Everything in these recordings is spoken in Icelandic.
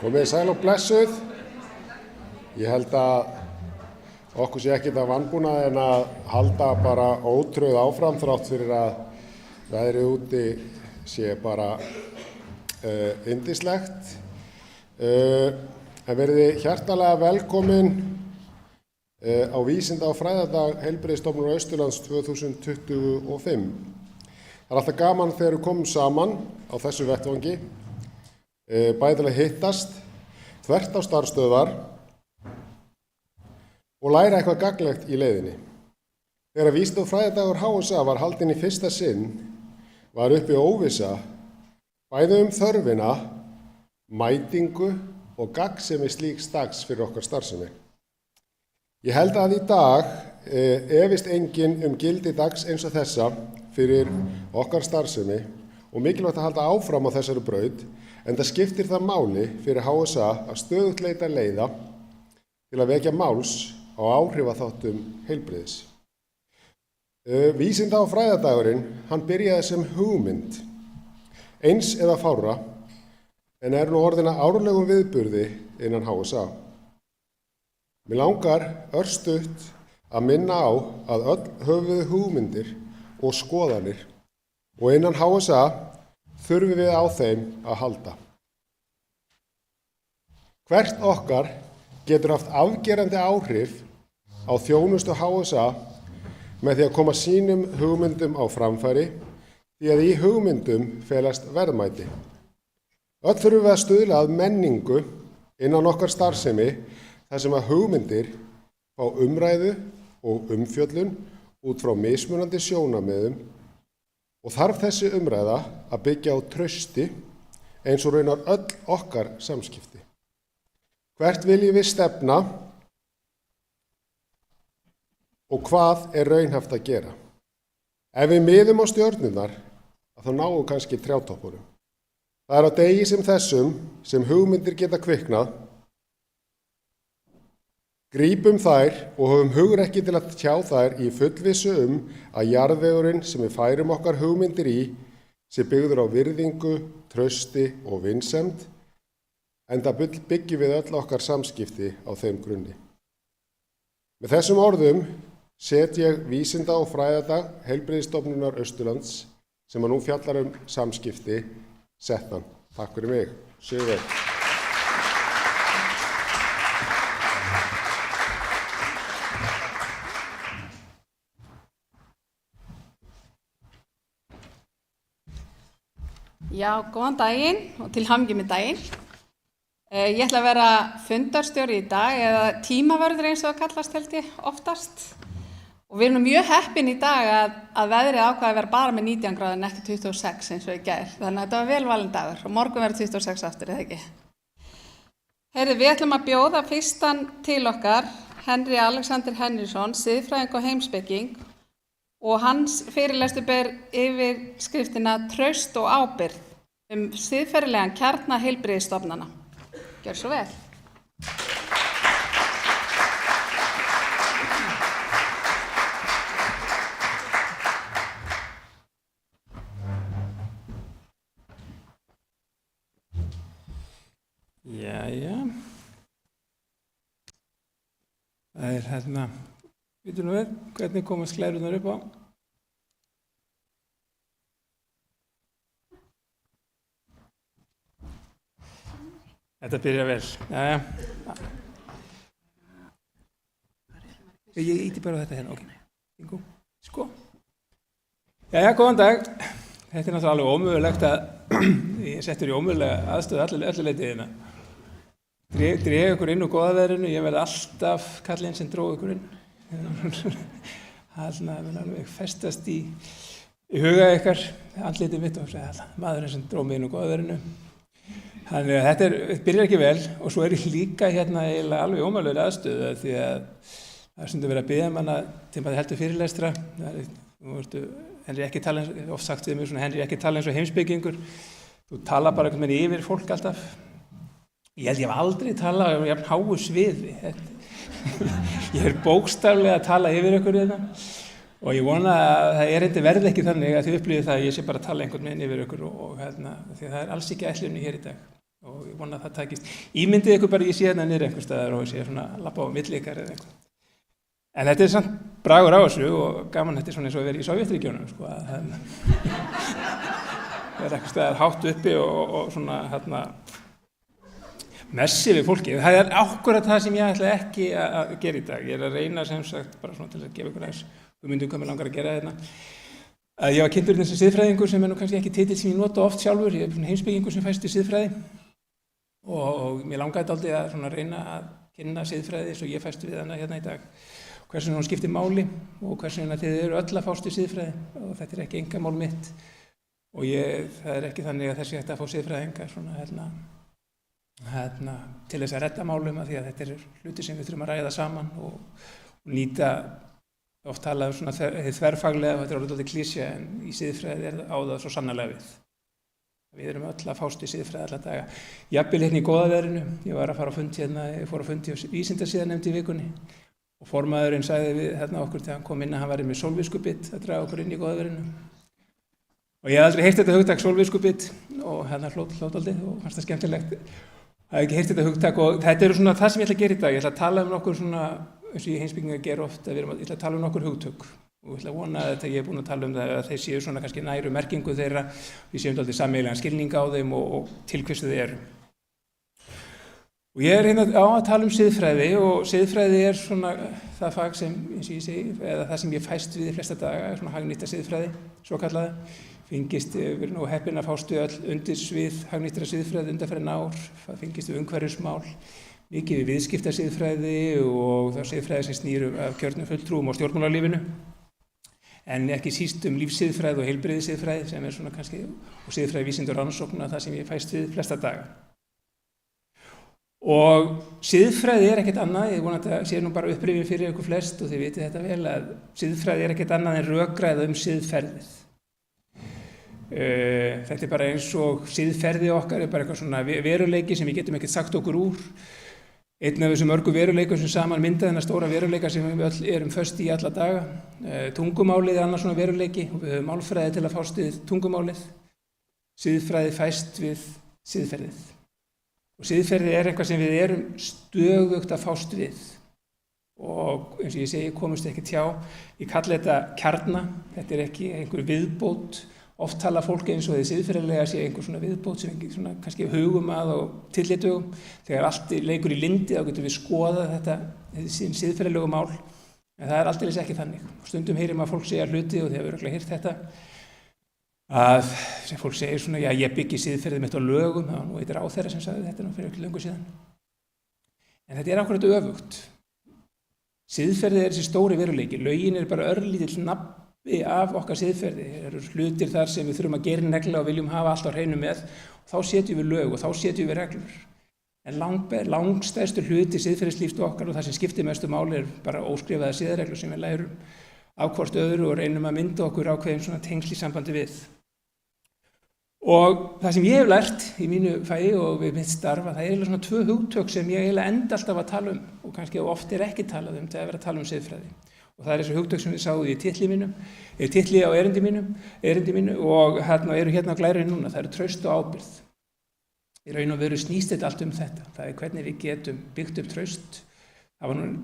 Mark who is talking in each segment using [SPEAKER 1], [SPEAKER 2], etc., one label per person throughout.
[SPEAKER 1] Komið sæl og blessuð. Ég held að okkur sé ekkert að vanbúnaði en að halda bara ótröð áfram þrátt fyrir að veðrið úti sé bara yndislegt. En verði hjartalega velkomin á Vísinda- og fræðadag Heilbrigðisstofnunar Austurlands 2025. Það alltaf gaman þegar við komum saman á þessu vettvangi, bæði til að hittast, þvert á starfsstöðvar og læra eitthvað gagnlegt í leiðinni. Þegar Vísinda- og fræðadagur HSA var haldinn í fyrsta sinn var uppi óvissa bæði þörfina, mætingu og gagnsemi slíks dags fyrir okkar starfsemi. Ég held að í dag efist enginn gildi dags eins og þessa fyrir okkar starfsemi og mikilvægt að halda áfram á þessari braut, en það skiptir það máli fyrir HSA að stöðugt leita leiða til að vekja máls á áhrifaþáttum heilbrigðis. Vísinda- og fræðadagurinn, hann byrjaði sem hugmynd, eins eða fárra, en er nú orðin að árlegum viðburði innan HSA. Mig langar örstutt að minna á að öll höfuð hugmyndir og skoðanir og innan HSA þurfum við á þeim að halda. Hvert okkar getur haft afgerandi áhrif á þjónustu HSA með því að koma sínum hugmyndum á framfæri, því að í hugmyndum felast verðmæti. Öll þurfum við að stuðla að menningu innan okkar starfsemi þar sem að hugmyndir fá umræðu og umfjöllun út frá mismunandi sjónarmiðum og þarf þessi umræða að byggja á trausti eins og raunar öll okkar samskipti. Hvert viljum við stefna og hvað er raunhæft að gera? Ef við miðum á stjörnurnar, þá náum við kannski trjátoppurum. Það er á degi sem þessum sem hugmyndir geta kviknað. Grípum þær og höfum hugrekki til að tjá þær í fullvissu að jarðvegurinn sem við færum okkar hugmyndir í sé byggður á virðingu, trausti og vinsemd, enda byggjum við öll okkar samskipti á þeim grunni. Með þessum orðum set ég Vísinda- og fræðadag Heilbrigðisstofnunar Austurlands sem að nú fjallar samskipti settan. Takk fyrir mig. Séu vel.
[SPEAKER 2] Já, góðan daginn og til hamingju með daginn. Ég ætla að vera fundarstjóri í dag, eða tímavörður eins og það kallast held ég oftast. Og við erum mjög heppin í dag að veðrið ákvað að vera bara með 19 gráður en ekki 26 eins og í gær. Þannig að þetta var vel valinn dagur og morgun verður 26 aftur, eða ekki? Heyrðu, við ætlum að bjóða fyrstan til okkar, Henry Alexander Henriksson, siðfræðing og heimspeking, og hans fyrirlestur ber yfir skriftina Traust og ábyrgð siðferðilegan kjarna heilbrigðisstofnana. Gjör svo vel.
[SPEAKER 3] Jæja. Það vitum við hvernig koma sklærunar upp á. Þetta byrjar vel. Jæja. Ég íti bara á þetta hérna, ok. Bingo. Sko. Jæja, góðan dag. Þetta er náttúrulega alveg ómögulegt að ég settur í ómögulega aðstöðu öllu leyti hérna. Dreg ykkur inn úr góðaveðrinu, ég verði alltaf kallinn sem dróð ykkur inn. Það mun alveg festast í huga ykkar, andlitið mitt og maðurinn sem dróð mig inn úr góðaveðrinu. Þannig að þetta byrjar ekki vel og svo er ég líka hérna eiginlega alveg ómögulega aðstöðu því að það er stundum verið að biðja manna til maður heldur fyrirlestra. Henry ekki tala eins, oft sagt við mig svona, Henry ekki tala eins og heimspekingur. Þú tala bara einhvern veginn yfir fólk alltaf. Ég held ég hef aldrei talað um jafn háu sviði. Ég bókstaflega að tala yfir ykkur hérna. Og ég vona að það verði ekki þannig að þið upplifið það að ég sé bara að tala einhvern veginn yfir ykkur og því að það er alls ekki ætlunin hér í dag. og ég vona að það takist. Ímyndið ykkur bara ég sé hérna niður einhvers staðar og ég sé svona labba á milli ykkar eða eitthvað. En þetta samt bragur á þessu og gaman þetta svona eins og að vera í Sovétríkjunum, sko, að það einhvers staðar hátt uppi og svona messi við fólki. Það akkúrat það sem ég ætla ekki að gera í dag. Ég að reyna sem sagt bara svona til að gefa ykkur aðeins hugmynd hvað mig langar að gera hérna. Ég var kynntur þessi siðfræðingur sem nú kannski ekki titill sem ég nota oft sjálfur. Ég svona heimspekingur sem fæst í siðfræði og mér langaði dálítið að svona reyna að kynna siðfræði svo ég fæst við hana hérna í dag. Hversu hún skiptir máli og hversu þið eru öll að fást í siðfræði og þetta ekki einkamál mitt og það ekki þannig að þessi hægt að fá siðfræðinga svona til þess að redda málum að því að þetta hluti sem við þurfum að ræða saman og nýta oft talað svona þverfaglega og þetta orðið dálítið klísja en í siðfræði á það svo sannarlega við. Við erum öll að fást í siðfræði alla daga. Jafnvel hérna í góða veðrinu, ég var að fara á fund hérna, ég fór á fundi á vísindasiðanefnd í vikunni og formaðurinn sagði við okkur þegar hann kom inn að hann væri með sólvískubit að draga okkur inn í góða veðrinu. Og ég hef aldrei heyrt þetta hugtak sólvískubit og hérna hlót aldrei og fannst það skemmtilegt. Ég hef ekki heyrt þetta hugtak og þetta eru svona það sem ég ætla að gera í dag. Ég ætla að tala nokkur svona, eins og ég heimspekingar gera oft, ég ætla að tala nokkur hugtök og ég ætla að vona að ég búin að tala það að þeir séu svona kannski næru merkingu þeirra, við séum dálítið sameiginlegan skilning á þeim og til hversu þið eru. Og ég hérna á að tala siðfræði og siðfræði svona það fag sem, eins og ég segi, eða það sem ég fæst við í flesta daga, svona hagnýtta siðfræði, svo kallaða. Fengist, við erum nú heppin að fást við öll undirsvið hagnýttra siðfræði undanfarin ár, fengist við umhverfismál, mikið við viðskiptasiðfræði og þá siðfræði sem snýr af kjörnum fulltrúum á stjórnmálalífinu, en ekki síst lífssiðfræði og heilbrigðissiðfræði sem svona kannski, og siðfræði vísinda og rannsókna, það sem ég fæst við flesta daga. Og siðfræði ekkert annað, ég vona að þetta sé nú bara upprifjun fyrir ykkur flest og þið vitið þetta vel að siðfræði ekkert annað en rökræða siðferðið. Þetta bara eins og siðferði okkar bara eitthvað svona veruleiki sem við getum ekkert sagt okkur úr. Einn af þessum mörgu veruleikum sem saman mynda þennan stóra veruleika sem við öll erum föst í alla daga. Tungumálið annars svona veruleiki og við höfum málfræði til að fást við tungumálið. Siðfræði fæst við siðferðið. Og siðferði eitthvað sem við erum stöðugt að fást við. Og eins og ég segi, komumst ekki hjá. Ég kalla þetta kjarna, þetta ekki einhver viðbót. Oft tala fólk eins og því siðferðilega sé einhver svona viðbót sem ekki svona kannski hugum að og tillitugum. Þegar allt leikur í lindi þá getum við skoðað þessi siðferðilegu mál. En það aldeilis ekki þannig. Stundum heyrir maður fólk segja hluti og þið hefur örugglega heyrt þetta. Að sem fólk segir svona, já ég byggi siðferðið mitt á lögum, það var nú eitt ráðherra sem sagði þetta nú fyrir ekki löngu síðan. En þetta akkúrat öfugt. Siðferðið þessi stóri veruleiki, lögin bara örlítill nafni af okkar siðferði. Það eru hlutir þar sem við þurfum að gera negla og viljum hafa allt á hreinu með og þá setjum við lög og þá setjum við reglur. En langstærstu hluti siðferðislífs okkar og það sem skiptir mestu máli bara óskrifaðar siðareglur sem við lærum af hvort öðru og reynum að mynda okkur ákveðin svona tengsl í sambandi við. Og það sem ég hef lært í mínu fagi og við mitt starfa, það eiginlega svona 2 hugtök sem ég eiginlega enda alltaf að tala og kannski oft ekki talað þegar verið að tala siðfræði. Og það þessi hugtök sem við sáum í titli á erindi mínu og eru hérna á glærunni núna, það eru traust og ábyrgð. Í raun og veru snýst þetta allt þetta. Það hvernig við getum byggt upp traust.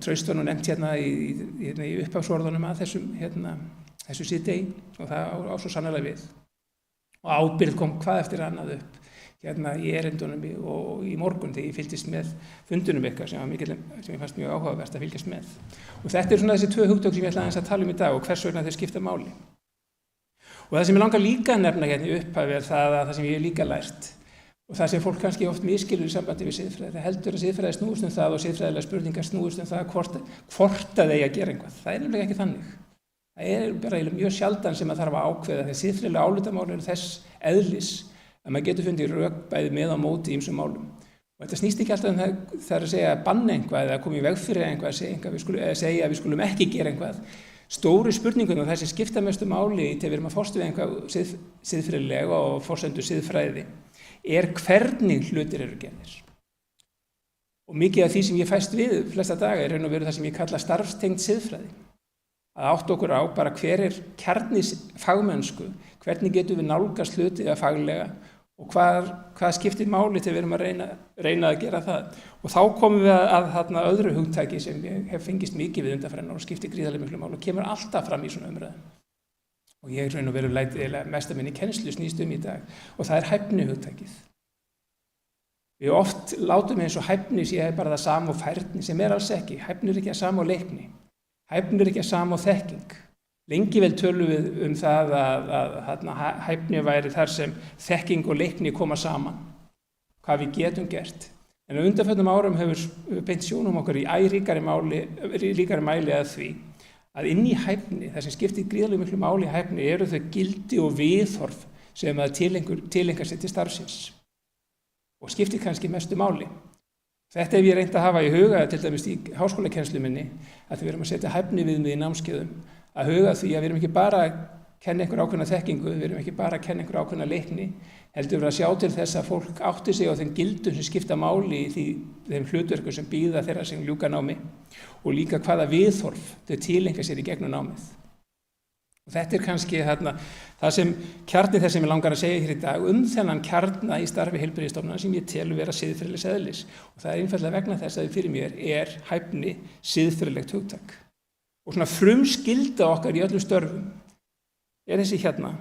[SPEAKER 3] Traust var nú nefnt hérna í upphafsorðunum að þessu síðdegi og það á svo sannarlega við. Og ábyrgð kom hvað eftir annað upp hérna í erindunum og í morgun þegar ég fylgdist með fundunum ykkar sem ég fannst mjög áhugavert að fylgjast með. Og þetta svona þessi 2 hugtök sem ég ætla aðeins að tala í dag og hvers vegna þau skipta máli. Og það sem ég langar líka að nefna hérna í upphafi það sem ég hef líka lært. Og það sem fólk kannski oft misskilur í sambandi við siðfræði. Það heldur að siðfræði snúist það og siðfræðilega spurningar snúist það hvort að eigi að gera eitthvað. Það nefnilega ekki þannig. Það bara mjög sjaldan sem að þarf að ákveða þegar siðfræðilega álitamál eru þess eðlis að maður getur fundið rök bæði með á móti í ýmsum málum. Og þetta snýst ekki alltaf það er að segja að banna eitthvað eða koma í veg fyrir eitthvað eða segja að við skulum ekki gera eitthvað. Stóru spurningunum og það sem skipta mestu máli þegar við erum að fást við eitthvað siðfræðilega og forsendur siðfræði hvernig hlutir eru gerðir. Og mikið af því sem ég fæst við flesta daga raun og veru það sem ég kalla starfstengd siðfræði. Að átta okkur á bara hver kjarni fagmennsku, hvernig getum við nálgast hluti faglega og hvað skiptir máli til við erum að reyna að gera það. Og þá komum við að öðru hugtaki sem ég hef fengist mikið við undanfarið og skiptir gríðarlega miklu máli og kemur alltaf fram í svona umræðum. Og ég raun og veru mest að minni kennslu snýst í dag og það er hæfnihugtakið. Við oft látum eins og hæfni sé bara það sama og færni sem alls ekki. Hæfni ekki það sama og leikni. Hæfni ekki það sama og þekking. Lengi vel tölum við það að hæfni væri þar sem þekking og leikni koma saman, hvað við getum gert. En á undanförnum árum hefur beint sjónum okkar í ríkari mæli að því að inn í hæfni, það sem skiptir gríðarlega miklu máli í hæfni, eru þau gildi og viðhorf sem að tilengar sér til starfsins og skiptir kannski mestu máli. Þetta hef ég reynt að hafa í huga, til dæmis í háskólakennslu minni, að við erum að setja hæfni viðmið í námskeiðum, að huga því að við erum ekki bara að kenna einhver ákveðna þekkingu, við erum ekki bara að kenna einhver ákveðna leikni, heldur við að sjá til þess að fólk átti sig á þeim gildum sem skipta máli í þeim hlutverkum sem bíða þeirra sem ljúka námi og líka hvaða viðhorf þau tilenga sér í gegnum námið. Og þetta er kannski það sem kjarni þess sem ég langar að segja hér í dag þennan kjarna í starfi heilbrigðisstofnana sem ég tel vera siðferðilegs eðlis. Og það er einfaldlega vegna þess að fyrir mér er hæfni siðferðilegt hugtak. Og svona frumskylda okkar í öllum störfum er þessi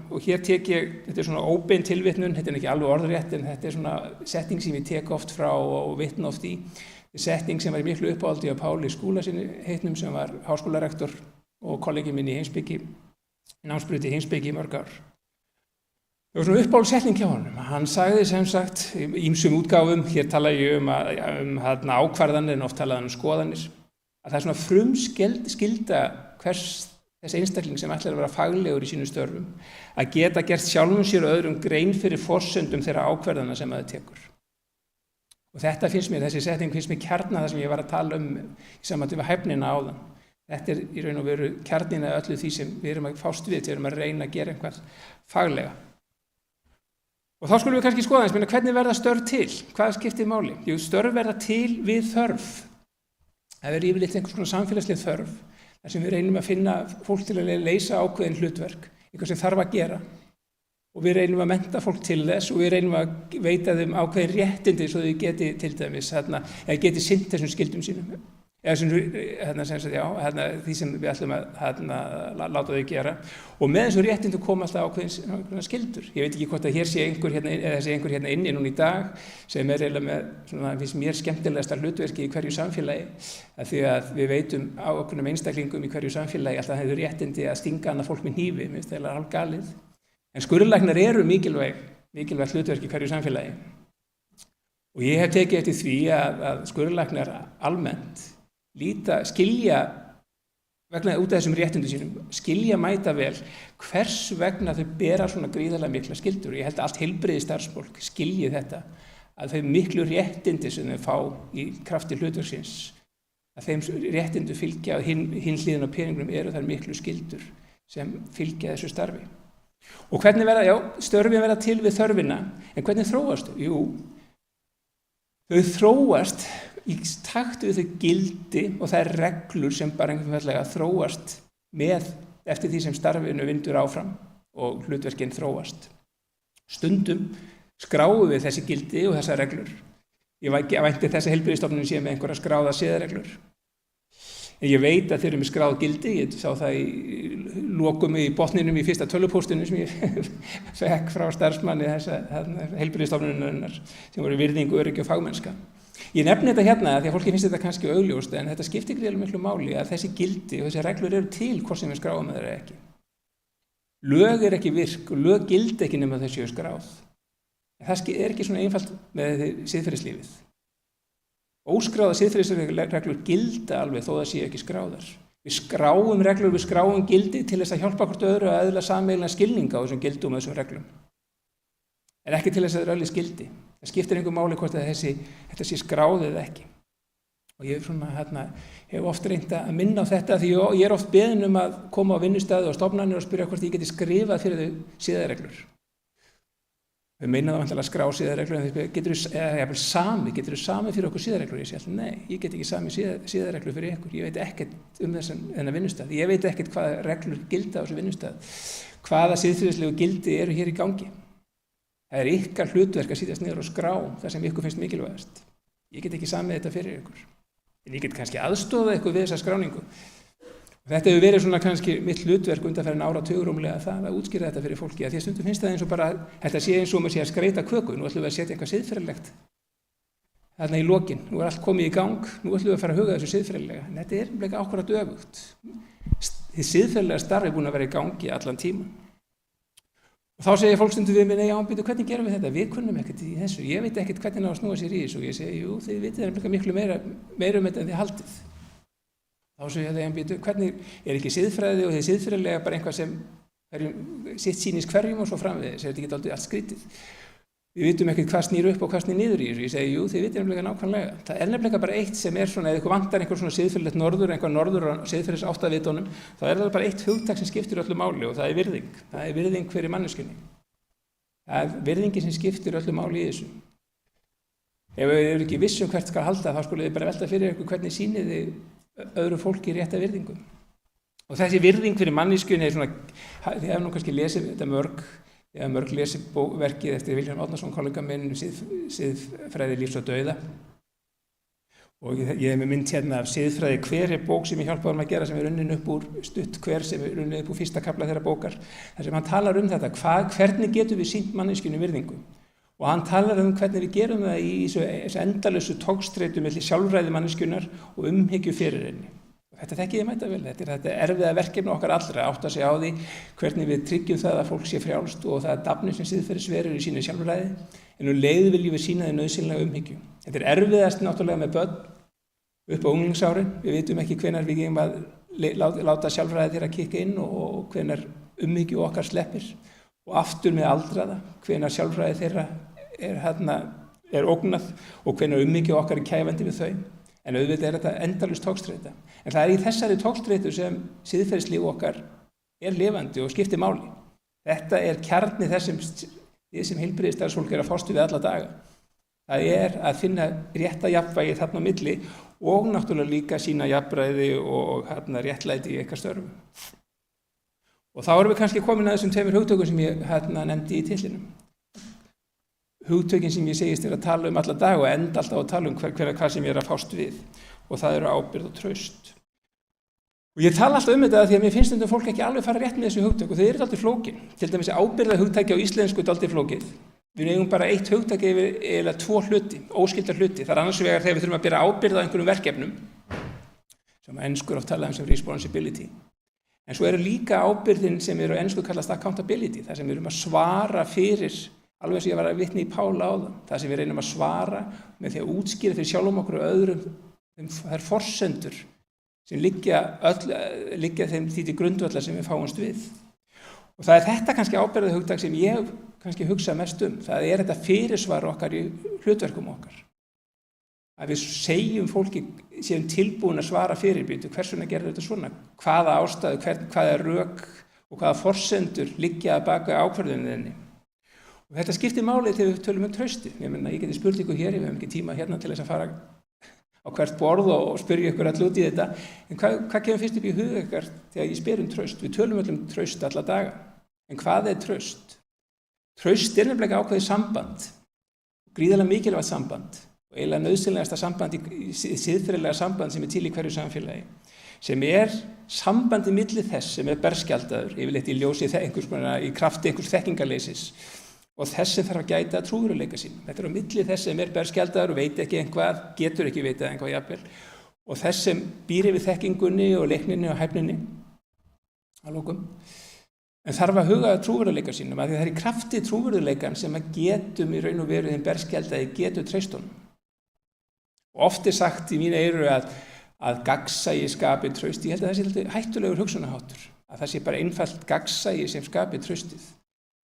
[SPEAKER 3] og hér tek ég, þetta er svona óbein tilvitnun, þetta er ekki alveg orðrétt en þetta er svona setting sem ég tek oft frá og vitna oft í. Þetta er setting sem var í miklu uppáhaldi á Páli Skúlasyni heitnum sem var háskólarektor og kollegi minn í heimspeki, námsbrauti í heimspeki í mörg ár. Það var svona uppáhaldssetning hjá honum. Hann sagði sem sagt í ýmsum útgáfum, hér tala ég ákvarðanir en oft talaði skoðanir, að það er svona frumskylda þess einstakling sem ætlar að vera faglegur í sínum störfum, að geta gert sjálfum sér og öðrum grein fyrir forsendum þeirra ákvarðana sem það tekur. Og þetta þessi setning finnst mér kjarna það sem ég var að tala í sambandi við hæfnina áðan. Þetta er í raun og veru kjarnina öllu því sem við erum að fást við, við erum að reyna að gera eitthvað faglega. Og þá skulum við kannski skoða hvernig verða störf til? Hvað skiptir máli? Jú, störf verða til við þörf. Það er yfirleitt einhvers konar samfélagsleg þörf, þar sem við reynum að finna fólk til að leysa ákveðin hlutverk, eitthvað sem þarf að gera. Og við reynum að mennta fólk til þess og við reynum að veita þeim ákveðin réttindi svo þau geti til dæmis, eða geti sinnt þessum skyldum sínum. Eða því sem við ætlum að láta þau gera. Og með þessum réttindum koma alltaf ákveðin skyldur. Ég veit ekki hvort að hér sé einhver hérna inni núna í dag sem er eiginlega með svona, finnst mér skemmtilegasta hlutverki í hverju samfélagi. Því að við veitum ákveðnum einstaklingum í hverju samfélagi alltaf hefur réttindi að stinga annað fólk með hnífi, mér finnst það eiginlega hálf galið. En skurðlæknar eru mikilvægt hlutverki í hverju samfélagi. Og ég hef tekið eftir því að skurðlæknar almennt skilja vegna út af þessum réttindum sínum, skilja mæta vel hvers vegna þau bera svona gríðarlega mikla skyldur. Ég held að allt heilbrigðisstarfsfólk skilji þetta, að þau miklu réttindi sem þau fá í krafti hlutverksins, að þeim réttindu fylgja og hinn hliðin á peningunum eru þær miklu skyldur sem fylgja þessu starfi. Og hvernig störfin verða til við þörfina, en hvernig þróast þau? Jú, þau þróast í takt við þau gildi og það er reglur sem bara einfaldlega þróast eftir því sem starfinu vindur áfram og hlutverkin þróast. Stundum skráum við þessi gildi og þessar reglur. Ég vænti þess að heilbrigðisstofnunin sé með einhverja skráða siðareglur. En ég veit að þeir eru með skráð gildi, ég sá það í lokum í botninum í fyrsta tölvupóstinu sem ég fekk frá starfsmanni heilbrigðisstofnunarinnar sem voru virðing, öryggi og fagmennska. Ég nefni þetta hérna því að fólki finnst þetta kannski augljóst en þetta skiptir gríðarlega miklu máli að þessi gildi og þessi reglur eru til hvort sem við skráum þeirra ekki. Lög er ekki virk og lög gildi ekki nema þau séu skráð. En það er ekki svona einfalt með siðferðislífið. Óskráða siðferðisreglur gilda alveg þó það séu ekki skráðar. Við skráum reglur, við skráum gildi til þess að hjálpa hvort öðru að eðla sameiginlega skilninga á þessum gildum og þessum reglum. En ekki til þess að það er öll skildi. Það skiptir einhver máli hvort að þetta sé skráð eða ekki. Og ég hef oft reynt að minna á þetta því ég er oft beðin að koma á vinnustæði og stofnanir og spyrja hvort ég geti skrifað fyrir þau siðareglur. Við meina það vantilega að skrá siðareglur en þeir getur þú samið fyrir okkur siðareglur? Ég segi nei, ég get ekki samið siðareglur fyrir ykkur. Ég veit ekkert þennan vinnustæð. Ég veit ekkert hvaða reglur gilda á þessu vinnustæð. Hvaða siðferðislegu gildi eru hér í gangi. Það er ykkar hlutverk að sitjast niður og skrá það sem ykkur finnst mikilvægast. Ég get ekki samið þetta fyrir ykkur. En ég get kannski aðstofað ykkur við þessa skráningu. Og þetta hefur verið svona kannski mitt hlutverk undanfarin áratugurumlega það að útskýra þetta fyrir fólki. Að því að stundum finnst það eins og bara, þetta sé eins og maður sé að skreita köku. Nú ætlum við að setja eitthvað siðferðilegt þarna í lokin. Nú er allt komið í gang. Nú ætlum við að fara að huga þessu siðferðilega. En þetta er ekki ákvarðat öfugt. Því siðferðilega starf er búin að vera í gangi allan tíman. Og þá segir fólk stundum við mig, nei, býtu, hvernig gerum við þetta? Við kunnum ekkert í þessu. Ég veit ekkert hvernig það á að snúa sér í þessu. Og ég segi, jú, þið vitið miklu meira þetta en þið haldið. Þá segir ég, býtu, hvernig er ekki siðfræði og þið siðfræðilega bara einhvað sem sitt sýnist hverjum og svo framvegis. Þetta ekki aldrei allt skrítið. Við vitum ekkert hvað snýr upp og hvað snýr niður í þessu. Ég segi, jú, þið vitið nefnilega nákvæmlega. Það er nefnilega bara eitt sem er svona, ef ykkur vantar einhver svona siðferðilegt norður, einhver norður á siðferðis áttavitunum, þá er það bara eitt hugtak sem skiptir öllu máli og það er virðing. Það er virðing fyrir manneskjunni. Það er virðingin sem skiptir öllu máli í þessu. Ef við erum ekki viss hvert skal halda, þá skulle þið bara velta fyrir ykkur hvernig sýnið þið öðru fólki rétta virðingu. Og þessi virðing fyrir manneskjunni er svona, þið hefur nú kannski lesið þetta Ég hef mörg lesið verkið eftir Vilhjálm Árnason, kollega minn, Siðfræði lífs og dauða. Og ég hef með mynd hérna af Siðfræði hver er bók sem ég hjálpaði honum að gera sem er unnin upp úr stutt hver sem er unnin upp úr fyrsta kafla þeirra bókar. Þar sem hann talar þetta, hvernig getum við sýnt manneskjunni virðingu. Og hann talar hvernig við gerum það í þessu endalausu togstreitu milli sjálfræði manneskjunnar og umhyggju fyrir henni. Þetta þekki ég mæta vel, þetta er erfiða verkefni okkar allra að átta sig á því hvernig við tryggjum það að fólk sé frjálst og það er dafnir sem siðferðisverur í sínu sjálfræði, en leið viljum við sýna því nauðsynlega umhyggju. Þetta er erfiðast náttúrulega með börn upp á unglingsárin, við vitum ekki hvenær við getum að láta sjálfræði þeirra kikka inn og hvenær umhyggju okkar sleppir og aftur með aldraða, hvenær sjálfræði þeirra er ógnað og hvenær umhyggju okkar er kæfandi við þau. En auðvitað er þetta endalaust togstreita. En það er í þessari togstreitu sem siðferðislíf okkar er lifandi og skiptir máli. Þetta er kjarni þess sem heilbrigðisstarfsfólk er að fást við alla daga. Það er að finna rétta jafnvægi þarna á milli og náttúrulega líka sína jafnræði og réttlæti í eitthvað störfum. Og þá erum við kannski komin að þessum tveimur hugtökum sem ég nefndi í titlinum. Hugtökin sem ég segist að tala alla dag og enda alltaf að tala hvað sem ég er að fást við og það eru ábyrgð og traust. Og ég tala alltaf þetta því að mér finnst fólk ekki alveg fara rétt með þessu hugtök og þau eru dálítið flókin. Til dæmis ábyrgða hugtæki á íslensku er dálítið flókið. Við eigum bara eitt hugtæki eða tvo hluti, óskyldar hluti. Það er annars vegar þegar við þurfum að bera ábyrgð á einhverjum verkefnum sem enskur oft tala sem responsibility. En svo eru líka ábyrgðin sem á ensku kallast accountability, þar sem við erum að svara fyrir alveg sem ég var að vitna í Pála áðan, það sem við reynum að svara með því að útskýra fyrir sjálfum okkur og öðrum þær forsendur sem liggja þeim því til grundvallar sem við fáumst við. Og það er þetta kannski ábyrgða hugtak sem ég kannski hugsa mest það er þetta fyrirsvar okkar í hlutverkum okkar. Að við segjum fólki, séum tilbúin að svara fyrirbýtu, hvers vegna gerðu þetta svona, hvaða ástæðu, hvaða rök og hvaða forsendur liggja að baka ákvörðuninni. Og þetta skiptir máli þegar við tölum trausti. Ég geti spurt ykkur hér, við hefum ekki tíma hérna til þess að fara á hvert borð og spyrja ykkur all út í þetta. En hvað kemur fyrst upp í hug ykkar þegar ég spyr traust? Við tölum öllum traust alla daga. En hvað er traust? Traust er nefnilega ákveðið samband, gríðarlega mikilvægt samband og eiginlega nauðsynlegasta samband í siðferðilega samband sem er til í hverju samfélagi. Sem er sambandi milli þess sem er berskjaldaður, yfirleitt í ljósi í krafti einhvers þekkingarleysis. Og þess sem þarf að gæta trúveruleika sínum. Þetta er á milli þess sem er berskjaldaður og veit ekki einhvað, getur ekki vitað einhvað jafnvel. Og þess sem býr yfir þekkingunni og leikninni og hæfninni að lokum. En þarf að huga trúveruleika sínum, að það er í krafti trúveruleikan sem að getum í raun og veru þeim berskjaldaði getur treyst honum. Og oft er sagt í mínu eyru að gagnsæi skapi traust. Ég held að það sé hættulegur hugsunarháttur. Að það sé bara einfalt gagnsæi sem skapi traustið.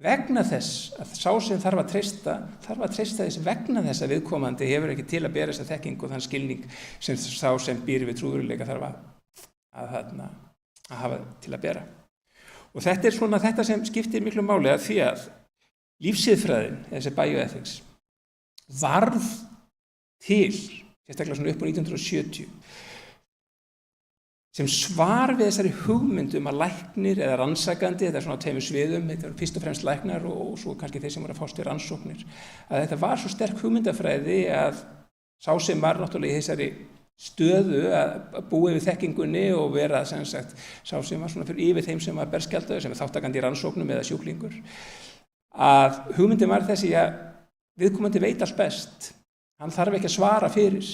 [SPEAKER 3] Vegna þess að sá sem þarf að treysta þess vegna þess að viðkomandi hefur ekki til að bera þessa þekking og þann skilning sem sá sem býr við trúveruleika þarf að hafa til að bera. Og þetta er svona þetta sem skiptir miklu máli að því að lífsiðfræðin, þessi bioethics, varð til, sérstaklega svona upp á 1970, sem svar við þessari hugmyndum að læknir eða rannsakandi, þetta er svona á tveimur sviðum, þetta er fyrst og fremst læknar og svo kannski þeir sem voru að fást við rannsóknir, að þetta var svo sterk hugmyndafræði að sá sem var náttúrulega í þessari stöðu að búa yfir þekkingunni og vera sem sagt sá sem var svona fyrir yfir þeim sem var berskjaldaður, sem er þáttakandi í rannsóknum eða sjúklingur, að hugmyndin var þessi að viðkomandi veit allt best, hann þarf ekki að svara fyrir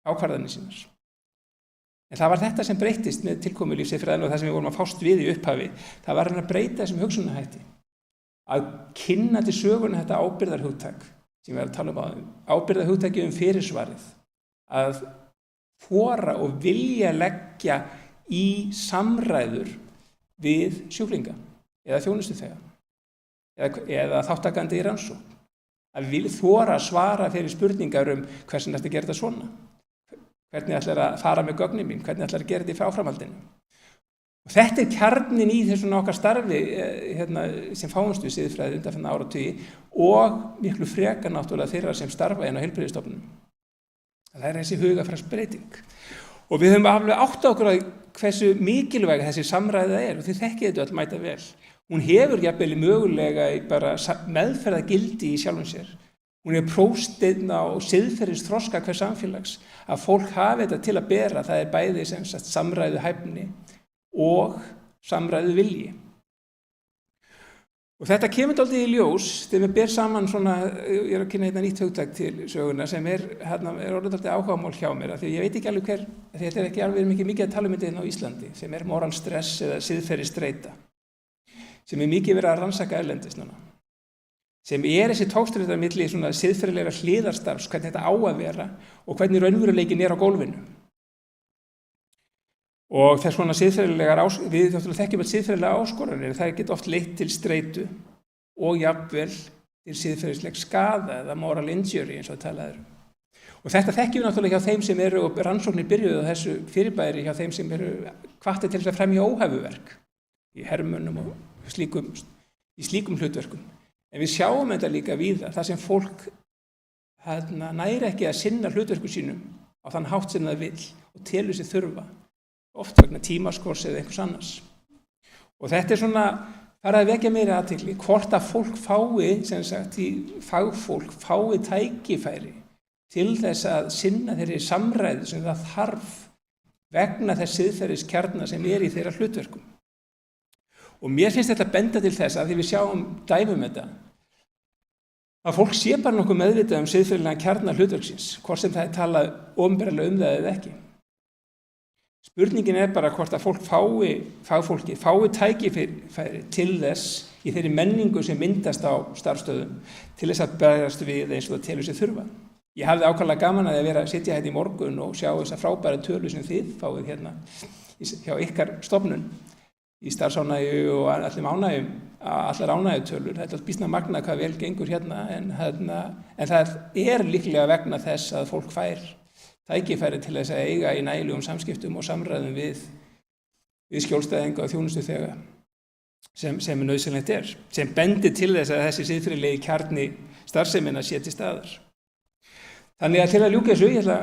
[SPEAKER 3] ákvarðanir sínar. En það var þetta sem breyttist með tilkomu lífsiðfræðinnar og það sem við vorum að fást við í upphafi, það var að breyta þessum hugsunarhætti, að kynna til söguna þetta ábyrgðarhugtak sem við erum að tala um áðan, ábyrgðarhugtaki fyrirsvarið, að þora og vilja leggja í samræður við sjúklinga eða þjónustuþega eða þáttakandi í rannsókn, að vilja þora að svara fyrir spurningar hvernig þetta gera þetta svona, hvernig ætlar að fara með gögnin mín, hvernig ætlar að gera þetta í fráframhaldinu. Og þetta er kjarnin í þessu okkar starfi sem fáumst við siðfræði undanfarna áratugi og miklu frekar náttúrulega þeirra sem starfa á heilbrigðisstofnunum. Það er þessi hugafærsbreyting. Og við höfum alveg átt okkur að hversu mikilvæg þessi samræða er og þið þekkið þetta öll mæta vel. Hún hefur jafnvel mögulega bara meðferðagildi í sjálfum sér. Hún er prófsteinn á siðferðisþroska hvers samfélags að fólk hafi þetta til að bera, það er bæði sem sagt samræðu hæfni og samræðu vilji. Og þetta kemur dálítið í ljós þegar við ber saman svona, ég er að kynna þetta nýtt hugtak til söguna sem er orðið dálítið áhugamál hjá mér, af því ég veit ekki alveg þetta er ekki alveg mikið að tala um þetta á Íslandi, sem er moral stress eða siðferðisstreita, sem er mikið verið að rannsaka erlendis núna, sem er þessi tókstreita milli svona siðferðilegra hliðarstarfs, hvernig þetta á að vera og hvernig raunveruleikin er á gólfinu. Og þess svona við þekkjum að siðferðilega áskoranir, það geta oft leitt til streitu og jafnvel til siðferðisleg skaða eða moral injury eins og talað er. Og þetta þekkjum við náttúrulega hjá þeim sem eru, og rannsóknir byrjuðu á þessu fyrirbæri hjá þeim sem eru hvattir til að fremja óhæfuverk í hermönnum og í slíkum hlutverkum. En við sjáum þetta líka víða, það sem fólk næri ekki að sinna hlutverku sínum á þann hátt sem það vill og telur sig þurfa, oft vegna tímaskors eða einhvers annars. Og þetta er svona farið að vekja meiri athygli, hvort að fólk fái, sem sagt, fagfólk fái tækifæri til þess að sinna þeirri samræðu sem það þarf vegna þess siðferðiskjarna sem er í þeirra hlutverkum. Og mér finnst þetta benda til þess að því við sjáum dæmum þetta, að fólk sé bara nokkuð meðvitað siðferðilega kjarna hlutverksins, hvort sem það er talað opinberlega það eða ekki. Spurningin er bara hvort að fagfólki fái tækifæri til þess í þeirri menningu sem myndast á starfsstöðum til þess að bregðast við eins og það telur sig þurfa. Ég hafði ákaflega gaman að vera að sitja í morgun og sjá þessa frábæra tölu sem þið fáið hjá ykkar stofnun í starfsánægju og allar ánægjutölur. Þetta er býsna magnað hvað vel gengur en það er líklega vegna þess að fólk fær tækifæri til þess að eiga í nægilegum samskiptum og samræðum við skjólstæðinga og þjónustuþega sem nauðsynlegt er, sem bendir til þess að þessi siðferðilegi kjarni starfseminnar sé til staðar. Þannig að til að ljúka þessu,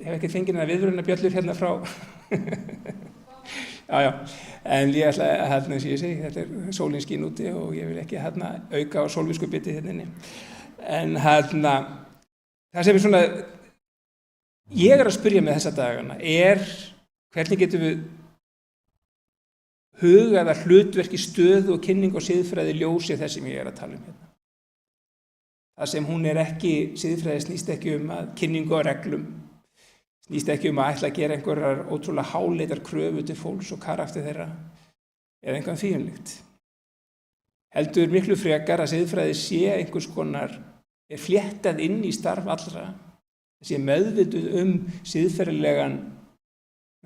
[SPEAKER 3] hef ekki fengið viðvörunarbjöllur frá en ég ætla að eins og ég segi, þetta er sólin skín úti og ég vil ekki auka á sólviskubiti inni. En það sem er svona ég er að spyrja með þessa dagana hvernig getum við hugað að hlutverki stöðu og kynning og siðfræði ljósi þess sem ég er að tala um hérna. Það sem hún er ekki, siðfræði snýst ekki að kynningu og reglum, snýst ekki að ætla að gera einhverjar ótrúlega háleitar kröfu til fólks og karakter þeirra eða einhvað þýjunlíkt. Heldur miklu frekar að siðfræði sé einhvers konar fléttað inn í starf allra, sé meðvituð siðferðilegan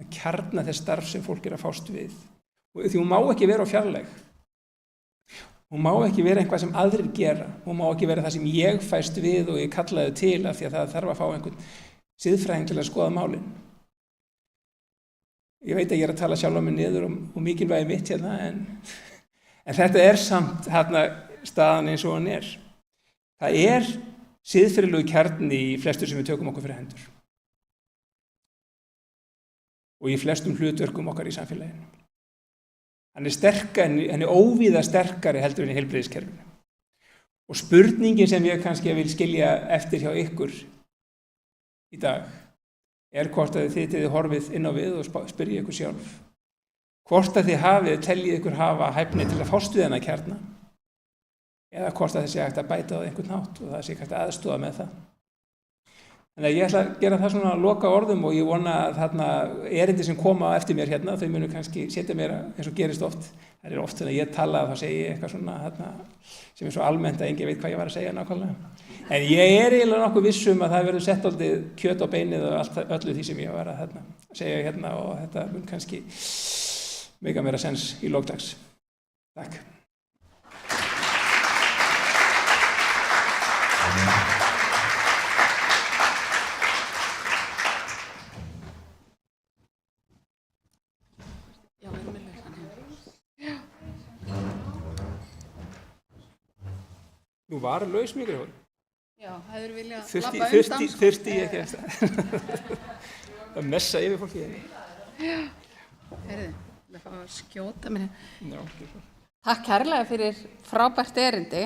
[SPEAKER 3] kjarna þess starf sem fólk er að fást við. Og því hún má ekki vera á fjarlæg. Hún má ekki vera eitthvað sem aðrir gera. Hún má ekki vera það sem ég fæst við og ég kallaði til af því að það þarf að fá einhvern siðfræðing til að skoða málin. Ég veit að ég er að tala sjálf á mig niður og mikilvægi mitt en þetta er samt staðan eins og hann er. Það er siðferðilegu kjarni í flestur sem við tökum okkur fyrir hendur. og í flestum hlutverkum okkar í samfélaginu. Hann er óvíða sterkari heldur en í heilbrigðiskerfinu. Og spurningin sem ég kannski vil skilja eftir hjá ykkur í dag hvort að þið horfið inn á við og spyrja ykkur sjálf. Hvort að þið teljið ykkur hafa hæfni til að fást við þennan kjarna eða hvort að þið sé hægt að bæta á einhvern hátt og það sé hægt að aðstoða með það. Þannig að ég ætla að gera það svona að loka orðum og ég vona að þarna erindi sem koma eftir mér hérna, þau munu kannski setja mér eins og gerist oft. Það er oft þegar ég tala þá segi ég eitthvað svona þarna sem svo almennt að enginn veit hvað ég var að segja nákvæmlega. En ég eiginlega nokkuð viss að það verður sett dálítið kjöt á beinið og öllu því sem ég var að segja hérna og þetta mun kannski mega meira sens í lok dags. Takk. Nú var laus mikrofón.
[SPEAKER 2] Já, hefur viljað labba undan.
[SPEAKER 3] Þurfti ég ekki að messa yfir fólki.
[SPEAKER 2] Já, heyrðu, ég fá að skjóta mér.
[SPEAKER 3] Já,
[SPEAKER 2] Takk kærlega fyrir frábært erindi.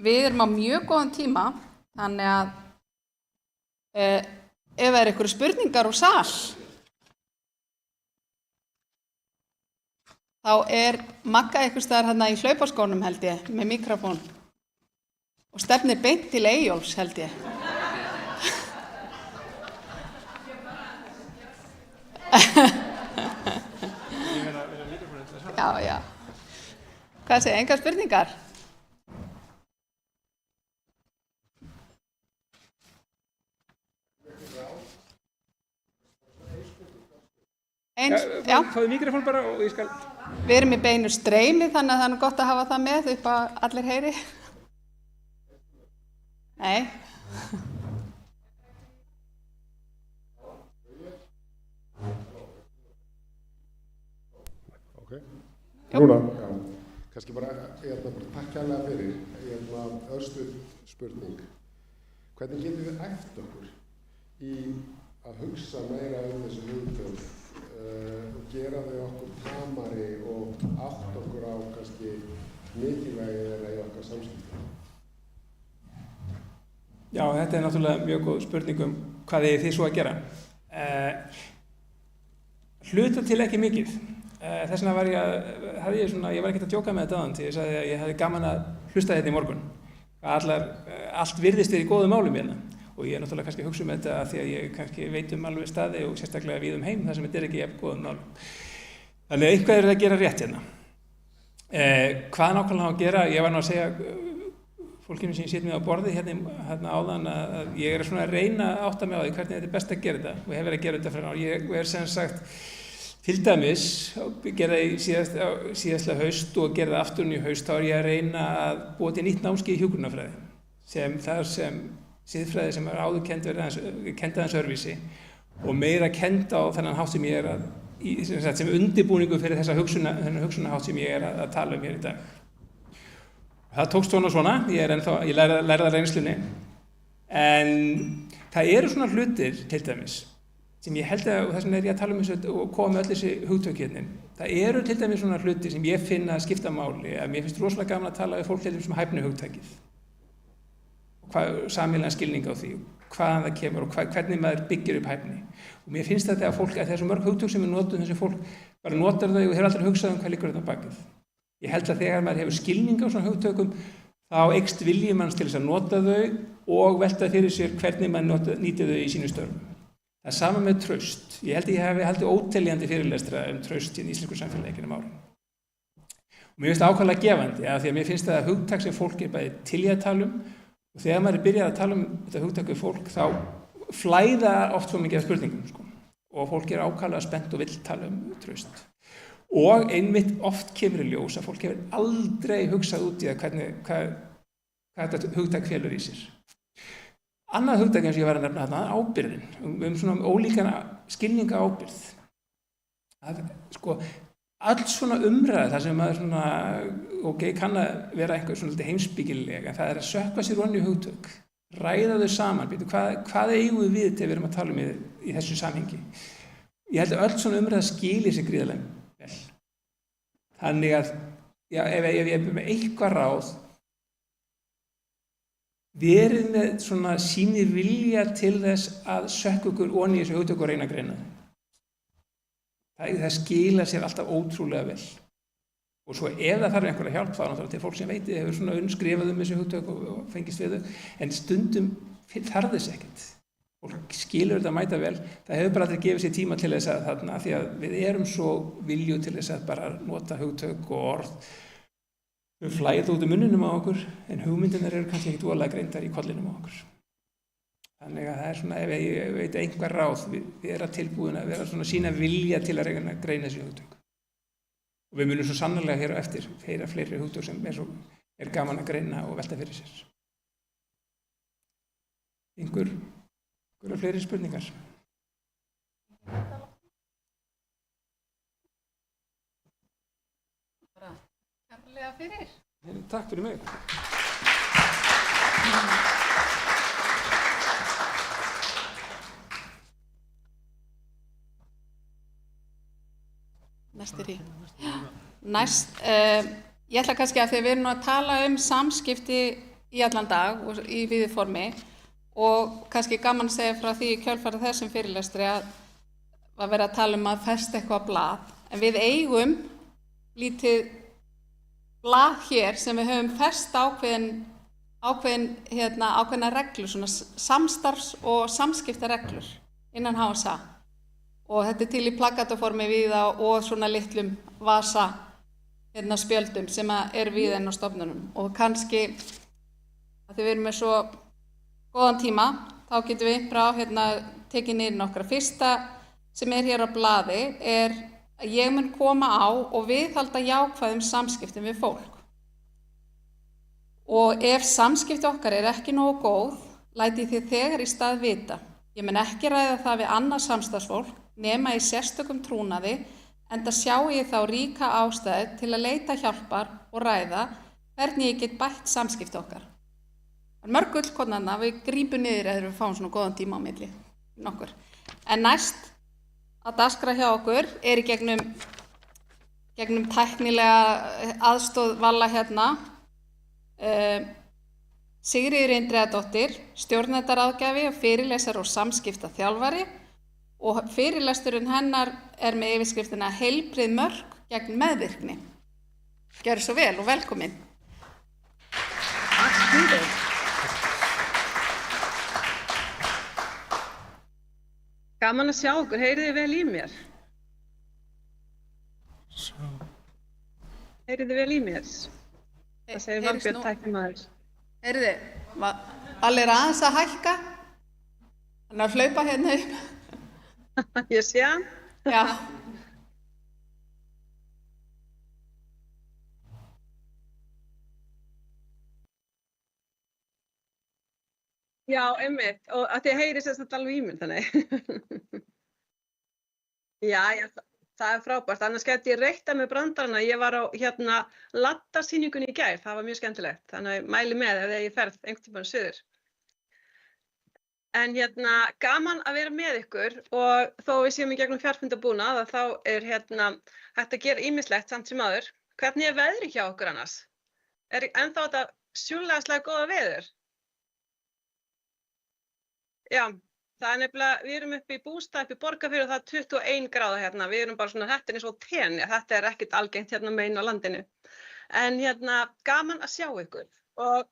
[SPEAKER 2] Við erum á mjög góðan tíma, þannig að ef það eru einhverju spurningar úr sal, þá Magga einhvers staðar hérna í hlaupaskónum held ég, með mikrofón. Og stefnir beint til Eyjólfs held ég. Já. Hvað segir, engar spurningar? Já.
[SPEAKER 3] Fáðu mikrofón bara og ég skal...
[SPEAKER 2] Við erum í beinu streymi þannig að það er gott að hafa það með upp að allir heyri. Nei.
[SPEAKER 1] Ok. Núna, já. Kannski bara, takk kærlega fyrir. Örstuð spurning. Hvernig getum við æft okkur í að hugsa meira þessu hugtök og gera þau okkur tamari og átt okkur á kannski mikilvægi þeirra í okkar samskiptum?
[SPEAKER 3] Já, þetta náttúrulega mjög góð spurning hvað þið svo að gera. Hluta til ekki mikið. Þess vegna var ég var ekkert að djóka með þetta áðan því ég sagði að ég hafði gaman að hlusta þetta í morgun. Allt virðist í góðum málum hérna. Og ég náttúrulega kannski hugsa þetta því að ég kannski veit alveg staði og sérstaklega við heim þar sem þetta ekki jafn góðum málum. Þannig að eitthvað að gera rétt hérna. Hvað nákvæmlega að gera? Ég var nú að segja fólkinu sem ég sitt með á borði hérna áðan að ég svona að reyna að átta mig á því hvernig þetta er best að gera þetta og hef verið að gera þetta fyrir ég sem sagt til dæmis gera í síðastlega haust og gera það aftur í haust þá ég að reyna að búa til nýtt námskeið í hjúkrunarfræði sem siðfræði sem áður kend aðeins öðruvísi og meira kend á þennan hátt sem ég sem undirbúningu fyrir þennan hugsunarhátt sem ég að tala hér í dag. Það tókst svona, ég lærði það reynslunni, en það eru svona hlutir til dæmis sem ég held að, og þess vegna ég að tala þessu og koma með öll þessi hugtök hérna, það eru til dæmis svona hlutir sem ég finna að skipta máli, að mér finnst rosalega gaman að tala við fólk sem hæfni hugtakið. Sameiginlegan skilning á því, hvaðan það kemur og hvernig maður byggir upp hæfni. Og mér finnst þetta að þessu mörg hugtök sem við notum, þessi fólk bara notar þau og hefur aldrei hugsað hvað liggur þetta bakið. Ég held að þegar maður hefur skilning á svona hugtökum, þá eykst vilji manns til þess að nota þau og velta fyrir sér hvernig maður nýtir þau í sínu störfum. Það er sama með traust. Ég held að ég hafi haldið óteljandi fyrirlestra traust í íslensku samfélagi gegnum árin. Og mér finnst það ákaflega gefandi, því að mér finnst það að hugtak sem fólk bæði til í að tala og þegar maður byrjað að tala þetta hugtak við fólk, þá flæða oft svo mikið af spurningum, og fólk ákaflega spennt og vill tala traust. Og einmitt oft kemur í ljós að fólk hefur aldrei hugsað út í hvað þetta hugtak felur í sér. Annað hugtak eins og ég var að nefna þarna, ábyrgðin, svona ólíkan skilninga ábyrgð. Öll svona umræða þar sem maður kann að vera eitthvað svona heimsbyggilega, það að sökkva sér ofan í hugtök, ræða þau saman, hvað eigum við til við erum að tala í þessu samhengi. ég held að öll svona umræða skili sig gríðarlega vel. Þannig að, já, ef ég er með eitthvað ráð, verið með svona sýni vilja til þess að sökka ykkur ofan í þessu hugtök og reyna að greina það. Það skila sér alltaf ótrúlega vel. Og svo ef það þarf einhverja hjálp þá náttúrulega til fólk sem veit hefur svona skrifað þessu hugtök og fengist við þau, en stundum þarf þess ekkert. Fólk skilur þetta mæta vel, það hefur bara aldrei gefið sér tíma til þess að þarna, því að við erum svo vilju til þess að bara nota hugtök og orð. Við flæðum út munninum á okkur, en hugmyndirnar eru kannski ekkert voðalega greindar í kollinum á okkur. Þannig að það er svona, ef ég veit einhver ráð, við erum tilbúin að vera svona sína vilja til að reyna að greina þessi hugtök. Og við munum svo sannarlega hér á eftir heyra fleiri hugtök sem er gaman að greina og velta fyrir sér. Einhverja fleiri spurningar?
[SPEAKER 2] Bara kærlega fyrir.
[SPEAKER 3] Takk fyrir mig.
[SPEAKER 2] Ég ætla kannski að því að við erum nú að tala samskipti í allan dag og í víðu formi og kannski gaman að segja frá því í kjölfarið þessum fyrirlestri að vera að tala að festa eitthvað á blað, en við eigum lítið blað hér sem við höfum fest ákveðna reglur, svona samstarfs- og samskiptareglur innan HSA. Og þetta til í plakataformi víða og svona litlum vasa spjöldum sem víða inn á stofnunum. Og kannski, að við erum með svo góðan tíma, þá getum við tekið niður nokkra. Fyrsta sem hér á blaði að ég mun koma á og viðhalda jákvæðum samskiptum við fólk. Og ef samskipti okkar ekki nógu góð, læti þið þegar í stað vita. Ég mun ekki ræða það við annað samstarfsfólk nema í sérstökum trúnaði, enda sjái ég þá ríka ástæðu til að leita hjálpar og ræða hvernig ég get bætt samskipti okkar. Það er mörg gullkornanna, við grípum niður eða við fáum svona góðan tíma á milli nokkur. En næst að dagskrá hjá okkur í gegnum tæknilega aðstoð Valla Sigríður Indriðadóttir, stjórnendaráðgjafi og fyrirlesari og samskiptaþjálfari, og fyrirlesturinn hennar með yfirskriftina Heilbrigð mörk gegn meðvirkni. Gjörðu svo vel og velkomin.
[SPEAKER 4] Takk fyrir. Gaman að sjá okkur, heyrið þið vel í mér? Heyrið þið vel í mér? Það segir Valbjörn tæknimaður.
[SPEAKER 2] Heyrið þið, Valli aðeins að hækka, hann að hlaupa upp.
[SPEAKER 4] Ég sé hann.
[SPEAKER 2] Já.
[SPEAKER 4] Já, einmitt. Og að þið heyrið sem sagt alveg í mér þannig. Já, það frábært. Annars gæti ég reytta með brandarana. Ég var á Ladda-sýningunni í gær. Það var mjög skemmtilegt. Þannig að mæli með ef ég ferð einhvern tímann suður. En gaman að vera með ykkur og þó við séum í gegnum fjarfundabúnað að þá hægt að gera ýmislegt samt sem áður. Hvernig er veðrið hjá okkur annars? Er ennþá þetta sjúllegaslega góða veður? Já, það er nefnilega, við erum uppi í bústað uppi í Borgarfirði og það er 21 gráða Við erum bara svona, þetta eins og tenni, þetta er ekkert algengt megin á landinu. En gaman að sjá ykkur og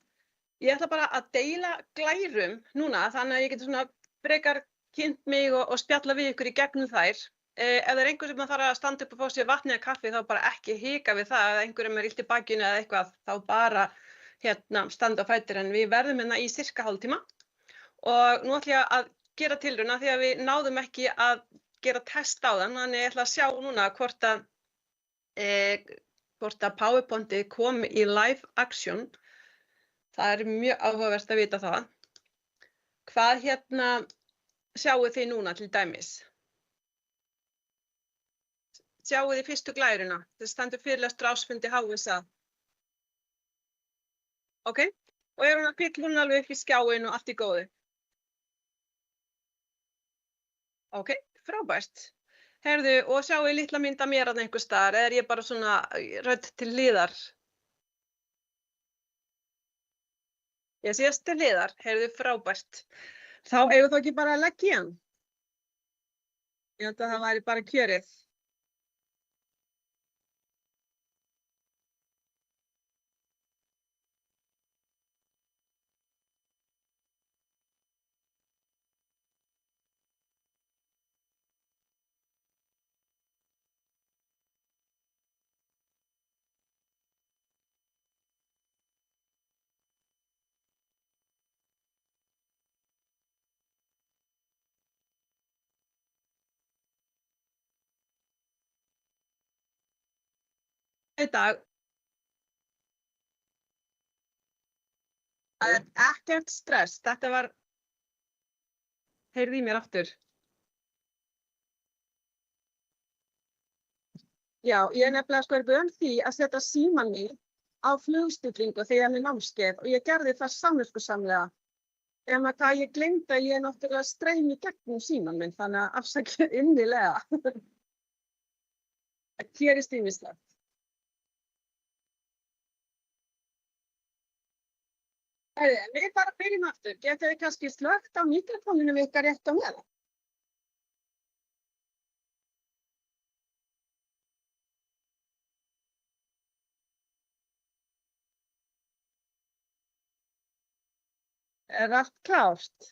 [SPEAKER 4] ég ætla bara að deila glærum núna, þannig að ég geti svona frekar kynnt mig og spjalla við ykkur í gegnum þær. Ef það er einhver sem þarf að standa upp og fá sér vatni eða kaffi, þá bara ekki hika við það. Ef einhverjum er illt í bakinu eða eitthvað, þá bara standa á fætur. En við verðum í sirka hálftíma. Og nú ætla ég að gera tilraun því að við náðum ekki að gera test á þann. Þannig ég ætla að sjá núna hvort að PowerPointið kom í live action. Það er mjög áhugavert að vita það. Hvað sjáuð þið núna til dæmis? Sjáuð þið fyrstu glæruna? Það stendur fyrirlestur ársfundi HSA. Ok, og hún að kvikla hún alveg upp í skjáin og allt í góðu? Ok, frábært. Heyrðu, og sjáu litla mynd af mér að einhver staðar, eða er ég bara svona rödd til hliðar? Ég sést til hliðar, heyrðu, frábært. Þá eigum þá ekki bara að leggja í hann. Ég held að það væri bara kjörið. Í dag. Það er ekkert stress. Þetta var, heyrðu í mér aftur. Já, ég er nefnilega sko vön því að setja símann minn á flugstillingu þegar ég er með námskeið og ég gerði það samviskusamlega. En hvað ég gleymdi að ég er náttúrulega streymi gegnum símann minn, þannig að afsakið innilega. Það gerist ýmislegt. Við bara byrjum aftur. Getið þið kannski slögt á mikrofóninu ykkar rétt á meðan? Er allt klárt?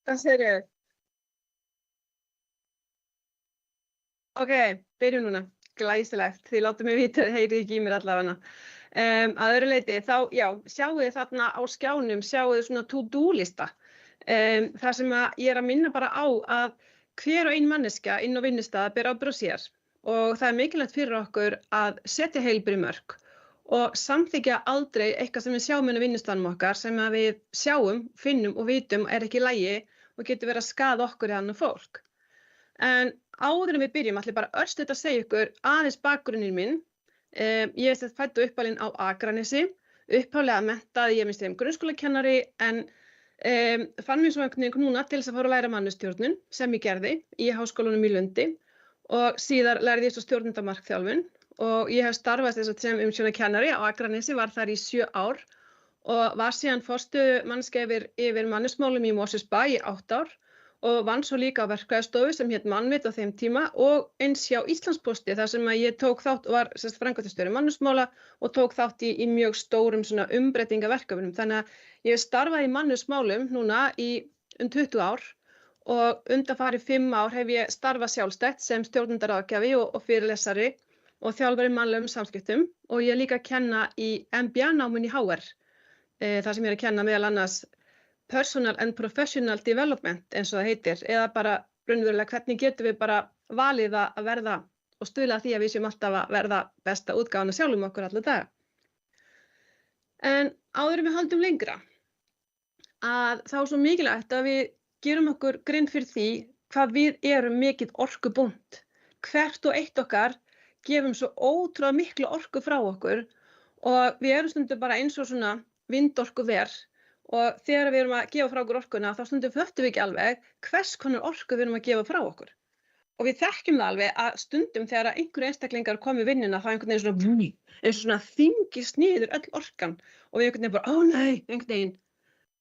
[SPEAKER 4] Hvað segirðu? Ok, byrjum núna. Glæsilegt. Þið látið mig vita, heyrið ekki í mér allavega. Að öðru leyti, þá, já, sjáu þið þarna á skjánum, sjáu þið svona to-do-lista. Það sem ég er að minna bara á að hver og ein manneskja inn á vinnustað ber ábyrgð á sér og það er mikilvægt fyrir okkur að setja heilbrigð mörk og samþykkja aldrei eitthvað sem við sjáum inn á vinnustaðnum okkar sem að við sjáum, finnum og vitum er ekki í lagi og getur verið að skaða okkur eða annað fólk. En áður en við byrjum ætla ég bara örstutt að segja ykkur aðeins bakgrunninn minn. Ég er fædd og uppalin á Akranesi, upphaflega menntaði ég mig sem grunnskólakennari en fann mér svo einhvern veginn núna til þess að fara að læra mannustjórnun sem ég gerði í Háskólanum í Lundi og síðar lærði ég svo stjórnundamarkþjálfun og ég hef starfað sem umsjónarkennari á Akranesi, var þar í 7 ár og var síðan forstöðumanneskja yfir mannusmálum í Mosfellsbæ í 8 ár og vann svo líka á verkfræðistofu sem hét Mannvit á þeim tíma og eins hjá Íslandsposti þar sem að ég tók þátt og var framkvæmdastjóri mannusmála og tók þátt í mjög stórum svona umbreytingaverkefnum. Þannig að ég hef starfað í mannusmálum núna í 20 ár og undanfarið 5 ár hef ég starfað sjálfstætt sem stjórnundaráðgjafi og fyrirlesari og þjálfari í mannlegum samskiptum og ég er líka að kenna í MBA-náminu í HR þar sem ég er að kenna meðal annars Personal and Professional Development eins og það heitir eða bara raunverulega hvernig getum við bara valið að verða og stuðla að því að við séum alltaf að verða besta útgáfan að sjálfum okkur alla daga. En áður en við höldum lengra að þá er svo mikilvægt að við gerum okkur grein fyrir því hvað við erum mikið orkubúnt. Hvert og eitt okkar gefum svo ótrúlega miklu orku frá okkur og við erum stundum bara eins og svona vindorkuver og þegar við erum að gefa frá okkur orkuna þá stundum föttum við ekki alveg hvers konar orku við erum að gefa frá okkur. Og við þekkjum það alveg að stundum þegar einhverju einstaklingar komi í vinnuna þá einhvern veginn svona eins og svona þyngist niður öll orkan og við einhvern veginn bara, ó nei, einhvern veginn.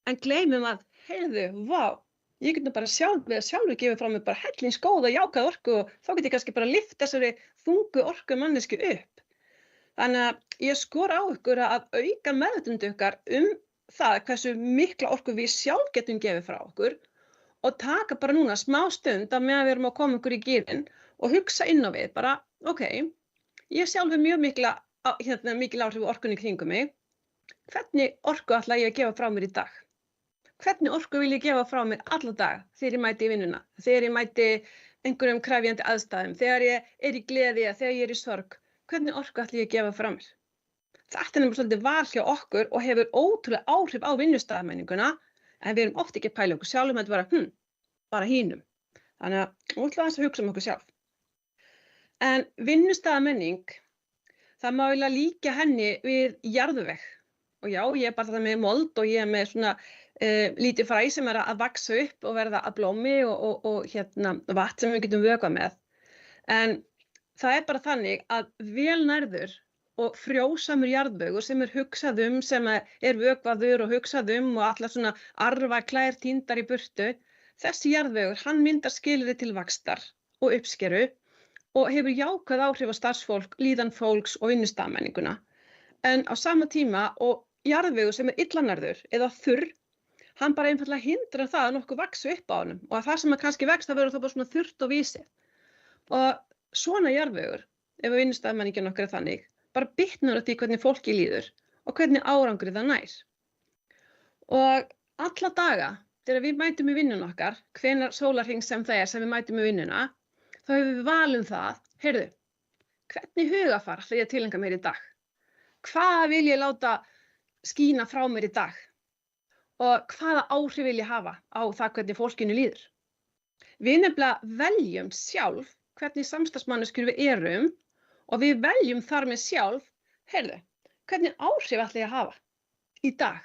[SPEAKER 4] En gleymum að, heyrðu, vá, ég get nú bara sjálfur gefið frá mig bara hellings góða jákvæða orku og þá get ég kannski bara lyft þessari þungu orku mannesku upp. Þannig að ég skora á ykkur að auka meðvitund ykkar það hversu mikla orku við sjálf getum gefið frá okkur og taka bara núna smá stund að meðan við erum að koma okkur í gírinn og hugsa inn á við bara, ok, ég sjálf er mjög mikil áhrif á orkunni kringum mig, hvernig orku ætla ég að gefa frá mér í dag? Hvernig orku vil ég gefa frá mér alla dag þegar ég mæti í vinnuna, þegar ég mæti einhverjum krefjandi aðstæðum, þegar ég er í gleði, þegar ég er í sorg, hvernig orku ætla ég að gefa frá mér? Þetta er nefnilega svolítið val hjá okkur og hefur ótrúlega áhrif á vinnustaðamenninguna en við erum oft ekki að pæla okkur sjálfum að þetta bara hínum. Þannig að við ætlum aðeins að hugsa okkur sjálf. En vinnustaðamenning, það má eiginlega líkja henni við jarðveg. Og já, ég er bara það með mold og ég er með svona lítið fræ sem að vaxa upp og verða að blómi og vatn sem við getum vökvað með. En það bara þannig að vel nærður og frjósamur jarðvegur sem hugsað sem vökvaður og hugsað og allar svona arfaklær tíndar í burtu, þessi jarðvegur, hann myndar skilyrði til vaxtar og uppskeru og hefur jákvæð áhrif á starfsfólk, líðan fólks og vinnustaðmenninguna. En á sama tíma og jarðvegur sem illa nærður eða þurr, hann bara einfaldlega hindrar það að nokkuð vaxi upp á honum og að það sem kannski vex það verður þá bara svona þurrt og vísið. Og svona jarðvegur, ef vinnustaðmenningin okkar þannig, bara bitnar á því hvernig fólki líður og hvernig árangri það nær. Og alla daga, þegar við mætum í vinnuna okkar, hvenær sólarhring sem það sem við mætum í vinnuna, þá hefur við valum það, heyrðu, hvernig hugafar ætla ég að tileinka mér í dag? Hvað vil ég láta skína frá mér í dag? Og hvaða áhrif vil ég hafa á það hvernig fólkinu líður? Við nefnilega veljum sjálf hvernig samstarfsmanneskjur við erum og við veljum þar með sjálf, heyrðu, hvernig áhrif ætla ég að hafa í dag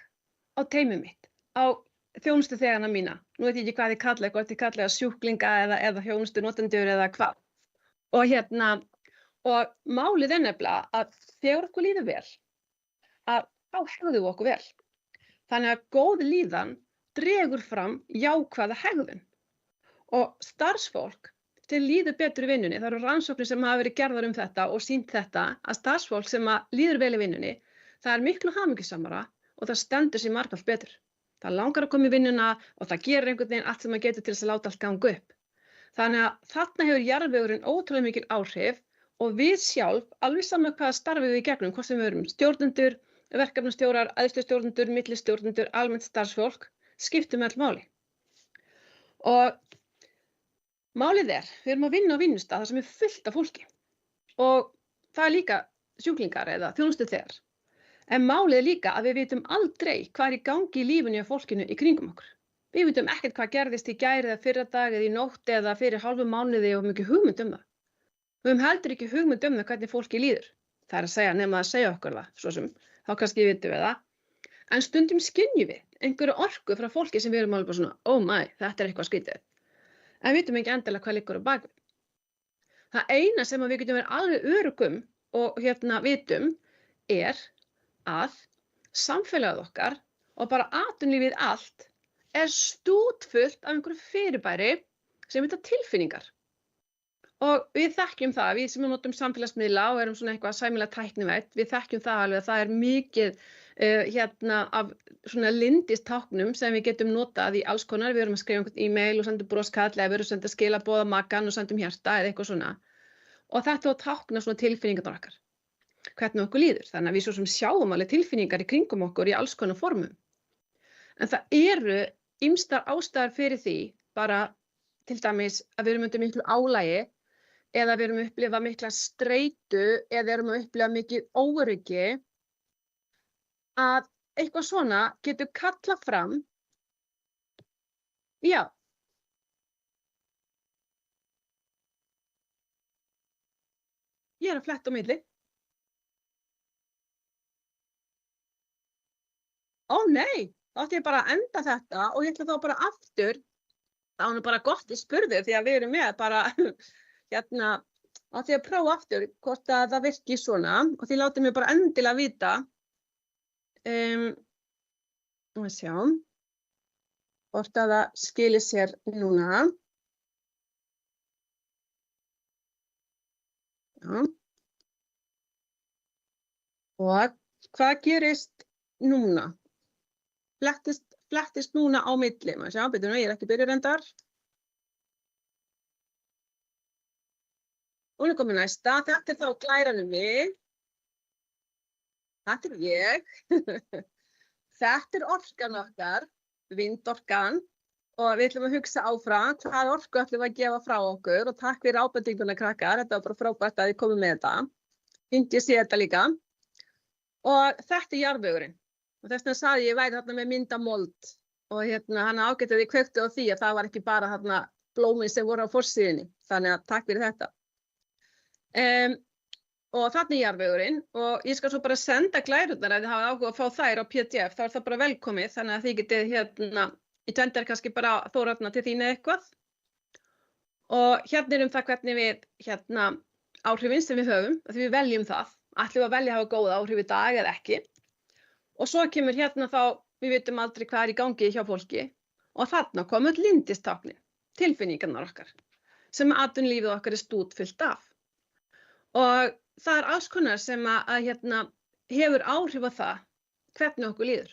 [SPEAKER 4] á teymið mitt, á þjónustuþegana mína. Nú veit ég ekki hvað þið kalla, hvort þið kalla sjúklinga eða þjónustunotendur eða hvað. Og málið nefnilega að þegar okkur líður vel, að þá hegðum við okkur vel. Þannig að góð líðan dregur fram jákvæða hegðun. Og starfsfólk, þeir líður betur í vinnunni. Það eru rannsóknir sem hafa verið gerðar þetta og sýnt þetta að starfsfólk sem líður vel í vinnunni, það miklu hamingjusamara og það stendur sig margfalt betur. Það langar að koma í vinnuna og það gerir einhvern veginn allt sem það getur til þess að láta allt ganga upp. Þannig að þarna hefur jarðvegurinn ótrúlega mikil áhrif og við sjálf, alveg saman hvaða starfið við gegnum, hvort sem við erum stjórnendur, verkefnastjórar, æðstustjórnendur, millistjórnendur, almennt starfsfólk, skiptum öll máli. Og málið við erum að vinna á vinnustað þar sem fullt af fólki. Og það líka sjúklingar eða þjónustuþegar. En málið líka að við vitum aldrei hvað í gangi í lífinu á fólkinu í kringum okkur. Við vitum ekkert hvað gerðist í gær eða fyrradag eða í nótt eða fyrir hálfu mánuði og mikið hugmynd það. Við höfum heldur ekki hugmynd það hvernig fólki líður. Það að segja nema að segja okkur það, svo sem þá kannski vitum við það. En stundum skynjum við einhverju orku frá fólki sem við erum alveg bara svona, oh my, þetta eitthvað skrítið. En við vitum ekki endilega hvað liggur á bakvið. Það eina sem við getum verið alveg öruggum og vitum að samfélagið okkar og bara atvinnulífið allt stútfullt af einhverju fyrirbæri sem heita tilfinningar. Og við þekkjum það, við sem notum samfélagsmiðla og erum svona eitthvað sæmilega tæknivædd, við þekkjum það alveg að það mikið af svona lindistáknum sem við getum notað í alls konar. Við erum að skrifa einhvern e-mail og sendum broskall eða við erum að senda skilaboð á makann og sendum hjarta eða eitthvað svona. Og þetta að tákna svona tilfinningarnar okkar, hvernig okkur líður. Þannig að við svo sem sjáum alveg tilfinningar í kringum okkur í alls konar formum. En það eru ýmsar ástæður fyrir því, bara til dæmis að við erum undir miklu álagi eða við erum að upplifa mikla streitu eða erum að upplifa mikið óöryggi, að eitthvað svona getur kallað fram, já, ég að fletta á milli. Ó nei, þá ætti ég bara að enda þetta og ég ætla þá bara aftur, það var bara gott ég spurði því að við erum með bara átti ég að prófa aftur hvort að það virki svona og því látið mér bara endilega vita. Og sjá, hvort að það skilir sér núna. Já. Og hvað gerist núna? Flettist núna á milli. Maður sjá, betur nú, ég ekki byrjuð reyndar. Hún komin næsta. Þetta þá glæranum við. Þetta ég. Þetta orkan okkar, vindorkan. Og við ætlum að hugsa áfram hvað orku ætlum að gefa frá okkur. Og takk fyrir ábendinguna krakkar. Þetta var bara frábært að þið komið með þetta. Fínt ég sé þetta líka. Og þetta jarðvegurinn. Og þess vegna sagði ég væri þarna með myndamold og hann ágætti kvöktu á því að það var ekki bara þarna blómin sem voru á forsíðunni. Þannig að takk fyrir þetta. og þarna jarðvegurinn og ég skal svo bara senda glærurnar ef þið hafa áhuga að fá þær á PDF, þá það bara velkomið, þannig að þið getið ég tendar kannski bara Þórarna til þín eða eitthvað. Og hérna það hvernig við áhrifin sem við höfum, að við veljum það, ætlum við að velja að hafa góð áhrif í dag eða ekki. Og svo kemur þá, við vitum aldrei hvað í gangi hjá fólki og þarna komur lindistáknin, tilfinningarnar okkar, sem atvinnulífið okkar stútfyllt af. Og það alls konar sem hefur áhrif á það hvernig okkur líður.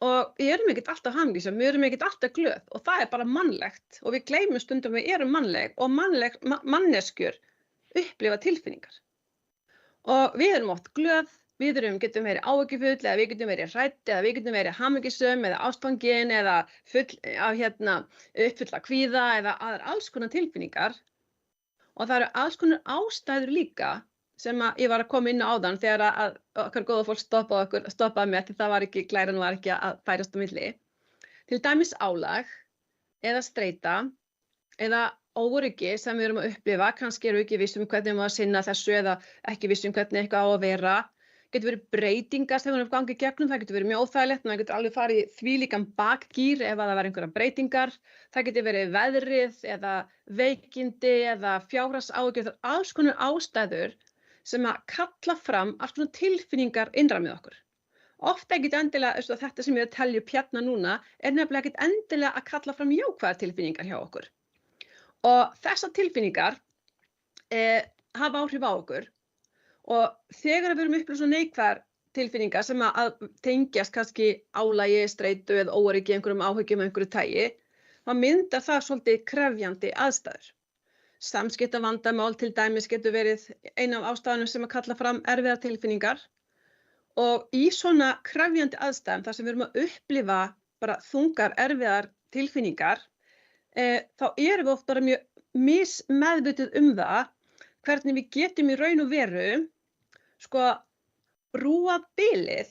[SPEAKER 4] Og við erum ekkert alltaf hamingjusöm, við erum ekkert alltaf glöð og það bara mannlegt og við gleymum stundum við erum mannleg og manneskjur upplifa tilfinningar. Og við erum oft glöð, við getum verið áhyggjufull eða við getum verið hrædd eða við getum verið hamingjusöm eða ástfangin eða full af uppfull af kvíða eða alls konar tilfinningar. Og það eru alls konar ástæður líka sem ég var að koma inn á áðan þegar að okkar góða fólk stoppaði mig því glæran var ekki að færast á milli. Til dæmis álag eða streita eða óöryggi sem við erum að upplifa, kannski erum við ekki viss hvernig við að sinna þessu eða ekki viss hvernig eitthvað á að vera. Getur verið breytingar sem við erum gangið gegnum, það getur verið mjög óþægilegt, maður getur alveg farið í þvílíkan bakgír ef það var einhverjar breytingar, það getur verið veðrið eða veikindi eða fjárhagsáhyggjur, það alls konar ástæður sem að kalla fram alls konar tilfinningar innra með okkur. Ofta ekkert endilega, þetta sem ég telja upp hérna núna, nefnilega ekkert endilega að kalla fram jákvæðar tilfinningar hjá okkur. Og þessar tilfinningar hafa áhrif á okkur. Og þegar við erum upplifað svona neikvæðar tilfinningar sem að tengjast kannski álagi, streitu eða óöryggi einhverjum áhyggjum af einhverju tagi, þá myndar það svolítið krefjandi aðstæður. Samskiptavandamál til dæmis getur verið ein af ástæðunum sem að kalla fram erfiðar tilfinningar. Og í svona krefjandi aðstæðum þar sem við erum að upplifa bara þungar erfiðar tilfinningar, þá erum við oft bara mjög mismeðvituð það hvernig við getum í raun og veru brúa bilið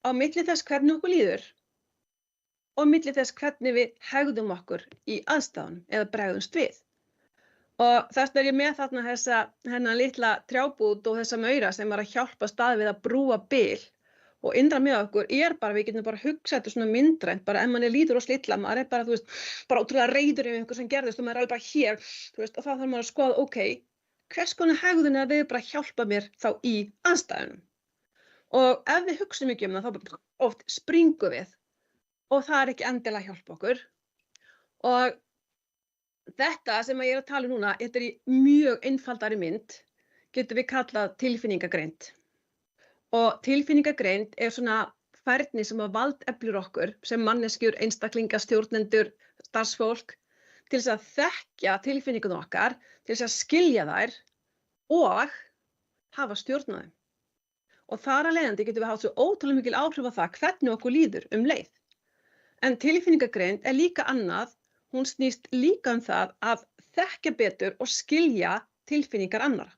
[SPEAKER 4] á milli þess hvernig okkur líður og milli þess hvernig við hegðum okkur í aðstæðunum eða bregðumst við. Og þess ég með þarna hennar litla trjábút og þessa maura sem að hjálpa stað við að brúa bil og innra með okkur bara, við getum bara hugsað þetta svona myndrænt, bara ef manni líður og slilla, maður bara, bara ótrúlega reiður yfir einhver sem gerðist og maður alveg bara hér, og þá þarf maður að skoða, ok, hvers konar hegðun við bara hjálpa mér þá í aðstæðunum. Og ef við hugsum ekki það, þá oft springum við og það ekki endilega að hjálpa okkur. Og þetta sem ég að tala núna, þetta í mjög einfaldari mynd, getum við kallað tilfinningagreind. Og tilfinningagreind svona færni sem að valdeflir okkur sem manneskjur, einstaklinga, stjórnendur, starfsfólk, til þess að þekkja tilfinningunum okkar, til þess að skilja þær og hafa stjórn á þeim. Og þar að leiðandi getum við haft svo ótrúlega mikil áhrif á það hvernig okkur líður leið. En tilfinningagreind líka annað, hún snýst líka það að þekkja betur og skilja tilfinningar annarra.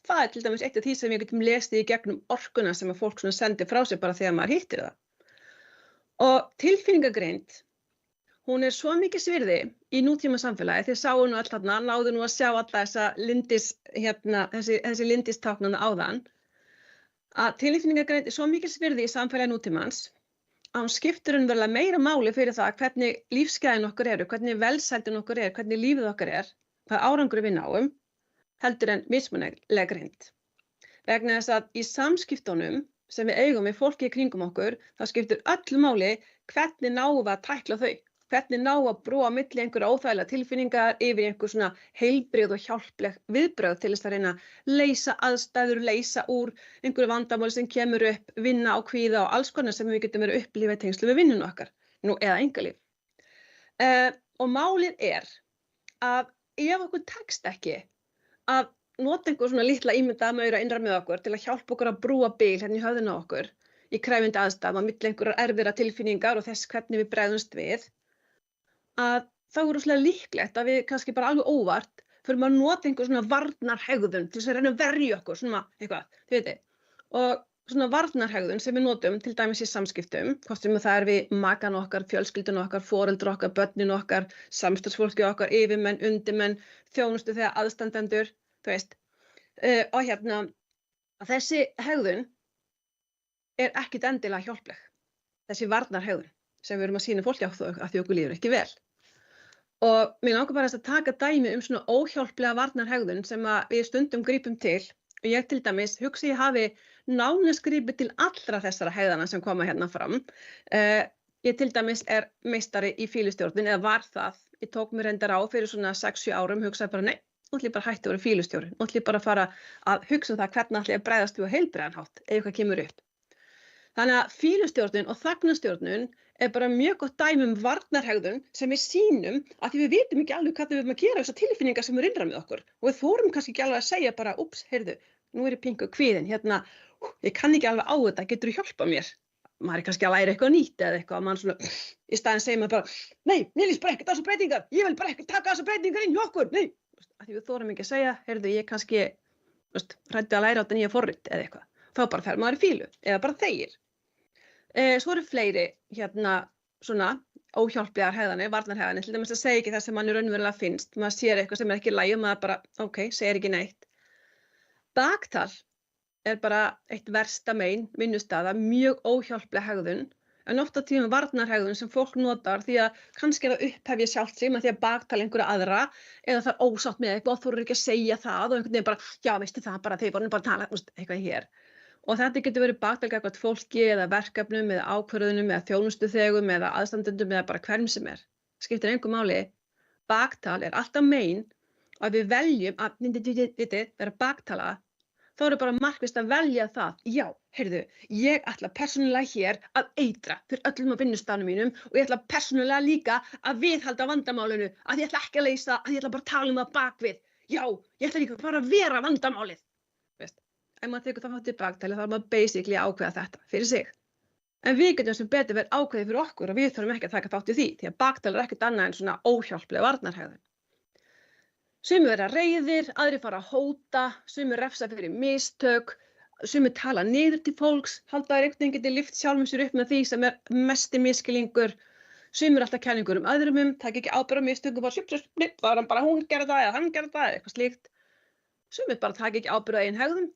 [SPEAKER 4] Það til dæmis eitt af því sem við getum lesið í gegnum orkuna sem að fólk sendir frá sér bara þegar maður hittir það. Og tilfinningagreind, hún svo mikið virði í nútíma samfélagi, þið sáu nú öll þarna, náðu nú að sjá alla þessa þessi lindistáknana áðan, að tilfinningagreind svo mikið virði í samfélagi nútímans, að hún skiptir verulega meira máli fyrir það hvernig lífsgæðin okkar eru, hvernig velsældin okkar hvernig lífið okkar hvað árangur við náum, heldur en mismunandi greind. Vegna þess að í samskiptunum sem við eigum við fólki í kringum okkur, þá skiptir öllu máli hvernig náum við að tækla þau. Hvernig ná að brúa milli einhverja óþægilega tilfinningar yfir einhver svona heilbrigð og hjálpleg viðbrögð til þess að reyna að leysa aðstæður, leysa úr einhverju vandamáli sem kemur upp, vinna á kvíða og alls konar sem við getum verið að upplifa í tengslu við vinnuna okkar, eða einkalíf. Og málið að ef okkur tekst ekki að nota einhver svona litla ímyndaða maura innra með okkur til að hjálpa okkur að brúa bil hérna í höfðinu á okkur í krefjandi aðstæðum á milli einhverjar erfiðra tilfinningar og þess hvernig við bregðumst við, að þá rosalega líklegt að við kannski bara alveg óvart fyrir maður að nota einhver svona varnarhegðun til þess að reyna að verja okkur, svona eitthvað, þið veitir. Og svona varnarhegðun sem við notum til dæmis í samskiptum, hvort sem það við makan okkar, fjölskyldun okkar, foreldra okkar, börnin okkar, samstarfsfólki okkar, yfirmenn, undirmenn, þjónustu þegar aðstandendur, þú veist. Og að þessi hegðun ekkit endilega hjálpleg. Þessi varnarhegðun sem við erum að sýna fólki að því okkur líður ekki vel. Og mér langar bara að taka dæmi svona óhjálplega varnarhegðun sem að við stundum grípum til. Og ég til dæmis hugsa ég hafi nánast gripið til allra þessara hegðana sem koma hérna fram. Ég til dæmis meistari í fýlustjórnun, eða var það. Ég tók mér reyndar á fyrir svona 6-7 árum, hugsaði bara nei, nú ætlum ég bara hætti að vera fýlustjóri. Nú ætlum ég bara að fara að hugsa það hvernig ætlum ég að bregðast við á heilbrigðan hátt ef eitthvað kemur upp. Þannig að fýlustjórnun og þagnarstjórnun bara mjög gott dæmi varnarhegðun sem við sýnum að því við vitum ekki alveg hvað við erum að gera þessar tilfinningar sem eru innra með okkur. Og við þorum kannski ekki alveg að segja bara, ups, heyrðu, nú ég pinku kvíðin, hérna, ég kann ekki alveg á þetta, getur þú hjálpað mér? Maður kannski að læra eitthvað nýtt eða eitthvað, mann svona, í staðinn segir maður bara, nei, mér líst bara ekkert á þessar breytingar, ég vil bara ekki taka þessar breytingar inn hjá okkur, nei. Að því við þorum ekki að segja, heyrðu, ég kannski, hræddi að læra á þetta nýja forrit eða eitthvað. Þá bara fer maður í fílu eða bara þegir. Svo eru fleiri hérna svona óhjálplegar hegðanir, varnarhegðanir, til dæmis að segja ekki það sem manni raunverulega finnst. Maður sér eitthvað sem ekki í lagi og maður bara, ok, segir ekki neitt. Baktal bara eitt versta mein vinnustaða, mjög óhjálpleg hegðun, en oft á tíðum varnarhegðun sem fólk notar því að kannski það upphefja sjálft sig með því að baktala einhverja aðra eða það ósátt með eitthvað og þú eru ekki að segja það og einhvern veginn bara, já, veistu það bara, þeir voru bara að tala, eitthvað hér. Og þetta getur verið baktal gagnvart fólki eða verkefnum eða ákvörðunum eða þjónustuþegum eða aðstandendum eða bara hverjum sem skiptir engu máli. Baktal alltaf mein að við veljum að vera baktala, þá bara markvisst að velja það. Já, heyrðu, ég ætla persónulega hér að eitra fyrir öllum á vinnustaðnum mínum og ég ætla persónulega líka að viðhalda vandamálinu, að ég ætla ekki að leysa, að ég ætla bara að tala það bakvið. Já, ég ætla líka bara að vera vandamálið. Veist? Ef maður tekur það til baktali þá maður basically að ákveða þetta fyrir sig. En við getum sem betur verið ákveðið fyrir okkur og við þurfum ekki að taka þátt í því, því að baktali ekkert annað en svona óhjálpleg varnarhegðun. Sumir vera reiðir, aðrir fara að hóta, sumir refsa fyrir mistök, sumir tala niður til fólks, halda að einhvern veginn geti lyft sjálfum sér upp með því sem mesti miskilningur, sumir alltaf kenningur öðrum taka ekki ábyrgð á mistökum, bara var hann bara hún gerði það eða hann gerði það eða eitthvað slíkt. Sumir bara taka ekki ábyrgð á eigin hegðun.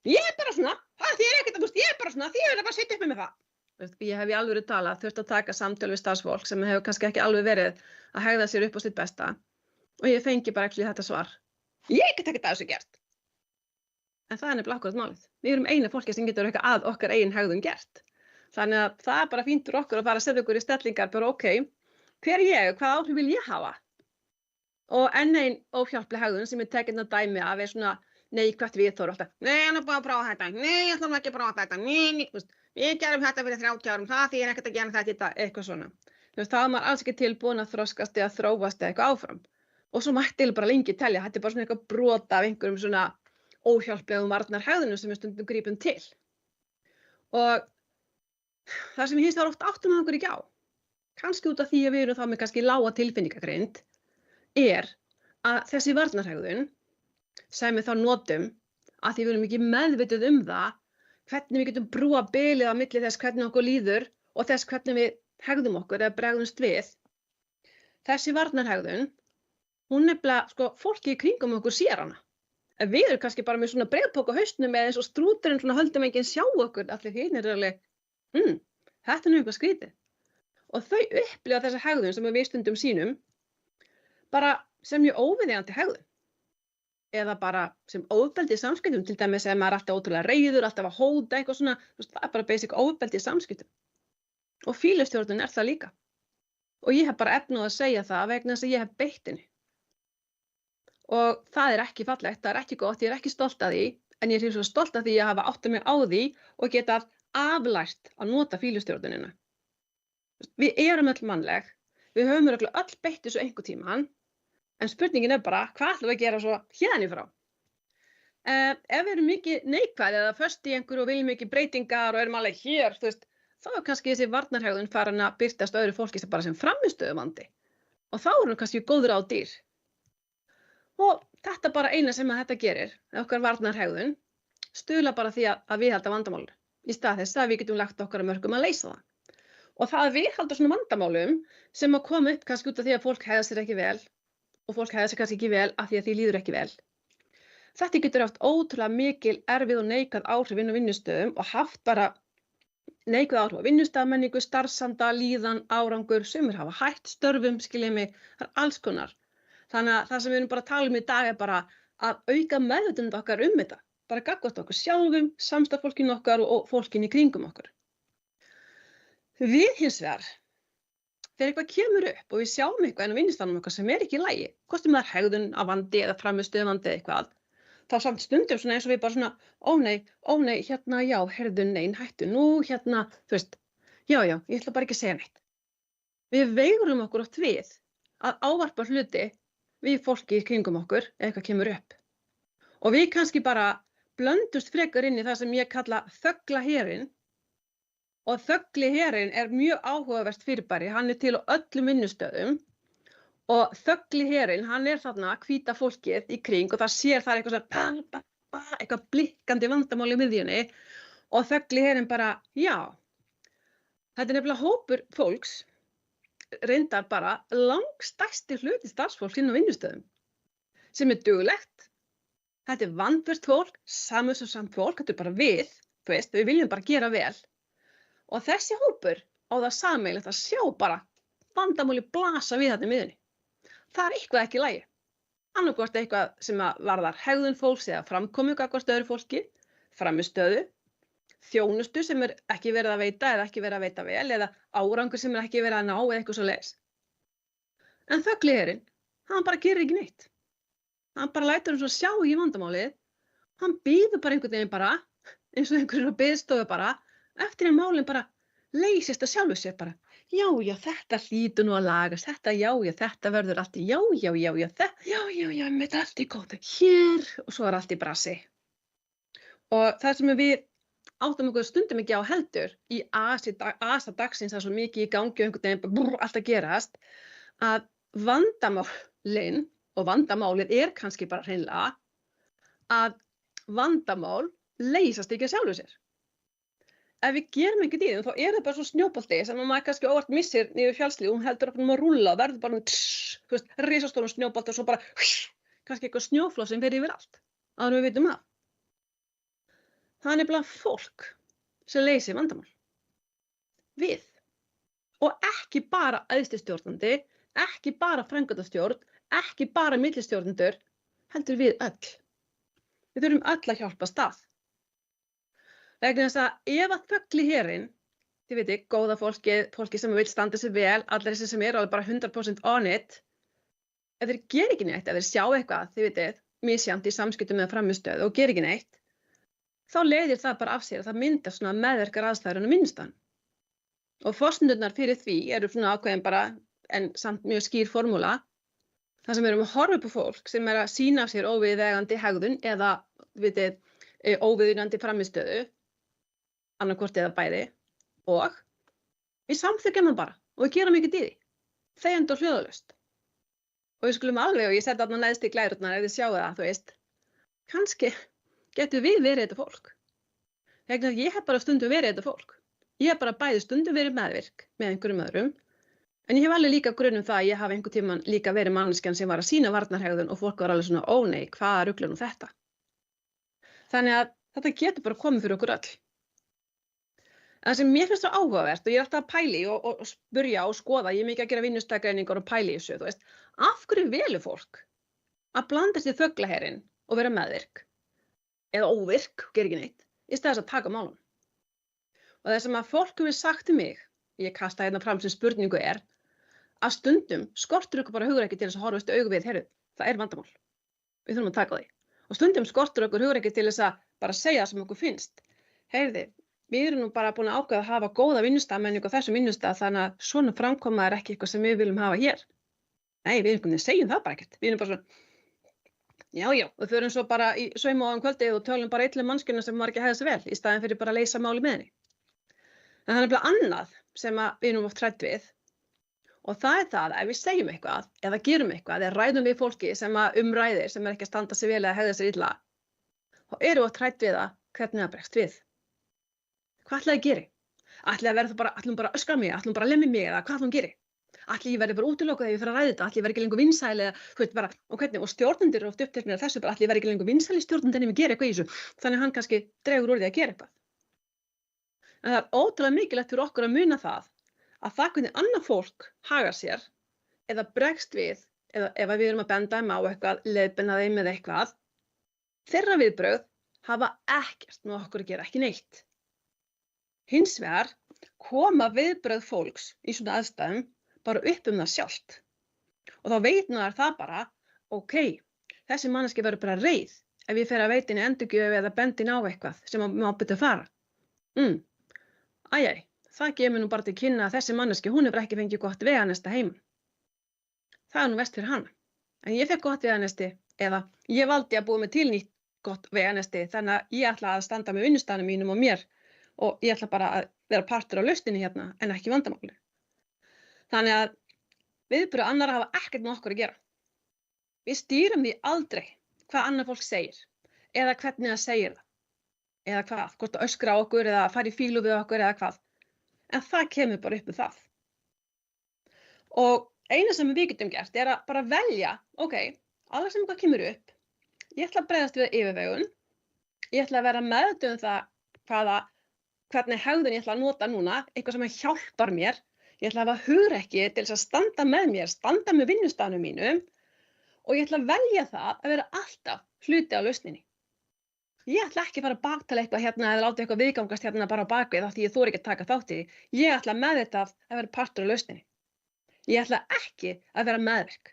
[SPEAKER 4] Ég bara svona, það þýðir ekkert að ég bara svona, því ég vil bara sitja uppi með það. Ég hef í alvöru talað þurft að taka samtöl við starfsfólk sem hefur kannski ekki alveg verið að hegða sér upp á sitt besta. Og ég fengi bara ekki þetta svar. Ég get ekkert að þessu gert. En það nefnilega akkúrat málið. Við erum eina fólki sem getur eitthvað að okkar eigin hegðun gert. Þannig að það bara fínt fyrir okkur að fara að setja okkur í stellingar, bara ok, hver ég, hvað áhrif vil ég hafa? Og enn ein óhjálpleg hegðun sem ég tekinn að dæmi af svona neikvætt viðhorf alltaf. Nei, hann búið að prófa þetta. Nei, ég ætlum ekki að prófa þetta. Nei, við gerum þetta fyrir 30 árum. Það því ekkert að gera þetta eitthvað svona. Þá er maður alls ekki tilbúin að þroskast eða þróast eða eitthvað áfram. Og svo mætti bara lengi telja. Þetta bara svona eitthvað brot af einhverjum svona óhjálplegum varnarhegðunum sem við stundum grípum til. Og það sem ég hins vegar oft áttum okkur ekki á, kannski út af því að við erum þá með kannski lága tilfinningagreind, að þessi varnarhegðun sem við þá notum að því við erum ekki meðvituð það hvernig við getum brúa bilið á milli þess hvernig okkur líður og þess hvernig við hegðum okkur eða bregðumst við. Þessi varnarhegðun, hún nefnilega, fólki í kringum okkur sér hana. En við erum kannski bara með svona breiðpók á hausnum eða eins og strúturinn svona höldum enginn sjá okkur, allir hinir alveg, þetta nú eitthvað skrítið. Og þau upplifa þessa hegðun sem við stundum sínum bara sem mjög óviðeigandi hegðun. Eða bara sem ofbeldi í samskiptum, til dæmis ef maður alltaf ótrúlega reiður, alltaf að hóta eitthvað svona, það bara basic ofbeldi í samskiptum. Og fýlustjórnun það líka. Og ég hef bara efni á að segja það vegna þess að ég hef beitt henni. Og það ekki fallegt, það ekki gott, ég ekki stolt af því, en ég svo stolt af því að hafa áttað mig á því og geta aflært að nota fýlustjórnunina. Við erum öll mannleg, við höfum öll beitt þessu einhver tímann, en spurningin bara, hvað ætlum við að gera svo hérðan í frá? Ef við erum mikið neikvæð eða föst í einhverju og viljum ekki breytingar og erum alveg hér, þá kannski þessi varnarhegðun farin að birtast öðru fólki bara sem frammistöðuvandi. Og þá erum kannski góður á dýr. Og þetta bara eina sem þetta gerir, okkar varnarhegðun, stuðla bara því að viðhalda vandamálinu. Í stað þess að við getum lagt okkar að mörkum að leysa það. Og það að viðhalda svona vandamálum sem að koma upp kannski út af því að fólk hegða sér ekki vel og fólk hegða sér kannski ekki vel af því að því líður ekki vel. Þetta getur haft ótrúlega mikil erfið og neikvæð áhrif inn á vinnustöðum og haft bara neikvæð áhrif á vinnustaðamenningu, starfsanda, líðan, árangur, sumir hafa hætt störfum, skiljið mig, það er alls konar. Þannig að það sem við erum bara að tala um í dag er bara að auka meðvitund okkar þetta, bara gagnvart okkur sjálfum, samstarfsfólkinu okkar og fólkinu í kringum okkur. Við hins vegar, þegar eitthvað kemur upp og við sjáum eitthvað en á vinnustaðnum okkar sem er ekki í lagi, hvort sem það er hegðun á vandi eða frammistöðuvandi eða eitthvað, þá samt stundum svona eins og við bara svona, ó nei, hérna, já, heyrðu, nein, hættu, nú, hérna, þú veist, já, ég ætla bara ekki að segja neitt. Við veigrum okkur oft við að ávarpa hluti við fólki í kringum okkur ef eitthvað kemur upp. Og við kannski bara blöndust frekar inn í það sem ég kalla þöglaherinn. Og þögliherinn er mjög áhugavert fyrirbæri, hann er til á öllum vinnustöðum. Og þögliherinn, hann er þarna hvíta fólkið í kring og það sér það eitthvað svona eitthvað blikkandi vandamál í miðjunni og þögliherinn bara, já, þetta er nefnilega hópur fólks, reyndar bara langstærsti hluti starfsfólks inn á vinnustöðum sem er duglegt. Þetta er vandvirkt fólk, samviskusamt fólk, þetta er bara við, þú veist, við viljum bara gera vel. Og þessi hópur á það sameiginlegt að sjá bara vandamáli blasa við þarna í miðjunni. Það er eitthvað ekki í lagi. Annaðhvort eitthvað sem varðar hegðun fólks eða framkomu gagnvart öðru fólki, frammistöðu, þjónustu sem er ekki verið að veita eða ekki verið að veita vel eða árangur sem er ekki verið að ná eða eitthvað svoleiðis. En þögliherinn, hann bara gerir ekki neitt. Hann bara lætur hann svo sjá í vandamálið. Hann bíður bara einhvern veginn bara, eins og einhverjum á biðstofu bara, eftir að málinn bara leysist að sjálfu sér bara. Já, þetta hlýtur nú að lagast, þetta, þetta verður allt í, þetta allt í góðu. Hér, og svo er allt í brasi. Og það sem við áttum okkur stundum ekki á heldur í asa dagsins, það er svo mikið í gangi og einhvern veginn allt að gerast, að vandamálin, og vandamálið er kannski bara hreinlega, að vandamál leysast ekki að sjálfu sér. Ef við gerum ekkert í þeim, þá er það bara svo snjóbolti sem maður kannski óvart missir niður fjallslíð og hún heldur að að rúlla og verður bara þú veist, risastórum snjóbolti og svo bara kannski eitthvað snjóflóð sem fer yfir allt, áður en við vitum af. Það er nefnilega fólk sem leysir vandamál. Við. Og ekki bara æðsti stjórnandi, ekki bara framkvæmdastjórn, ekki bara millistjórnendur, heldur við öll. Við þurfum öll að hjálpast að. Vegna þess að ef að þögliherinn, þið veitir, góða fólki sem vil standa sig vel, allir þessi sem eru alveg bara 100% on it, ef þeir gera ekki neitt, ef þeir sjá eitthvað, þið veitir, misjafnt í samskiptum með frammistöðu og gera ekki neitt, þá leiðir það bara af sér að það myndast svona meðverkar aðstæður á vinnustaðnum. Og forsendurnar fyrir því eru svona ákveðin bara, en samt mjög skýr formúla, þar sem við erum að horfa upp á fólk sem er að sýna af sér óviðeigandi hegðun eða, þið veitir, óviðeigandi frammistöðu, annarkvort eða bæði, og við samþykkjum það bara og við gerum ekkert í því, þegjandi og hljóðalaust. Og við skulum alveg, og ég seti þarna neðst í glærurnar ef þið sjáu það, þú veist, kannski getum við verið þetta fólk. Vegna að ég hef bara stundum verið þetta fólk. Ég hef bara bæði stundum verið meðvirk með einhverjum öðrum, en ég hef alveg líka grun það að ég hafi einhvern tímann líka verið manneskjan sem var að sýna varnarhegðun og fólk var alveg svona, ó nei, hvaða rugl er nú þetta? Þannig að þetta getur bara komið fyrir okkur öll. Það sem mér finnst svo áhugavert og ég er alltaf að pæli og spurja og skoða, ég er mikið að gera vinnustæðgreiningar og pæli í þessu, þú veist, af hverju velur fólk að blanda sér þöglaherinn og vera meðvirk eða óvirk, gera ekki neitt, í stað þess að taka málum. Og það sem að fólk hefur sagt til mig, ég kasta hérna fram sem spurningu er, að stundum skortur okkur bara hugrekki til þess að horfast í augu við, heyrðu, það er vandamál, við þurfum að taka því. Og stundum skortur okkur hugrekki til þess að bara segja það sem okkur finnst, heyrðu, við erum nú bara búin að ákveða að hafa góða vinnustaðmenningu á þessum vinnustað þannig að svona framkoma er ekki eitthvað sem við viljum hafa hér. Nei, við segjum það bara ekkert. Við erum bara svona, já, við förum svo bara í sauma á kvöldið og tölum bara illu mannskjuna sem var ekki að hegða sig vel í staðinn fyrir bara að leysa máli með henni. En það er nefnilega annað sem við erum oft hrædd við og það er það að ef við segjum eitthvað eða gerum eitthvað eða ræðum við fólki sem umræðir sem er ekki að standa sig vel eða hegða sig illa, þá erum við oft hrædd við það hvernig það bregst við. Hvað ætlaði að gera? Ætlaði að verða bara, ætlum bara að öskra mig, ætlum bara að lemja mig eða hvað ætlum að gera? Ætli ég verði bara útilokuð ef ég fer að ræða þetta, ætli ég verði ekki lengur vinsæl eða, þú veist bara, og hvernig, og stjórnendur eru oft uppteknir af þessu bara, ætli ég verði ekki lengur vinsæl í stjórnendinni ef ég gera eitthvað í þessu. Þannig að hann kannski dregur úr því að gera eitthvað. En það er ótrúlega mikilvægt fyrir okkur að muna það að það hvernig annað fólk hagar sér eða bregst við, eða ef við erum að benda þeim á eitthvað, leiðbeina þeim með eitthvað, þeirra viðbrögð hafa ekkert með okkur að gera, ekki neitt. Hins vegar koma viðbrögð fólks í svona aðstæðum bara upp það sjálft. Og þá veit maður það bara, ok, þessi manneskja verður bara reið ef ég fer að veita henni endurgjöf eða bendi henni á eitthvað sem má byrja að fara. Það gefur nú bara til kynna að þessi manneskja, hún hefur ekki fengið gott veganesti heima. Það er nú verst fyrir hana. En ég fekk gott veganesti eða ég valdi að búa mig til nýtt gott veganesti þannig að ég ætla að standa með vinnustaðnum mínum og mér og ég ætla bara að vera partur á lausninni hérna en ekki vandamáli. Þannig að viðbrögð annarra hafa ekkert með okkur að gera. Við stýrum því aldrei hvað annað fólk segir eða hvernig það segir það. Eða hvað, hvort að öskra á okkur eða fara í fílu við okkur eða hvað. En það kemur bara upp með það. Og eina sem við getum gert er að bara velja, ok, alveg sem hvað kemur upp, ég ætla að bregðast við yfirvegun, ég ætla að vera meðvituð um það hvernig hegðun ég ætla að nota núna, eitthvað sem hjálpar mér, ég ætla að hafa hugrekki til þess að standa með mér, standa með vinnustaðnum mínum og ég ætla að velja það að vera alltaf hluti á lausninni. Ég ætla ekki að fara að baktala eitthvað hérna eða láta eitthvað viðgangast hérna bara á bakvið af því ég þori ekki að taka þátt í því. Ég ætla með þetta að vera partur á lausninni. Ég ætla ekki að vera meðverk,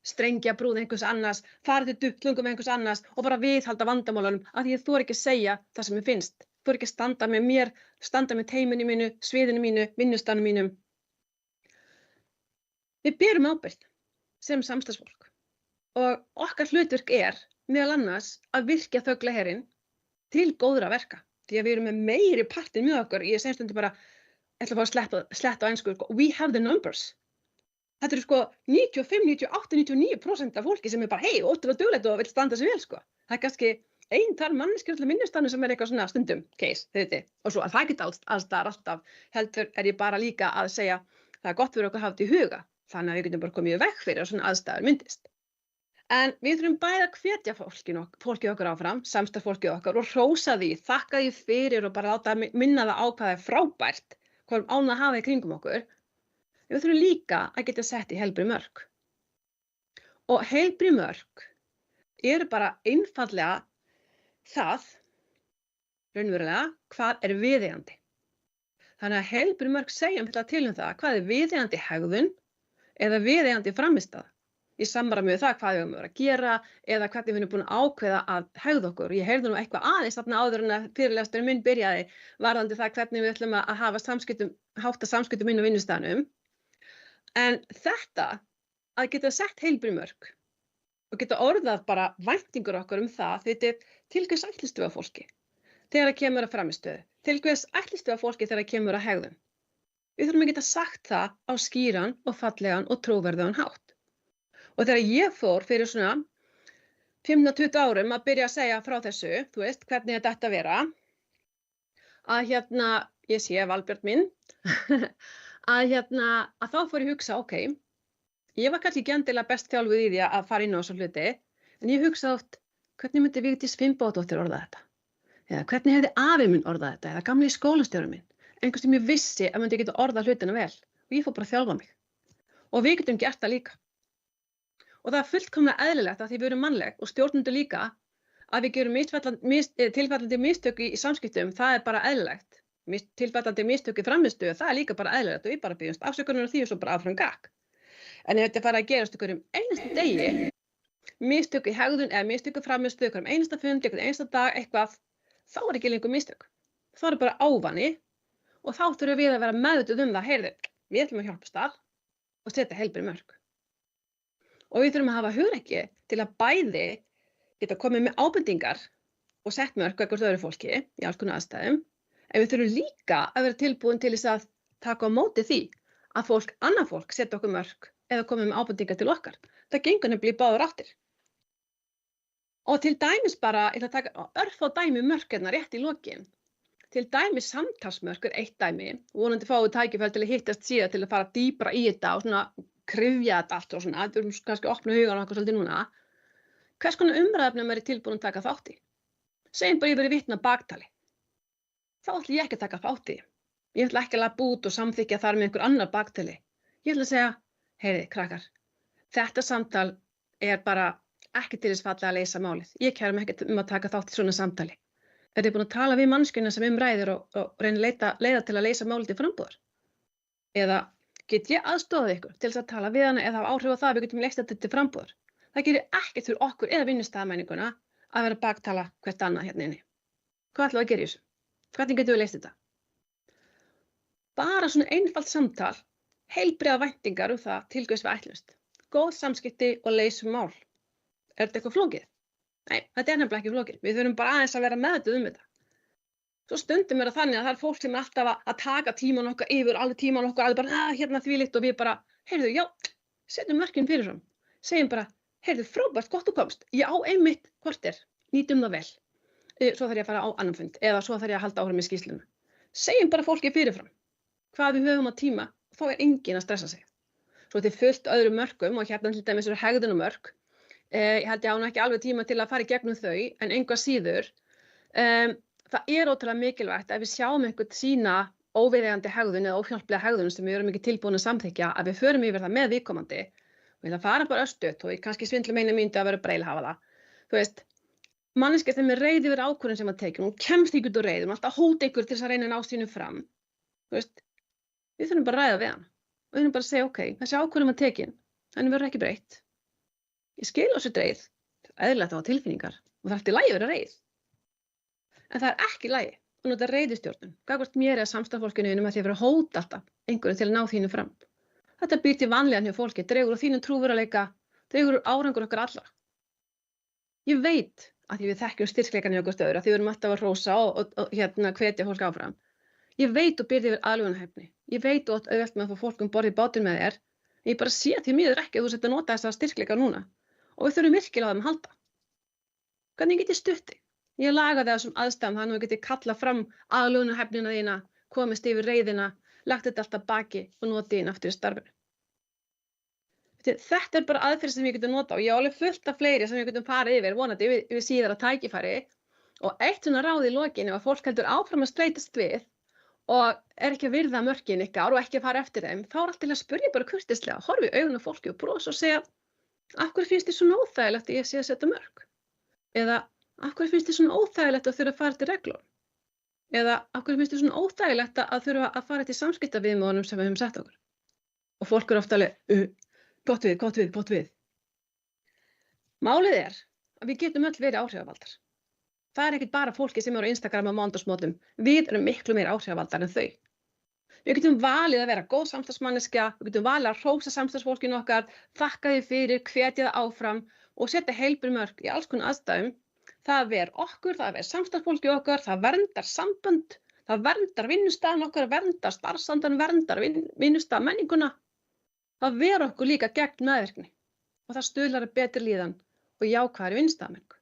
[SPEAKER 4] strengja brúð einhvers annars, fara til duttlungum einhvers annars og bara viðhalda vandamálunum af því ég þori ekki að segja það sem mér finnst. Þori ekki að standa með mér, standa með teyminu mínu, sviðinu mínu, vinnustanum mínum. Við berum ábyrgð sem samstarfsfólk og okkar hlutverk er meðal annars að virkja þöglaherinn til góðra verka. Því að við erum með meiri partinn með okkur, ég segi stundum bara, ætla að fá að sletta á ensku, we have the numbers. Þetta eru 95, 98, 99% af fólki sem er bara, hei, ótrúlega duglegt og vill standa sig vel, Það er kannski þar manneskjur til vinnustanum sem er eitthvað svona stundum case, þau veitir. Og svo að það geta allstaðar alltaf, heldur er ég bara líka að segja, það er gott fyrir okkur að hafa þetta í huga, þannig að við getum bara komið í veg fyrir að svona aðstæður myndist. En við þurfum bæði að hvetja fólkið okkar áfram, samstarfsfólkið okkar og hrósa því, þakka því fyrir og bara láta minna það á hvað er frábært, hvað ánað að hafa í kringum okkur. Við þurfum líka að geta sett í heilbrigð mörk. Og heilbrigð mörk eru bara einfaldlega það, raunverulega, hvað er viðeigandi. Þannig að heilbrigð mörk segja til það hvað er viðeigandi hegðun eða viðeigandi frammistaða. Í samræmi við það hvað við höfum að gera eða hvernig við erum búin að ákveða að hegða okkur. Ég heyrði nú eitthvað aðeins þarna áður en að fyrirlesturinn minn byrjaði varðandi það hvernig við ætlum að hátta samskiptum inn á vinnustaðnum. En þetta að geta sett heilbrigð mörk og geta orðað bara væntingur okkur það, þetta til hvers ætlistu við að fólki þegar það kemur að frammistöðu, til hvers ætlistu við að fólki þegar það kemur að hegðun. Við þurfum að geta sagt það á skýran og fallegan og trúverðugan hátt. Og þegar ég fór fyrir svona 15-20 árum að byrja að segja frá þessu, þú veist, hvernig þetta ætti að vera, að ég sé Valbjörn minn, að þá fór ég hugsa, ok, ég var kannski ekki endilega best þjálfuð í því að fara inn á þessu hluti, en ég hugsa oft, hvernig myndi Vigdís Finnbogadóttir orða þetta? Eða hvernig hefði afi minn orðað þetta? Eða gamli skólastjóri minn? Einhvers sem ég vissi að myndi geta orðað hlutina vel. Og ég fór bara að þjálfa mig. Og við getum gert það líka. Og það er fullkomlega eðlilegt að því við erum mannleg og stjórnendur líka að við gerum tilfallandi mistök í samskiptum, það er bara eðlilegt. Tilfallandi mistök í frammistöðu, það er líka bara eðlilegt og við bara byggjumst afsökunar á því og svo bara áfram gakk. En ef þetta fara að gerast ykkur einasta degi, mistök í hegðun eða mistök í frammistöðu, ykkur einasta fund, ykkur einasta dag, eitthvað, þá er ekki lengur mistök. Þá er bara ávani og þá þurfum við að vera meðvituð það, heyrðu, við ætlum að hjálpast að og setja heilbrigð mörk. Og við þurfum að hafa hugrekki til að bæði geta komið með ábendingar og sett mörk gagnvart öðru fólki í alls konar aðstæðum, en við þurfum líka að vera tilbúin til þess að taka á móti því að annað fólk setja okkur mörk eða komið með ábendingar til okkar. Það gengur nefnilega í báðar áttir. Og til dæmis bara, ég ætla að taka örfá dæmi mörk hérna rétt í lokin. Til dæmis samtalsmörk eitt dæmi, vonandi fáum við tækifæri til að hittast síðar til að fara dýpra í þetta og svona kryfja þetta allt og svona, við erum kannski að opna hugan okkur svolítið núna. Hvers konar umræðefnum er tilbúin að taka þátt í? Segjum bara ég verið vitni að baktali. Þá ætla ég ekki að taka þátt í. Ég ætla ekki að labba út og samþykkja þar með einhver annar baktali. Ég ætla að segja, heyriði, krakkar, þetta samtal er bara ekki til þess fallið að leysa málið. Ég kæri mig ekki að taka þátt í svona samtali. Er þið búin að tala við manneskjuna sem ræðir og reyna leiða til að leysa málið til frambúðar? Eða get ég aðstoðað ykkur til þess að tala við hana eða hafa áhrif á það að við getum leyst þetta til frambúðar? Það gerir ekkert fyrir okkur eða vinnustæðamenninguna að vera að baktala hvert annað hérna inni. Hvað ætlum við að gera í þessu? Hvernig getum við leyst þetta? Bara svona einfalt samtal, heilbrigðar væntingar það til hvers við ætlumst. Góð samskipti og leysum mál. Er þetta eitthvað flókið? Nei, þetta er nefnilega ekki flókið. Við þurfum bara aðeins að vera meðvituð þetta. Svo stundum það þannig að það er fólk sem alltaf að taka tíman okkar yfir, alveg tíman okkar, alveg bara, hérna þvílíkt og við bara, heyrðu, já, setjum mörkin fyrirfram. Segjum bara, heyrðu, frábært, gott þú komst. Ég á einmitt korter, nýtum það vel. Svo þarf ég að fara á annan fund eða svo þarf ég að halda áfram með skýrsluna. Segjum bara fólki fyrirfram hvað við höfum á tíma og þá er enginn að stressa sig. Svo þetta er fullt öðrum mörkum og hérna til dæmis eru hegðunarmörk. Ég held ég á nú ekki alveg tíma til að fara í gegnum þau, en engu að síður. Það er ótrúlega mikilvægt að við sjáum einhvern sína óviðeigandi hegðun eða óhjálplega hegðun sem við erum ekki tilbúin að samþykkja, að við förum yfir það með viðkomandi. Og ég ætla að fara bara örstutt og ég kannski svindlum eina mínútu að vera breilhafa það. Þú veist, manneskja sem er reið yfir ákvörðun sem að tekin, hún kemst ekki út úr reið, hún alltaf hóta ykkur til þess að reyna að ná sínu fram. Þú veist, við þurfum bara að ræða við hann. Og við þurfum bara að segja, ok, þessi ákvörðun var tekin, henni verður ekki breytt. Ég skil á þessu reið, eðlilegt að hafa tilfinningar og það er allt í lagi að vera reið. En það er ekki í lagi að nota reiðistjórnun, gagnvart mér eða samstarfsfólkinu með því að vera að hóta alltaf einhverju til að ná þínu fram. Þetta býr til vanlíðan hjá fólki, dregur úr þínum trúverðugleika, dregur úr árangur okkar allra. Ég veit að því við þekkjum styrkleikan í okkur stöður, að því við erum alltaf að hrósa og hvetja fólk áfram. Ég veit og byrði yfir aðlögunarhæfni. Ég veit og auðvelt með að fá fólk borð í bátinn með þér. Ég bara sé því miður ekki að þú sett að nota þessa styrkleika núna. Og við þurfum virkilega á þeim að halda. Hvernig get ég stutt þig? Ég lagaði þessum aðstæðum þannig að við getum kallað fram aðlögunarhæfnina þína, komist yfir reiðina, lagt þetta alltaf baki og notið inn aftur í starfinu. Þetta er bara aðferð sem við getum notað og ég á alveg fullt af fleiri sem við getum farið yfir, vonandi yfir síðara tækifæri. Og eitt svona ráð í lokin ef að fólk heldur áfram að streitast við og er ekki að virða mörkin ykkar og ekki að fara eftir þeim, þá er allt til að spyrja bara kurteislega, horfa í augun á fólki og brosa og segja, af hverju finnst þér svona óþægilegt að ég sé að setja mörk? Eða af hverju finnst þér svona óþægilegt að þurfa að fara til reglum? Eða af hverju finnst þér svona óþægilegt að þurfa að fara til samskiptaviðmiðunum sem við höfum sett okkur? Og fólk er ofta alveg, gott við. Málið er að við getum öll verið áhrifavaldar. Það er ekkert bara fólki sem eru á Instagram á mánudagsmótum. Við erum miklu meira áhrifavaldar en þau. Við getum valið að vera góð samstarfsmanneskja, við getum valið að hrósa samstarfsfólkinu okkar, þakka því fyrir, hvetja það áfram og setja heilbrigð mörk í alls konar aðstæðum. Það ver okkur, það ver samstarfsfólki okkar, það verndar sambönd, það verndar vinnustaðan okkar, verndar starfsandan, verndar vinnustaðmenninguna. Það ver okkur líka gegn meðvirkni og það stuðlar að betri líðan og jákvæðari vinnustaðamenningu.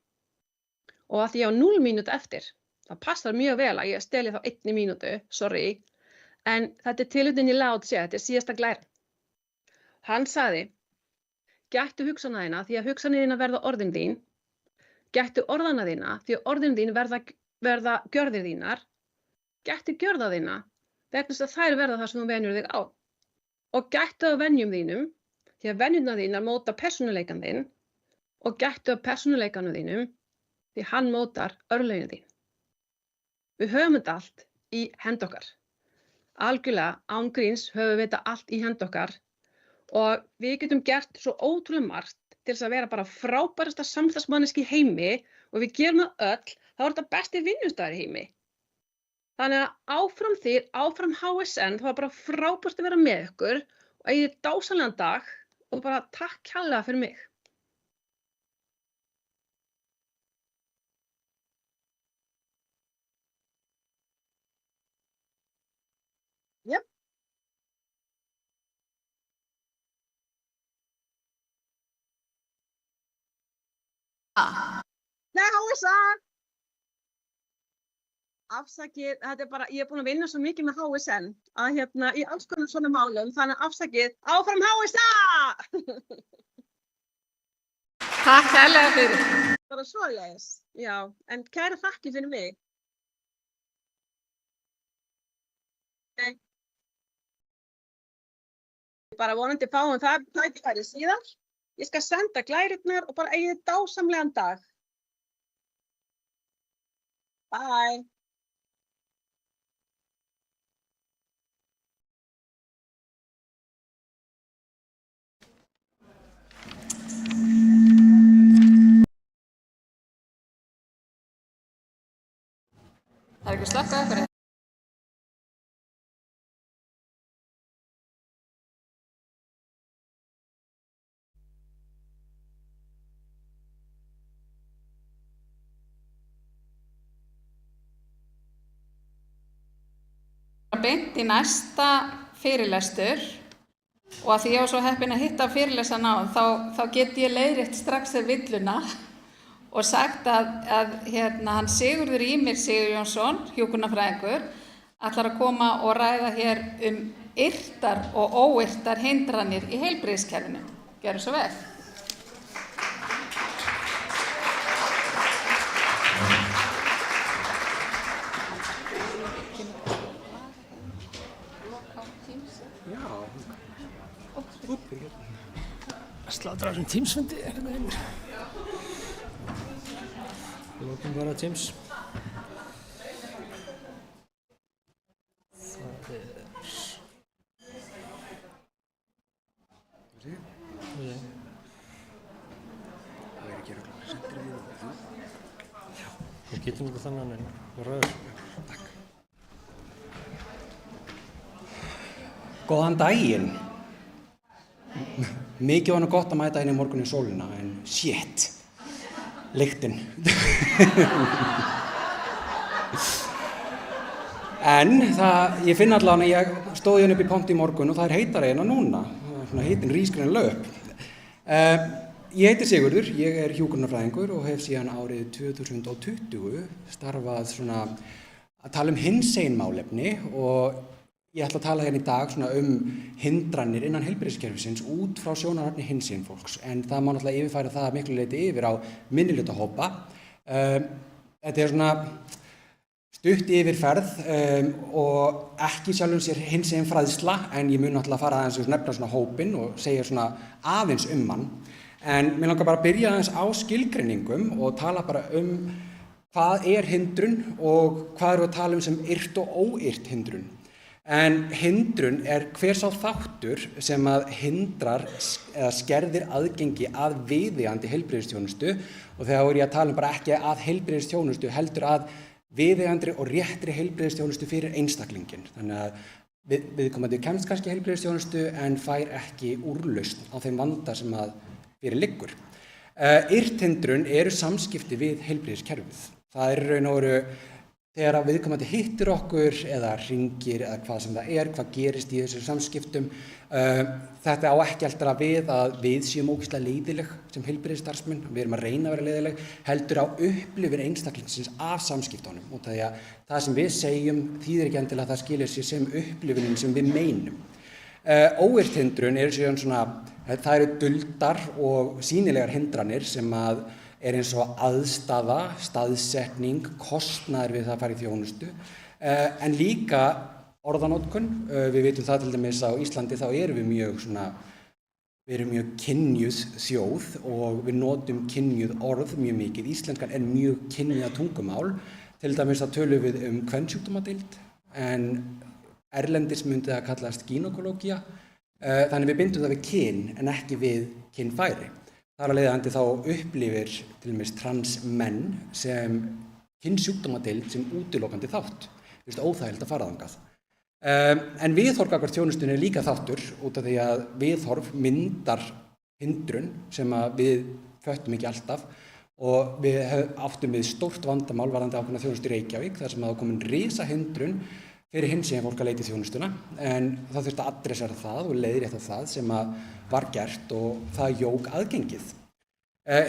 [SPEAKER 4] Og að því ég á 0 mínútu eftir, það passar mjög vel að ég steli þá 1 mínútu, sorry, en þetta er tilhugsun í Lao Tse, þetta er síðasta glæran. Hann sagði, gættu hugsana þína því að hugsanir þína verða orðin þín, gættu orðana þína því að orðin þín verða gjörðir þínar, gættu gjörða þína vegna þess að þær verða það sem þú venjur þig á. Og gættu að venjum þínum því að venjurnar þínar móta persónuleikan þinn og gættu að persónuleikanum þínum því hann mótar örlögin þín. Við höfum þetta allt í hend okkar. Algjörlega án gríns höfum við þetta allt í hend okkar og við getum gert svo ótrúlega margt til þess að vera bara frábærasta samstarfsmanneski í heimi og við gerum það öll, þá er þetta besti vinnustaður í heimi. Þannig að áfram þér, áfram HSN, það var bara frábært að vera með ykkur og eigið dásamlegan dag og bara takk kærlega fyrir mig. Yep. Now, Afsakið, þetta bara, ég búin að vinna svo mikið með HSN að í alls konar svona málum, þannig afsakið, áfram HSA!
[SPEAKER 2] Takk kærlega fyrir.
[SPEAKER 4] Bara svoleiðis, já, en kæra þakkir fyrir mig. Okay. Bara vonandi fáum það tækifæri síðar. Ég skal senda glærurnar og bara eigið dásamlegan dag. Bye.
[SPEAKER 2] Það er ekki slökkt á ykkur. Beint í næsta fyrirlestur og að því ég var svo heppin að hitta fyrirlesarann á þá get ég leiðrétt strax villuna og sagt að hann Sigurður Ýmir Sigurjónsson, hjúkrunarfræðingur, ætlar að koma og ræða hér yrtar og óyrtar hindranir í heilbrigðiskerfinu. Gjörðu svo vel.
[SPEAKER 5] Slátra þessum Teams-fundi einhvern veginn. Lókum bara Teams. Við getum þetta þannig en röður.
[SPEAKER 6] Góðan daginn. Mikið var nú gott að mæta inn í morgun í sólina, en shit, lyktin. En ég finn allavega að ég stóð hérna upp í ponti í morgun og það er heitara hérna núna. Svona heitin rísgrænilega upp. Ég heiti Sigurður, ég er hjúkrunarfræðingur og hef síðan árið 2020 starfað svona að tala hinsegin málefni og ég ætla að tala hérna í dag svona hindranir innan heilbrigðiskerfisins út frá sjónarhorni hinsegin fólks, en það má náttúrulega yfirfæra það miklu leyti yfir á minnihlutahópa. Þetta er svona stutt yfirferð og ekki sjálfum sér hinsegin fræðsla, en ég mun náttúrulega fara aðeins og nefna svona hópinn og segja svona aðeins hann. En mér langar bara að byrja aðeins á skilgreiningum og tala bara hvað er hindrun og hvað eru að tala sem yrt og óyrt hindrun. En hindrun er hver sá þáttur sem að hindrar eða skerðir aðgengi að viðeigandi heilbrigðisþjónustu, og þegar er ég að tala bara ekki að heilbrigðisþjónustu heldur að viðeigandri og réttri heilbrigðisþjónustu fyrir einstaklinginn. Þannig að viðkomandi kemst kannski heilbrigðisþjónustu en fær ekki úrlausn á þeim vanda sem að fyrir liggur. Yrt hindrun eru samskipti við heilbrigðiskerfið. Það er raun og veru þegar að viðkomandi hittir okkur eða hringir eða hvað sem það er, hvað gerist í þessum samskiptum. Þetta á ekki alltaf við að við séum ógeðslega leiðileg sem heilbrigðisstarfsmenn, við erum að reyna að vera leiðileg, heldur á upplifun einstaklingsins af samskiptunum. Og það sem við segjum þýðir ekki endilega að það skilir sér sem upplifunin sem við meinum. Óyrt hindrun eru síðan svona, það eru duldar og sýnilegar hindranir sem að er eins og aðstaða, staðsetning, kostnaður við það að fara í þjónustu, en líka orðanotkun. Við vitum það til dæmis á Íslandi þá erum við mjög kynjuð þjóð og við notum kynjuð orð mjög mikið. Íslenskan er mjög kynjað tungumál, til dæmis að tölum við kvensjúkdómadeild, en erlendis myndi það kallast gynekológía, þannig við bindum það við kyn en ekki við kynfæri. Þar að leiðandi þá upplifir til dæmis transmenn sem kynsjúkdómadeild sem útilokandi þátt. Það er óþægilegt að fara þangað. En viðhorf gagnvart þjónustunni er líka þáttur út af því að viðhorf myndar hindrun sem að við föttum ekki alltaf, og við áttum við stórt vandamál varðandi ákveðna þjónustu í Reykjavík þar sem að það kom risa hindrun fyrir hinsegin fólk að leita í þjónustuna, en það þurfti að adressera það og leiðrétta það sem að var gert og það jók aðgengið.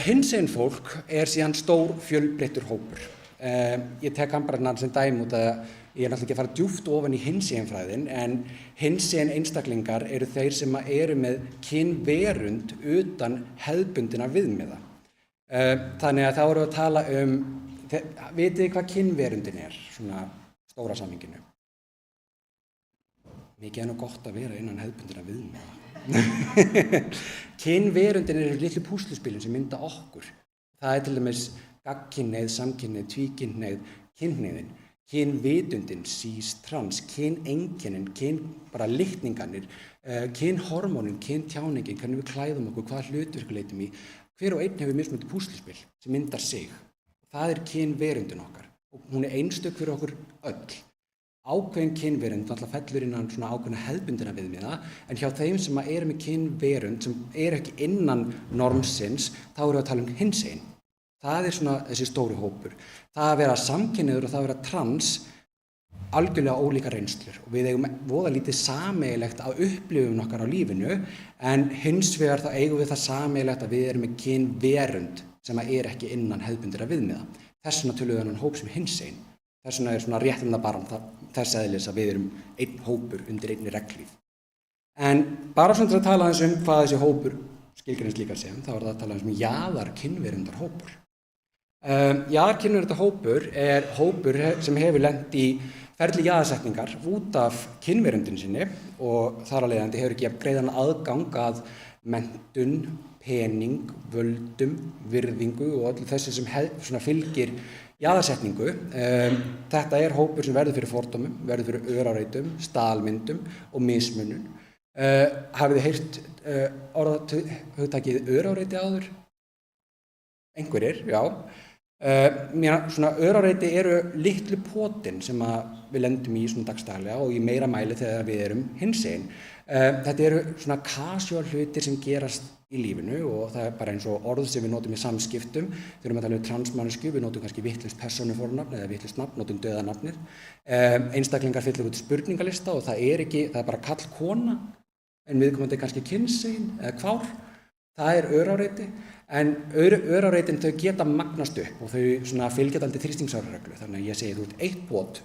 [SPEAKER 6] Hinsegin fólk er síðan stór fjölbreyttur hópur Ég tek hann bara sem dæmi út að ég er náttúrulega ekki að fara djúpt ofan í hinseginfræðin, en hinsegin einstaklingar eru þeir sem eru með kynverund utan hefðbundinna viðmiða. Þannig að þá erum við að tala vitið þið hvað kynverundin er, svona stóra samhenginu? Mikið nú gott að vera innan hefðbundinna viðmiða. Kynverundin eru litlu púsluspilin sem mynda okkur. Það til dæmis gagnkynhneigð, samkynhneigð, tvíkynhneigð, kynhneigðin, kynvitundin, cis, trans, kyneinkennin, bara litningarnir, kynhormónin, kyntjáningin, hvernig við klæðum okkur, hvaða hlutverk við leitum í. Hver og einn hefur mismunandi púsluspil sem myndar sig. Það kynverundin okkar og hún einstök fyrir okkur öll. Ákveðin kynverund náttúrulega fellur innan svona ákveðna hefðbundina viðmiða, en hjá þeim sem eru með kynverund sem eru ekki innan normsins, þá erum við að tala hinsegin. Það svona þessi stóri hópur. Það að vera samkynhneigður og það að vera trans, algjörlega ólíka reynslur og við eigum voða lítið sameiginlegt að upplifun okkar á lífinu, en hins vegar þá eigum við það sameiginlegt að við erum með kynverund sem er ekki innan hefðbundina viðmiða. Þess vegna tölum við þennan hóp sem hinsegin. Þess vegna svona réttindabarn þess eðlis að við erum einn hópur undir einni reglíf. En bara svona til að tala aðeins hvað þessi hópur skilgreinist líka sem, þá það að tala um jaðarkynverundarhópur. Jaðarkynverundarhópur er hópur sem hefur lent í ferli jaðarsetningar út af kynverundin sinni og þar af leiðandi hefur ekki greiðan aðgang að menntun, pening, völdum, virðingu og öllu þessu sem fylgir jaðarsetningu. Þetta er hópur sem verður fyrir fordómum, verður fyrir öráreitum, staðalmyndum og mismunun. Hafið þið heyrt hugtakið öráreiti áður? Einhverjir, já. Svona öráreiti eru litlu potin sem við lendum í svona dagstaglega og í meira mæli þegar við erum hinsegin. Þetta eru svona casual hlutir sem gerast í lífinu og það er bara eins og orð sem við notum í samskiptum. Þegar við erum að tala transmannesku, við notum kannski vitlaust persónufornafn eða vitlaust nafn, notum dauðanafnið. Einstaklingar fylla út spurningalista og það er bara kall kona, en viðkomandi kannski kynsegin eða kvár. Það er öráreiti, en öráreitin þau geta magnast upp og þau svona fylgja dálítið þrýstingsárreglu. Þannig að ég segi þú ert eitt pot,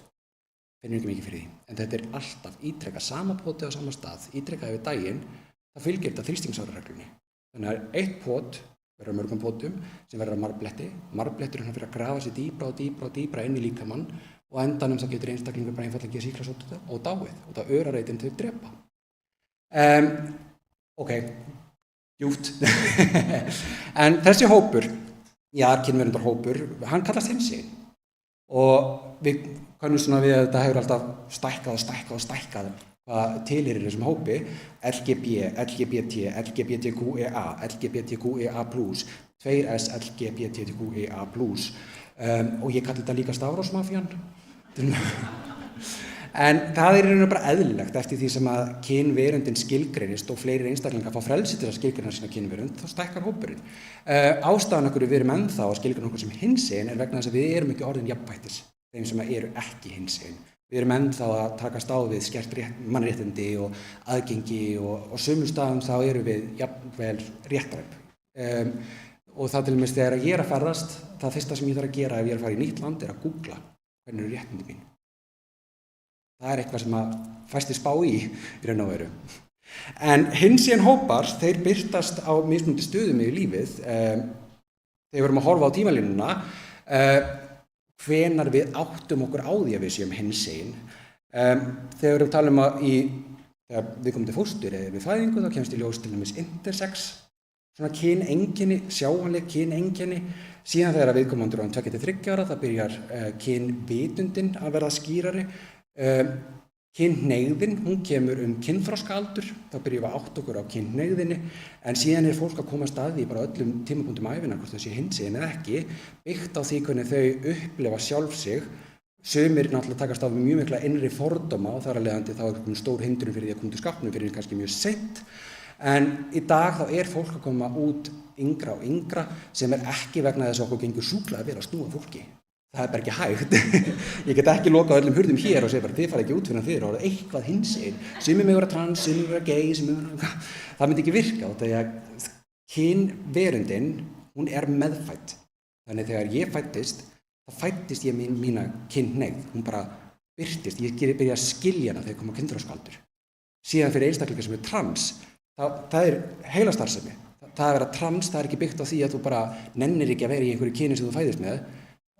[SPEAKER 6] finnur ekki mikið fyrir því. En þetta er alltaf ítrekka sama poti á sama stað, ítrekka yfir daginn, það fylgir þetta þrýstingsárreglunni. Þannig að eitt pot verður mörgum potum sem verður að marbletti. Marblettur fyrir að grafa sér dýpra og dýpra og dýpra inn í líkamann og endanum þá getur einstaklingur bara einfaldlega ekki sýklasótt og dáið og það öráreitin þau drepa. Ok, djúpt. En þessi hópur, kynverundarhópur, hann kallast hinsegin og við kannum svona við að þetta hefur alltaf stækkað hvað tilheyrir þessum hópi, LGB, LGBT, LGBTQEA, LGBTQEA+, 2S, LGBTQEA+, og ég kalli þetta líka stafrófsmafían. En það er í raun og bara eðlilegt eftir því sem að kynverundin skilgreinist og fleiri einstaklingar fá frelsi til að skilgreina sína kynverund, þá stækkar hópurinn. Ástæðan okkur við erum ennþá að skilgreina okkur sem hinsegin er vegna þess að við erum ekki orðin jafnvættis þeim sem eru ekki hinsegin. Við erum ennþá að takast á við skert mannréttindi og aðgengi og sumum staðum þá erum við jafnvel réttræp. Og það til dæmis þegar ég er að ferðast, það fyrsta sem ég þarf að gera ef ég er að fara í nýtt land er að googla hvernig eru réttindi mín. Það er eitthvað sem að fæstir spá í raun og veru. En hinsegin hópar, þeir birtast á mismunandi stöðum yfir lífið. Þegar við erum að horfa á tímalínuna, hvenær við áttum okkur á því að við séum hinsegin. Þegar við erum að tala þegar við komum til fóstur eða við fæðingu, þá kemst í ljós til dæmis intersex, svona kyneinkenni, sjáanleg kyneinkenni. Síðan þegar viðkomandur á 2-3 ára, það byrjar kynvitundin að verða skýrari. Kynhneigðin, hún kemur kynþroskaaldur, þá byrjum við að átta okkur á kynhneigðinni, en síðan er fólk að komast að því bara öllum tímapunktum ævinnar, hvort það sé hinsegin eða ekki, byggt á því hvernig þau upplifa sjálf sig. Sumir náttúrulega takast á við mjög mikla innri fordóma og þar af leiðandi þá er stór hindrun fyrir því að koma til skápnum fyrir kannski mjög seint. En í dag þá er fólk að koma út yngra og yngra sem er ekki vegna þess að okkur gengur sjúklega vel að snúa fólki. Það er bara ekki hægt. Ég get ekki lokað öllum hurðum hér og segja bara þið fara ekki út fyrir þér og eitthvað hinsegin. Sumir mig vera trans, sumir vera gay, það myndi ekki virka. Þegar kynverundin, hún er meðfædd. Þannig þegar ég fæddist, þá þá fæddist ég mína kynhneigð, hún bara birtist, ég byrja að skilja hana þegar ég kom á kynþroskaaldur. Síðan fyrir einstaklingar sem trans, það heilastarfsemi. Það að vera trans, það ekki byggt á því að þú bara nennir ekki að vera í einhverju kyni sem þú fæðist með,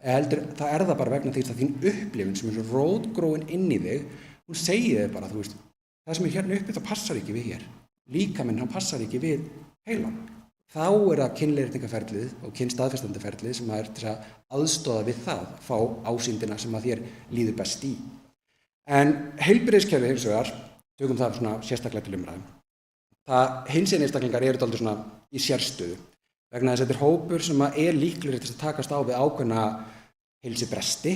[SPEAKER 6] heldur það bara vegna því að þín upplifun sem svo rótgróin inn í þig, hún segir þig bara, þú veist, það sem hérna uppi það passar ekki við hér. Líkaminn, hann passar ekki við heilan. Þá það kynleiðréttingarferlið og kynstaðfestandaferlið sem til að aðstoða við það, fá ásýndina sem að þér líður best í. En heilbrigðiskerfið hins vegar, tökum það svona sérstaklega til umræðum. Hinsegin einstaklingar eru dálítið svona í sérstöðu vegna þess að þetta hópur sem líklegri til að takast á við ákveðna heilsubresti.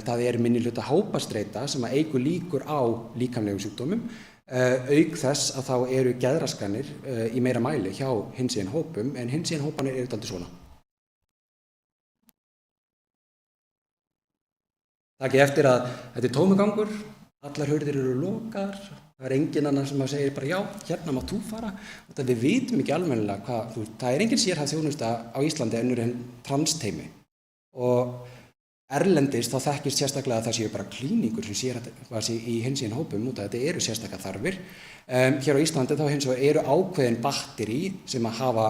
[SPEAKER 6] Það minnihluta hópastreita sem eykur líkur á líkamlegum sjúkdómum. Auk þess að þá eru geðraskanir í meira mæli hjá hinsegin hópum, en hinsegin hópanir eru dálítið svona. Takk eftir að þetta tómugangur, allar hurðir eru lokaðar, það engin annar sem segir bara já, hérna má þú fara. Við vitum ekki almennilega hvað, það engin sérhæfð þjónusta á Íslandi önnur en transteymi. Og erlendis þá þekkist sérstaklega að það séu bara klíningur sem sérhæfð í hinsegin hópum út af þetta eru sérstaklega þarfir. Hér á Íslandi þá hins vegar eru ákveðin batteri sem að hafa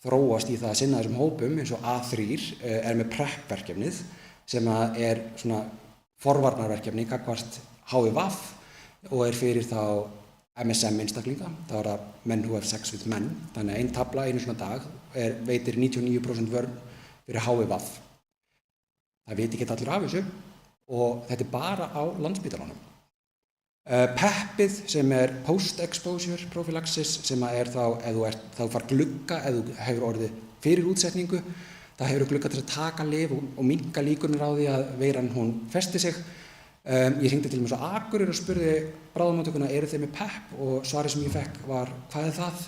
[SPEAKER 6] þróast í það að sinna þessum hópum, eins og A3 með PrEP-verkefnið sem að svona forvarnarverkefni gagnvart HIV og fyrir þá MSM einstaklinga, þá það menn who have sex with men, þannig að ein tafla einu svona dag veitir 99% vörn fyrir HIV. Það veit ekki allir af þessu og þetta bara á Landspítalanum. PEP-ið sem post-exposure prophylaxis sem þá, ef þú far glugga, ef þú hefur orðið fyrir útsetningu, það hefur glugga til að taka lyf og minnka líkurnar á því að veiran hún festi sig. Ég hringdi til mér svo Akureyri og spurði bráðamóttökuna, eru þeir með PEP? Og svarið sem ég fekk var, hvað það?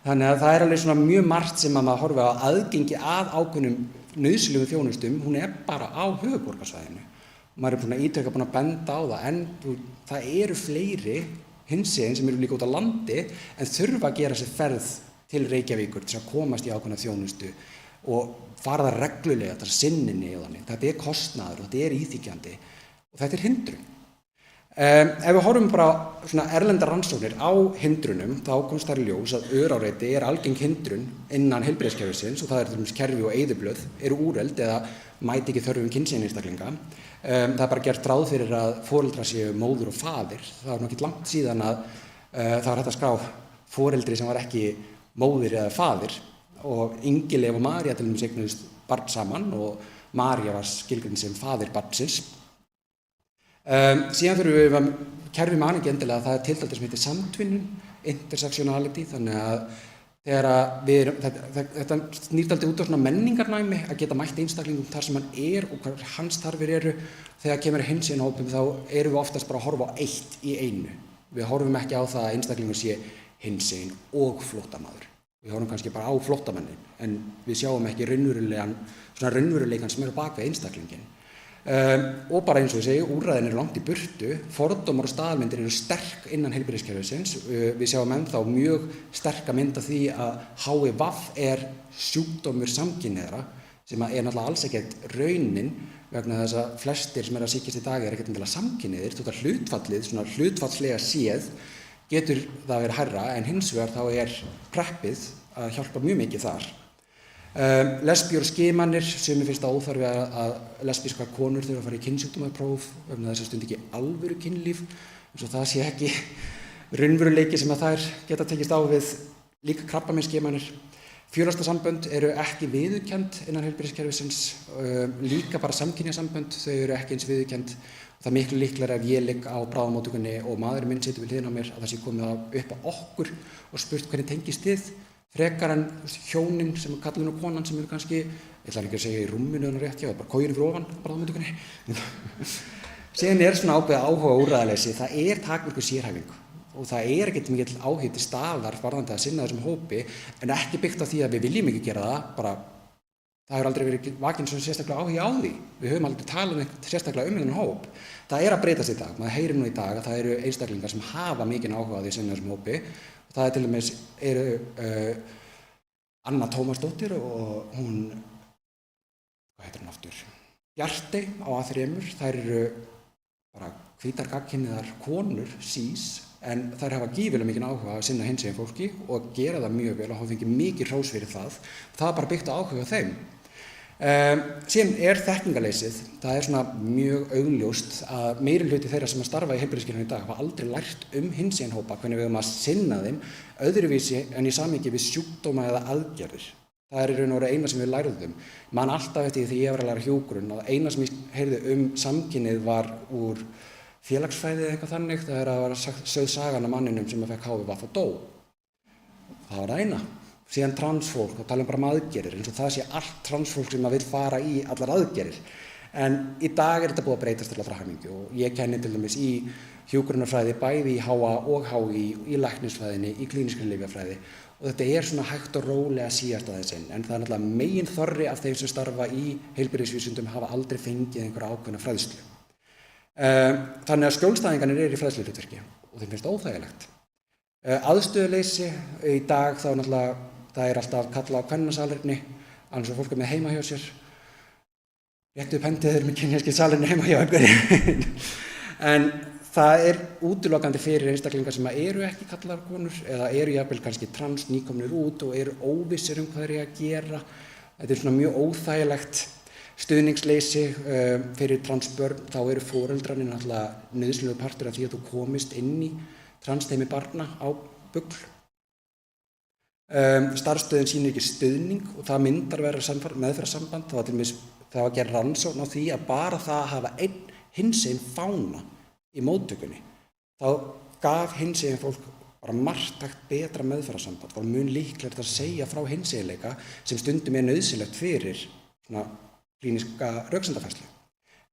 [SPEAKER 6] Þannig að það alveg svona mjög margt sem að maður horfi á aðgengi að ákveðnum nauðsynlegum þjónustum, hún bara á höfuðborgarsvæðinu. Maður svona ítrekka búin að benda á það, en það eru fleiri hinsegin sem eru líka út á landi en þurfa að gera sér ferð til Reykjavíkur til að komast í ákveðna þjónustu og fara það reglulega til sinninni og þannig. Þetta kostnaður og þetta íþykjandi og þetta hindrun. Ef við horfum bara svona erlendar rannsóknir á hindrunum, þá komst það í ljós að öráreiti algeng hindrun innan heilbrigðiskerfisins og það til dæmis kerfi og eyðublöð eru úreld eða mæti ekki þörfum kynsegin einstaklinga. Það bara gert ráð fyrir að foreldrar séu móður og faðir. Það var ekki langt síðan að það var hægt að skrá foreldri sem var ekki móðir eða faðir og Ingileif og María til dæmis eignuðust barn saman og María var skilgreind sem faðir barnsins. Síðan þurfum við að kerfi man ekki endilega að það tiltaldið sem heitir samtvinnun, intersectionality, þannig að þetta snýr dálítið út á svona menningarnæmi að geta mætt einstaklingum þar sem hann og hvað hans þarfir eru. Þegar kemur hinsegin hópum þá erum við oftast bara að horfa á eitt í einu. Við horfum ekki á það að einstaklingur sé hinsegin og flóttamaður. Við horfum kannski bara á flóttamennin en við sjáum ekki raunveruleikann sem á bak við einstaklingin. Og bara eins og ég segi, úrræðin eru langt í burtu, fordómar og staðalmyndir eru sterk innan heilbrigðiskerfisins. Við sjáum ennþá mjög sterka mynd af því að HIV sjúkdómur samkynhneigðra sem náttúrulega alls ekkert raunin vegna þess að flestir sem að sýkjast í dag ekkert endilega samkynhneigðir. Þetta hlutfallið, svona hlutfallslega séð, getur það verið hærra en hins vegar þá PrEP-ið að hjálpa mjög mikið þar. Lesbíur og skimanir sem finnst það óþarfi að lesbískar konur þurfa að fara í kynsjúkdómapróf vegna þess að stund ekki alvöru kynlíf eins og það sé ekki raunveruleiki sem að þær geta tekist á við. Líka krabbameinsskimanir. Fjölástasambönd eru ekki viðurkennd innan heilbrigðiskerfisins, líka bara samkynjasambönd, þau eru ekki eins viðurkennd. Það miklu líklegra ef ég ligg á bráðamóttökunni og maðurinn minn situr við hliðina á mér að það sé komið upp á okkur og spurt hvernig tengist þið. Frekar en hjónin sem kallinn og konan sem eru kannski, ég ætla ekki að segja í rúminu en rétt, já, bara kóginu fyrir ofan bráðamóttökunni. Síðan svona ákveðið áhuga úrræðaleysi, það takmörkuð sérhæfing og það ekkert mikill áhugi til staðar varðandi að sinna þessum hópi en ekki byggt á því að við viljum ekki gera það, bara það hefur aldrei verið vakin svona sérstaklega áhugi á því. Við höfum aldrei talað sérstaklega þennan hóp. Það að breytast í dag, maður heyrir nú í dag að það eru einstaklingar sem hafa mikinn áhuga á því að sinna þessum hópi. Það til dæmis Anna Tómasdóttir og hún hvað heitir hann aftur? Bjartey á A3, þær eru bara hvítar gagnkynhneigðar konur, cis, en þær hafa gífurlega mikinn áhuga að sinna hinsegin fólki og gera það mjög vel og hafa fengið mikið hrós fyrir það. Það er bara byggt á áhuga þeim. Síðan er þekkingarleysið, það er svona mjög augljóst að meiri hluti þeirra sem að starfa í heilbrigðiskerfinu í dag hafa aldrei lært hinsegin hópa, hvernig við höfum að sinna þeim öðruvísi en í samhengi við sjúkdóma eða aðgerðir. Það er í raun og veru eina sem við lærðum. Man alltaf eftir því ég var að læra hjúkrun að eina sem ég heyrði samkynið var úr félagsfræði eða eitthvað þannig, það er að vera sögð sagan af manninum sem fekk HIV og dó. Það var það eina. Síðan transfólk, og tala bara aðgerðir, eins og það sé allt transfólk sem vill fara í allar aðgerðir. En í dag er þetta búið að breytast til allra hamingju og ég kenni til dæmis í hjúkrunarfræði bæði í HA og HÍ, í læknisfræðinni, í klínískri lyfjafræði og þetta er svona hægt og rólega síðast aðeins inn. En það er náttúrulega megin þorri af þeim sem starfa í heilbrigðisvísindum hafa aldrei fengið einhverja ákveðna fræðslu. Þannig að skjólstæðingarnir eru í fræðsluhlutverki og þeim finnst óþægilegt. Aðstöðuleysi í dag þá náttúrulega það er alltaf kallað á kvennsalerni, annars er fólk með heima hjá sér. Réttu upp hendið þeir með kynjaskið salerni heima hjá einhverjum. En það er útilokandi fyrir einstaklingar sem eru ekki kallaðar konur eða eru jafnvel kannski trans nýkomnir út og eru óvissir hvað þeir að gera. Þetta er svona mjög óþægilegt stuðningsleysi fyrir transbörn. Þá eru foreldrarnir náttúrulega nauðsynlegur partur af því að þú komist inn í transteymi barna á BUGL. Starfsstöðin sýnir ekki stuðning og það myndar vera meðferðarsamband. Það var gerð rannsókn á því að bara það að hafa einn hinsegin fána í móttökunni, þá gaf hinsegin fólk bara marktækt betra meðferðarsamband, var mun líklegt að segja frá hinseginleika sem stundum er nauðsynlegt fyrir svona klíníska röksemdafærslu.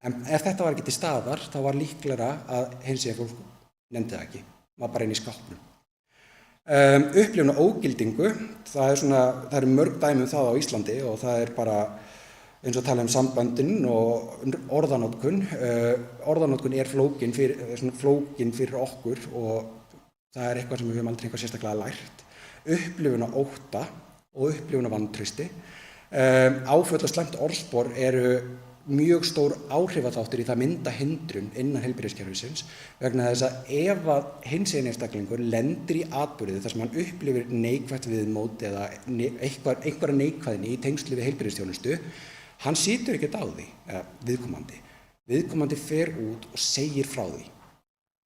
[SPEAKER 6] En ef þetta var ekki til staðar, þá var líklegra að hinsegin fólk nefndi það ekki, var bara inn í skápnum. Upplifun og ógildingu, það eru mörg dæmi það á Íslandi og það er bara eins og tala samböndin og orðanotkun. Orðanotkun er flókin fyrir okkur og það er eitthvað sem við höfum aldrei eitthvað sérstaklega lært. Upplifun og ótta og upplifun og vantrausti. Áföll og slæmt orðspor eru mjög stór áhrifaþáttur í það mynda hindrun innan heilbrigðiskerfisins vegna þess að ef að hinsegin einstaklingur lendir í atburði þar sem hann upplifir neikvætt viðmót eða einhverja neikvæðni í tengslu við heilbrigðisþjónustu, hann situr ekkert á því, viðkomandi. Viðkomandi fer út og segir frá því.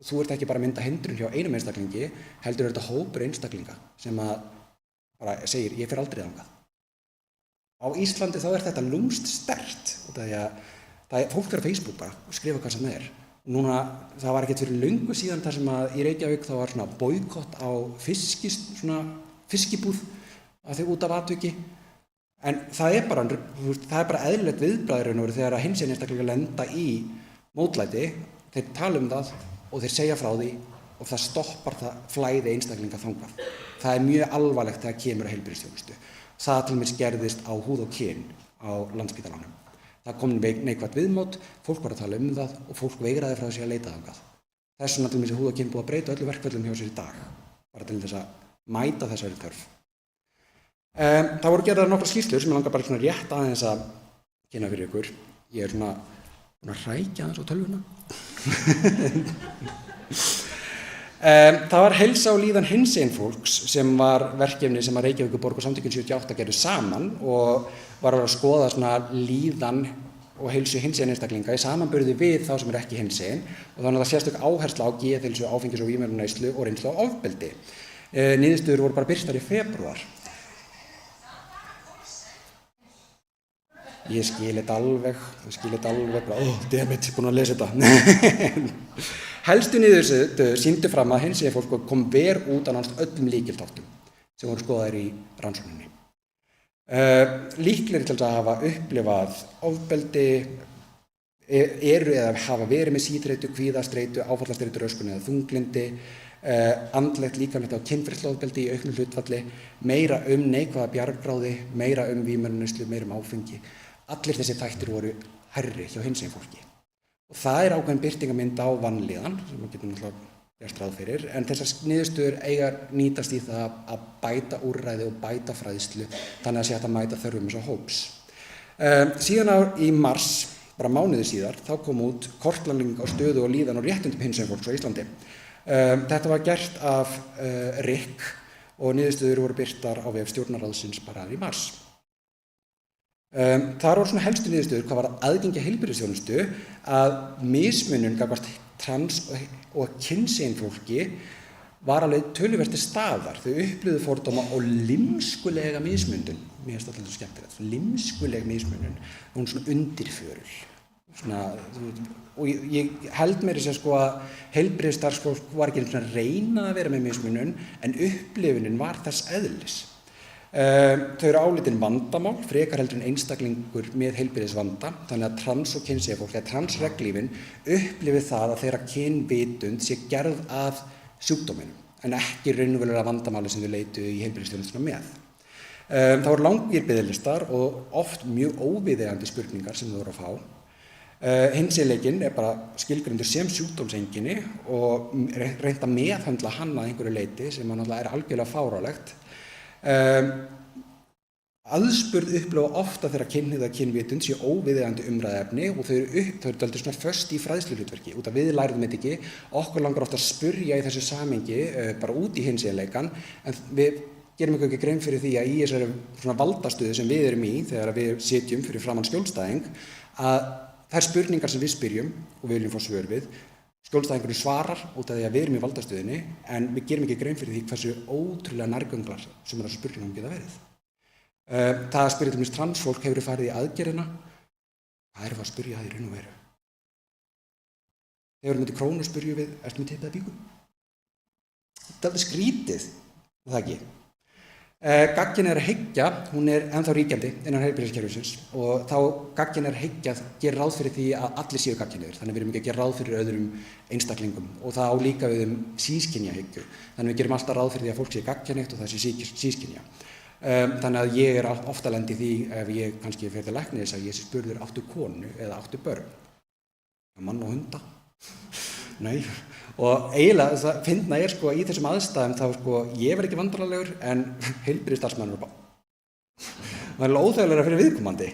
[SPEAKER 6] Þú ert ekki bara að mynda hindrun hjá einum einstaklingi, heldur þetta hópur einstaklinga sem að bara segir, ég fer aldrei þangað. Á Íslandi þá er þetta lúmst sterkt og fólk fer á Facebook bara og skrifa hvað sem það er. Núna, það var ekkert fyrir löngu síðan þar sem að í Reykjavík þá var svona boykott á fiskibúð að þau út af atviki. En það er bara eðlilegt viðbragður þegar að hinsegin einstaklingar lenda í mótlæti, þeir tala það og þeir segja frá því og það stoppar það flæði einstaklinga þangað. Það er mjög alvarlegt þegar kemur að heilbrigðisþjónustu. Það til mér gerðist á húð og kyn á Landspítalanum. Það kom neikvætt viðmót, fólk var að tala það og fólk veigraði frá sig að leita þangað. Þess vegna til mér húð og kyn búið að breyta öllu verkföllum hjá sér í dag, bara til þess að mæta þessari þörf. Það voru gerðar nokkrar skýrslur sem ég langar bara svona rétt aðeins að kynna fyrir ykkur. Ég er svona að hrækja aðeins á tölvuna. Það var heilsa og líðan hinsegin fólks sem var verkefni sem að Reykjavíkurborg og Samtökin 78 gerðu saman og var að skoða svona líðan og heilsu hinsegin einstaklinga í samanburði við þá sem ekki hinsegin og þannig að það sérstök áhersla á geðheilsu, áfengis- og vímuefnaneyslu og reynslu á ofbeldi. Niðurstöður voru bara birtar í febrúar. Ég skil þetta alveg, bara, dammit, ég er búin að lesa þetta. Helstu niðurstöður sýndu fram að hinsegin fólk kom verr út af nánast öllum lykilþáttum sem voru skoðaðir í rannsókninni. Líklegir til að hafa upplifað ofbeldi eru eða hafa verið með síþreytu, kvíðastreitu, áfallastreitu, röskun eða þunglyndi, andlegt, líkamlegt og kynferðislegt ofbeldi í auknu hlutfalli, meira neikvæða bjargráði, meira vímuefnaneyslu, meira áfengi. Allir þessi þættir voru hærri hjá hinsegin fólki. Og það er ákveðin birtingarmynd á vanlíðan, sem við getum náttúrulega gert ráð fyrir, en þessar niðurstöður eiga nýtast í það að bæta úrræði og bæta fræðslu, þannig að sé hægt að mæta þörfum þessa hóps. Síðan í mars, bara mánuði síðar, þá kom út kortlagning á stöðu og líðan og réttindum hinsegin fólks á Íslandi. Þetta var gert af RIK og niðurstöður voru birtar á vef stjórnarráðsins bara í mars. Þar voru svona helstu niðurstöður hvað var aðgengi að heilbrigðisþjónustu að mismunun gagnvart trans og kynsegin fólki var alveg töluvert til staðar. Þau upplifðu fordóma og limskulega mismunun. Mér finnst alltaf skemmtilegt. Limskuleg mismunun, hún svona undirförul. Og ég held mér þess að heilbrigðisstarfsfólk var ekki að reyna að vera með mismunun en upplifunin var þess eðlis. Þau eru álitin vandamál, frekar heldur en einstaklingur með heilbrigðisvanda, þannig að trans og kynsegin fólk, eða transreglífin, upplifi það að þeirra kynvitund sé gerð að sjúkdóminum en ekki raunverulega vandamáli sem þau leituðu í heilbrigðisþjónustuna með. Það voru langir biðlistar og oft mjög óviðeigandi spurningar sem þau voru að fá. Hinseginleikinn bara skilgreindur sem sjúkdómseinkenni og reynt að meðhöndla hann að einhverju leyti sem náttúrulega algjörlega fáránlegt. Aðspurð upplifa ofta þegar kynhneigð eða kynvitund sé óviðeigandi umræðuefni og þau eru dálítið svona föst í fræðsluhlutverki út af við lærðum þetta ekki. Okkur langar ofta að spurja í þessu samhengi bara út í hinseginleikann en við gerum ekki grein fyrir því að í þessari svona valdastöðu sem við erum í þegar við sitjum fyrir framan skjólstæðing að þær spurningar sem við spyrjum og við viljum fá svör við, skjólstæðingurinn svarar út af því að við erum í valdastöðunni en við gerum ekki grein fyrir því hversu ótrúlega nærgönglar sem þessar spurningum geta verið. Það að spyrja til dæmis transfólk hefur farið í aðgerðina, hvað erum við að spyrja það í raun og veru? Þegar við erum til krónu spyrjum við, ertu með tippið að bíku? Þetta er alveg skrítið, það ekki. Gagnkynhneigðra hyggja, hún er ennþá ríkjandi innan heilbrigðiskerfisins og þá gagnkynhneigðra hyggja gerir ráð fyrir því að allir séu gagnkynhneigðir, þannig við erum ekki að gera ráð fyrir öðrum einstaklingum og það á líka við sískynja hyggju, þannig við gerum alltaf ráð fyrir því að fólk sé gagnkynhneigt og það sé sískynja. Þannig að ég er ofta lent í því ef ég kannski fer til læknis að ég sé spurður áttu konu eða áttu börn, mann og hunda, nei. Og eiginlega það fyndna er í þessum aðstæðum þá ég verð ekki vandræðalegur en heilbrigðisstarfsmaður er bara. Það er óþægilegra fyrir viðkomandi.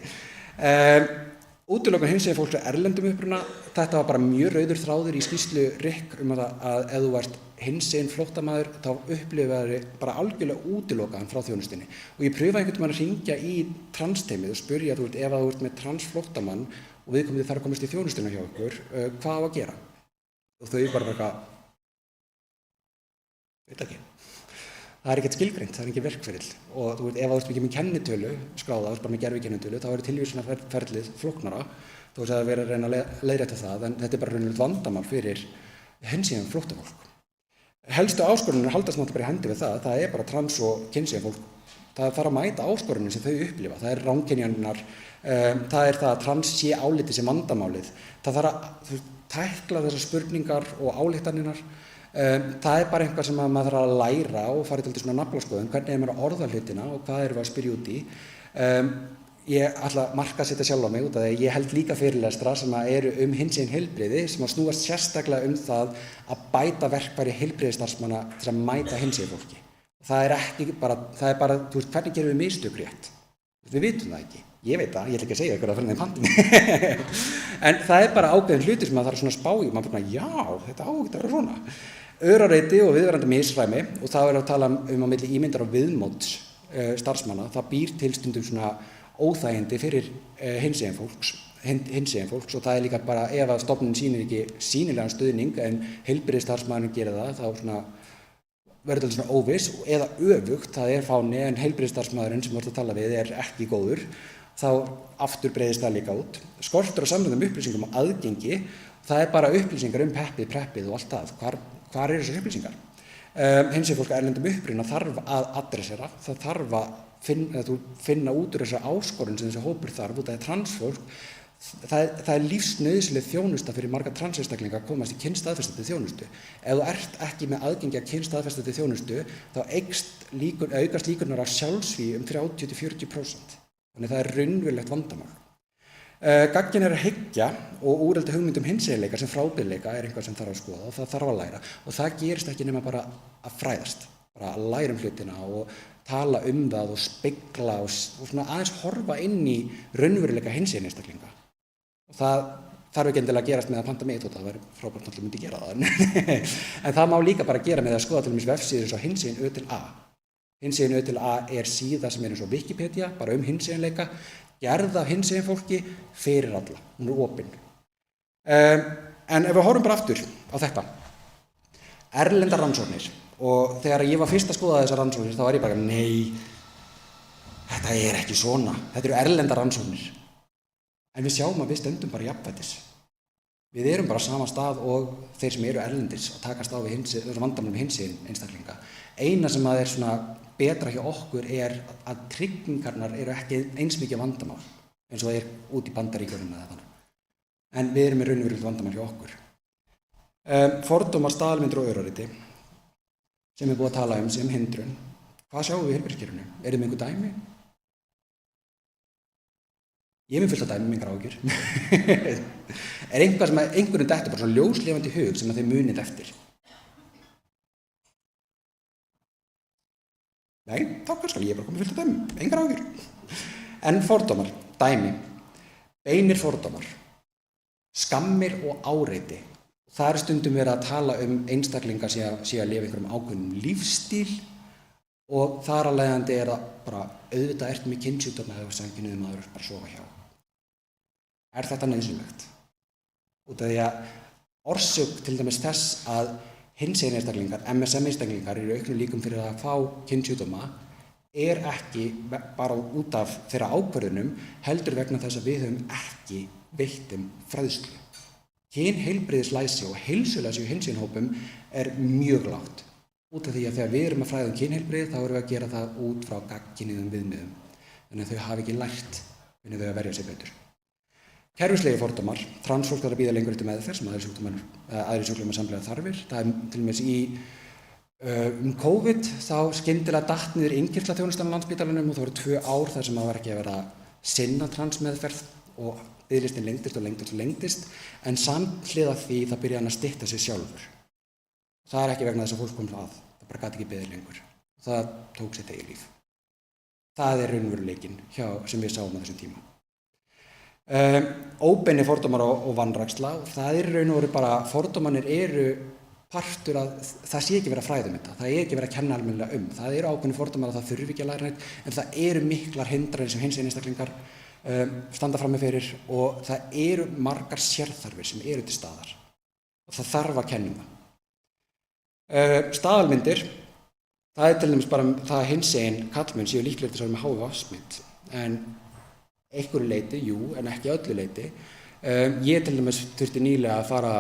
[SPEAKER 6] Útilokun hinsegin fólks af erlendum uppruna, þetta var bara mjög rauður þráður í skýrslu RIK að ef þú ert hinsegin flóttamaður þá upplifaði bara algjörlega útilokaðan frá þjónustinni. Og ég pröfaði einhvern veginn að hringja í transteymið og spyrja ef þú ert með transflóttamann og viðkomandi þarf að komast í þjónustuna hjá ykkur, hvað á að gera? Og þau bara eitthvað, veit ekki, það er ekkert skilgreint, það er ekki verkferil og ef þú ert ekki með kennitölu skráða, þú ert bara með gervikennitölu, þá er tilvísunarferlið flóknara, þó að það verið að reyna að leiðrétta það, en þetta er bara raunilegt vandamál fyrir hinsegin flóttafólk. Helstu áskoranir haldast náttúrulega bara í hendi við það er bara trans og kynsegin fólk, það þarf að mæta áskoranir sem þau upplifa, það er ránkynjanirnar, það er það að trans sé álitið sem vandamálið, það þarf að tækla þessar spurningar og ályktanirnar. Það er bara eitthvað sem maður þarf að læra og fara til svona naflaskoðun, hvernig er maður að orða hlutina og hvað erum við að spyrja út í. Ég ætla að markaðssetja sjálf á mig út af því að ég held líka fyrirlestra sem eru hinsegin heilbrigði sem að snúast sérstaklega það að bæta verkfæri heilbrigðisstarfsmanna til að mæta hinsegin fólki. Það er bara, hvernig gerum við mistök rétt? Við vitum það ekki. Ég veit það, ég ætla ekki að segja ykkur að fyrir þeim pandemi. En það er bara ákveðin hlutir sem maður þarf svona að spá í, maður bara, já, þetta á ekki að vera svona. Örareiti og viðverandi misræmi, og það er að tala á milli ímyndar og viðmóts starfsmanna, það býr til stundum svona óþægindi fyrir hinsegin fólks og það er líka bara ef að stofnunin sýnir ekki sýnilegan stuðning en heilbrigðisstarfsmaðurinn gerir það, þá svona verður þetta svona óviss eða öfugt, það er fáni en heilbrigðisstarfsmaðurinn sem þú ert að tala við er ekki góður, þá aftur breiðist það líka út. Skortur á samræmdum upplýsingum og aðgengi, það er bara upplýsingar preppið, preppið og allt það. Hvar eru þessar upplýsingar? Hinsegin fólk af erlendum uppruna þarf að adressera, það þarf að finna út úr þessar áskorun sem þessi hópur þarf út af transfólk. Það er lífsnauðsynleg þjónusta fyrir marga transeinstaklinga að komast í kynstaðfestandi þjónustu. Ef þú ert ekki með aðgengi að kynstaðfestandi þjónustu, þá aukast líkurnar á sjálfsvígi 30–40%. Þannig það er raunverulegt vandamál. Gagnkynhneigðra hyggja og úrelda hugmyndum hinseginleika sem frábrigðileika er eitthvað sem þarf að skoða og það þarf að læra og það gerist ekki nema bara að fræðast. bara að læra hlutina og tala það og spegla og svona aðeins horfa inn í raunveruleika hinsegin einstaklinga. Og það þarf ekki endilega að gerast með að panta mig það væri frábært náttúrulega myndi gera það. En það má líka bara gera með að skoða til dæmis vefsíður eins og hinsegin Ö til A. Hinsegin Ö til A síða sem eins og Wikipedia, bara hinseginleika, gerð af hinsegin fólki fyrir alla, hún opin. En ef við horfum bara aftur á þetta, erlendar rannsóknir, og þegar ég var fyrst að skoða þessar rannsóknir þá var ég bara, nei, þetta ekki svona, þetta eru erlendar rannsóknir. En við sjáum að við stöndum bara jafnfætis. Við erum bara á sama stað og þeir sem eru erlendis að takast á við vandamálum hinsegin einstaklinga. Eina sem að svona betra hjá okkur að tryggingarnar eru ekki eins mikið vandamál eins og það út í Bandaríkjunum eða þannig. En við erum með raunverulegt vandamál hjá okkur. Fordómar, staðalmyndir og öræði sem búið að tala sem hindrun. Hvað sjáum við í heilbrigðiskerfinu? Eru með einhver dæmi? Ég með fullt að dæmi engar áhyggjur. Eitthvað sem einhverjum dettur bara svona ljóslifandi hug sem að þeir munið eftir? Nei, þá skal ég bara koma fullt að dæmi, engar áhyggjur. En fordómar, dæmi, beinir fordómar, skammir og áreiti. Það stundum verið að tala einstaklinga sé að lifa einhverjum ákveðnum lífstíl og þar að leiðandi það bara auðvitað með kynnsjúkdóma eða samkynhneigður maður bara sofa hjá. Þetta nauðsynlegt? Út af því að orsök til dæmis þess að hinsegin einstaklingar, MSM einstaklingar eru auknum líkum fyrir að fá kynnsjúkdóma ekki bara út af þeirra ákvörðunum heldur vegna þess að við höfum ekki veitt fræðslu. Kynheilbrigðislæsi og heilsulæsi í hinsegin hópum mjög lágt. Út af því að þegar við erum að fræða kynheilbrigði þá erum við að gera það út frá gagnkynhneigðum viðmiðum. Þannig að þau hafa ekki lært hvernig þau að verja sig betur. Kerfislegir fordómar, transfólk þarf að bíða lengur eftir meðferð sem aðrir sjúkdómar samhliða þarfir. Það til dæmis í COVID þá skyndilega datt niður innkirtlaþjónustan á Landspítalanum og það voru 2 ár þar sem var ekki að vera sinna transmeðferð og biðlistinn lengdist en samhliða því það byrjaði hann að stytta sig sjálfur. Það ekki vegna þess að fólk kom að, það bara gat ekki beðið lengur. Það tók sitt eigið líf. Það raunveruleikinn sem við sáum á þessum tíma. Óbeinir fordómar og vanræksla, það raun og veru bara, fordómanir partur að það sé ekki verið að fræða þetta, það ekki verið að kenna almennilega það ákveðnir fordómar að það þurfi ekki að læra neitt, en það miklar hindranir sem hinsegin einstaklingar standa frammi fyrir og það margar sérþarfir sem til staðar og það þarf að kenna staðalmyndir, það til dæmis bara það hinsegin kallmenn séu líklegir til að vera með HIV-smit, en einhverju leyti, jú, en ekki öllu leyti. Ég til dæmis þurfti nýlega að fara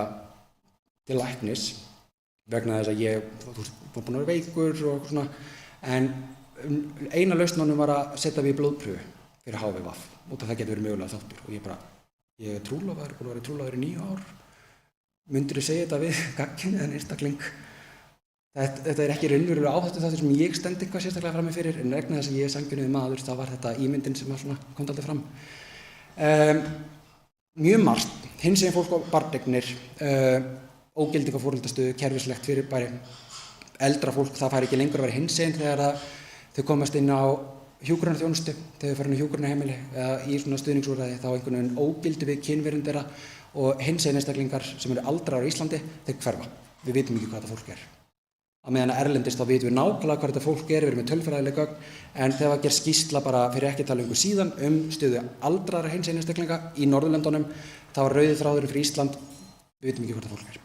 [SPEAKER 6] til læknis vegna þess að ég var búinn að vera veikur og svona, en eina lausnunum var að setja við blóðprufu fyrir HIV út af það getur verið mögulega þáttur og ég trúlofaður, búinn að vera trúlofaður í 9 ár. Myndirðu segja þetta við gagnkynhneigðan einstakling? Þetta ekki raunverulega áhættu þáttur sem ég stend eitthvað sérstaklega frammi fyrir, en vegna þess að ég samkynhneigður maður, þá var þetta ímyndin sem kom aldrei fram. Mjög margt, hinsegin fólk og barneignir, ógilding á foreldrastöðu, kerfislegt fyrirbæri, eldra fólk, það fær ekki lengur að vera hinsegin þegar þau komast inn á hjúkrunarþjónustu, þegar þau fara inn á hjúkrunarheimili eða í svona stuðningsúrræði, þá einhvern veginn ógildi við kynverund þeirra og hinsegin einstaklingar sem eru aldraðir á Íslandi, þeir hverfa. Við vitum ekki hvað þetta fólk Á meðan erlendis þá vitum við nákvæmlega hvað þetta fólk við erum með tölfræðileg gögn, en þegar var gerð skýrsla bara fyrir ekki talningu síðan stöðu aldraðra hinsegin einstaklinga í Norðurlöndunum, þá var rauði þráðurinn fyrir Ísland, við vitum ekki hvað þetta fólk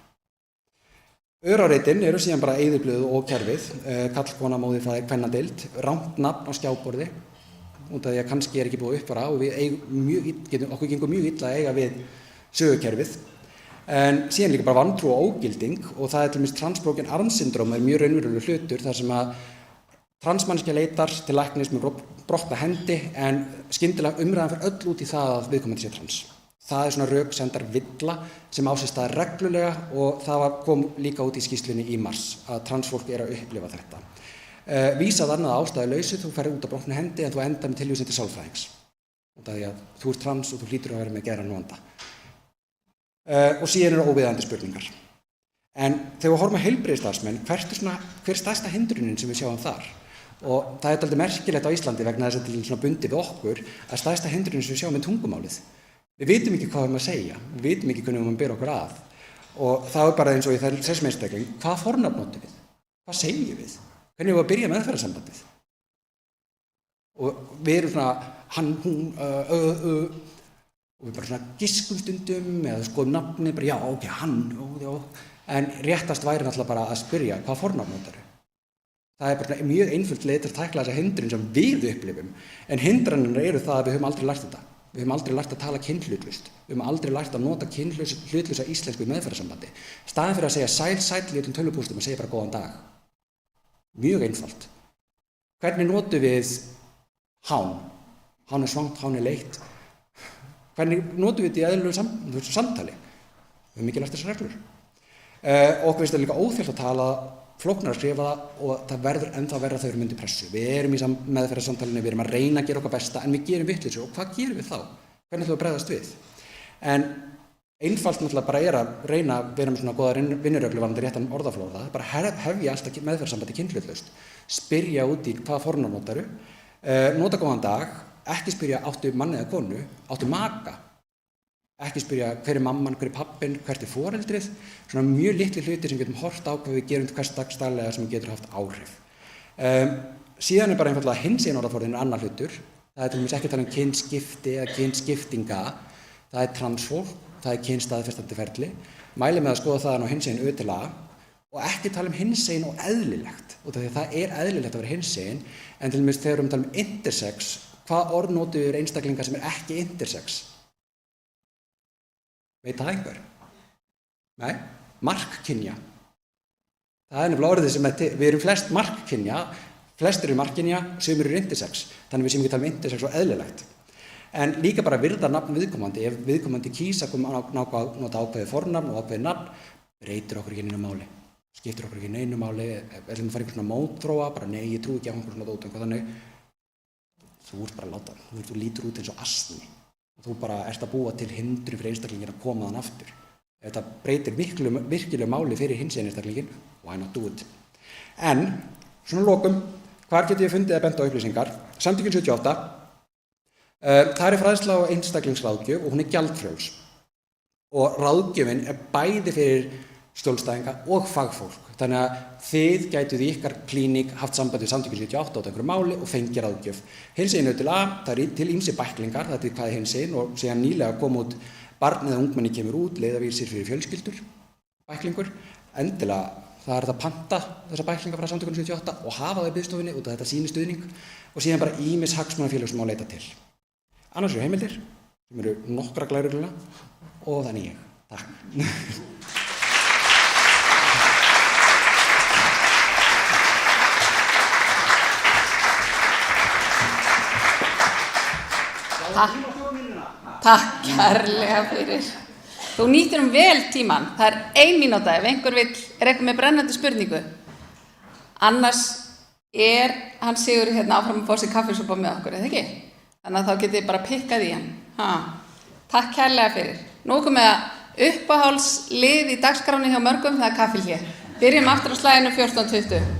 [SPEAKER 6] Öráreitin eru síðan bara eyðublöð og kerfið, karlkona, móðurfaðir, kvennadeild, rangt nafn á skjáborði, út af því að kannski ekki búið uppfara og okkur gengur mjög illa að eiga við sögukerfið. En síðan líka bara vantrú og ógilding og það til dæmis transbroken arm syndrom mjög raunverulegur hlutur þar sem að transmanneskja leitar til læknis með brotna hendi en skyndilega umræðan fyrir öll út í það að viðkomandi sé trans. Það svona röksendar villa sem á sér stað reglulega og það kom líka út í skýrslunni í mars að transfólk að upplifa þetta. Vísað annað ástæðulausu, þú ferð út á brotna hendi en þú endar með tilvísun til sálfræðings. Út af því að þú ert trans og þú hlýtur að vera með geðrænan vanda. Og síðan eru óviðeigandi spurningar. En þegar við horfum að heilbrigðisstarfsmenn, hver er stærsta hindrunin sem við sjáum þar? Og það er dálítið merkilegt á Íslandi vegna þess að þetta er svona bundið við okkur að stærsta hindrunin sem við sjáum er tungumálið. Við vitum ekki hvað við erum að segja, við vitum ekki hvernig við erum að bera okkur að. Og það er bara eins og í þessum einstakling, hvað fornafn notum við? Hvað segjum við? Hvernig erum við að byrja meðferðarsambandið? Og við erum svona, hann, hún, og við bara svona giskum stundum eða skoðum nafni, bara já, ok, hann, já. En réttast væri náttúrulega bara að spyrja hvað fornafn notar við? Það er bara mjög einföld leið til að tækla þessa hindrun sem við upplifum, en hindranirnar eru það að við höfum aldrei lært þetta. Við höfum aldrei lært að tala kynhlutlaust. Við höfum aldrei lært að nota kynhlutlausa íslensku í meðferðarsambandi. Staðinn fyrir að segja sæll í öllum tölvupóstum og segja bara góðan dag. Mjög einfalt. Hvernig notum við hán? Hán er svangt, hán er leitt. Hvernig notum við þetta í eðlilegu samtali? Við höfum ekki lært þessar reglur. Okkur finnst það líka óþjált að tala, flóknar að skrifa það og það verður ennþá verra þegar við erum undir pressu. Við erum í meðferðarsamtalinu, við erum að reyna að gera okkar besta en við gerum vitleysu og hvað gerum við þá? Hvernig ætlum við að bregðast við? En einfalt náttúrulega bara er að reyna að vera með svona góða vinnurreglu varðandi réttan orðaflóða, bara hefja alltaf meðferðarsambandi kynhlutlaust, spyrja út í hvaða fornafn notaru, nota góðan dag, ekki spyrja áttu mann eða konu, áttu maka. Ekki spyrja hver er mamman, hver er pappin, hvert er foreldrið, svona mjög litli hlutir sem getum hort á hvað við gerum hvers dagsdaglega sem getur haft áhrif. Síðan er bara einfaldlega hinsegin orðaforðin annar hlutur, það er til dæmis ekki að tala um kynskipti eða kynskiptinga, það er transfólk, það er kynstaðfestandi ferli, mæli með að skoða það á hinsegin ötulega og ekki tala um hinsegin og eðlilegt, og það er eðlilegt að vera hinsegin, en til dæmis þegar við tala um intersex, hvað orð notum við einstaklinga sem er ekki intersex? Veit það einhver? Nei, markkynja. Það er nefnilega orðið sem við erum flest markkynja, flestir eru markkynja, sumir eru intersex, þannig við séum ekki tala um intersex og eðlilegt. En líka bara virða nafn viðkomandi, ef viðkomandi kýs að nota ákveðið fornafn og ákveðið nafn, breytir okkur ekki neinu máli, skiptir okkur ekki neinu máli, erum við að fara einhver svona mótþróa, bara nei, ég trúi ekki á einhver svona dót, þannig, þú ert bara að láta, þú lítur út eins og asni. Og þú bara ert að búa til hindrun fyrir einstaklingin að koma þann aftur. Ef þetta breytir virkilega máli fyrir hinsegin einstaklingin, why not do it? En, svona lokum, hvar get ég fundið að benda á upplýsingar? Samtökin 78, það er fræðsla á einstaklingsráðgjöf og hún er gjaldfrjáls. Og ráðgjöfin er bæði fyrir skjólstæðinga og fagfólk. Þannig að þið gætuð í ykkar klíník haft samband við Samtökin 78 á einhverju máli og fengið ráðgjöf. Hinsegin til A, það er til ýmsir bæklingar, það er hvað er hinsegin og síðan nýlega kom út barn eða ungmenni kemur út, leiðavísir fyrir fjölskyldur, bæklingur. Endilega það er að panta þessa bæklinga frá Samtökin 78 og hafa það í biðstofunni út af þetta sýni stuðning og síðan bara ýmis hagsmunafélög sem má leita til. Annars eru heimildir, sem eru nokkra glæruglega og þannig ég. Takk.
[SPEAKER 2] Takk kærlega fyrir. Þú nýtir vel tíman. Það er 1 mínúta ef einhver er eitthvað með brennandi spurningu. Annars er hann Sigur hérna áfram að fá sér kaffisopa með okkur, eða ekki? Þannig að þá getið þið bara pikkað í hann. Takk kærlega fyrir. Nú komið að uppáhaldslið í dagskráni hjá mörgum, það er kaffihlé. Byrjum aftur á slaginu 14:20.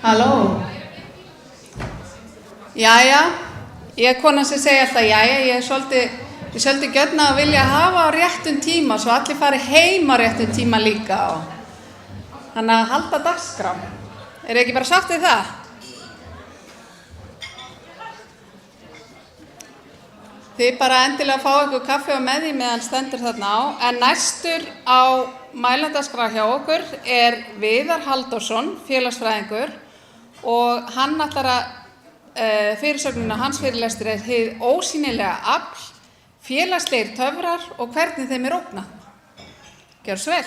[SPEAKER 2] Halló. Jæja, ég er konan sem segir alltaf jæja, ég er svolítið gjörn að vilja hafa á réttum tíma svo allir fari heim á réttum tíma líka þannig að halda dagskrá. Eru ekki bara sátt við það? Þið bara endilega fá ykkur kaffi og með því meðan stendur þarna á. En næstur á mælendaskrá hjá okkur er Viðar Halldórsson, félagsfræðingur, og hann ætlar að fyrirsögnin á hans fyrirlestur er hið ósýnilega afl, félagslegir töfrar og hvernig þeim er ógnað. Gjörðu svo vel.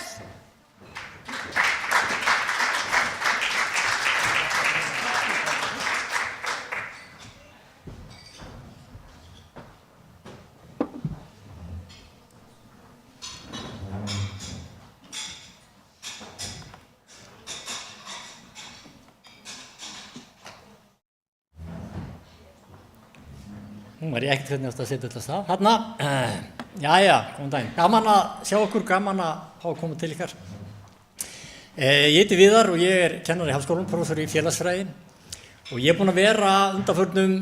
[SPEAKER 5] Nú var ég ekkert hvernig að setja þetta stað. Þarna, jæja, góðan daginn. Gaman að sjá okkur, gaman að fá að koma til ykkar. Ég heiti Viðar og ég er kennari í Háskólanum, prófessor í félagsfræði og ég er búinn að vera undanförnum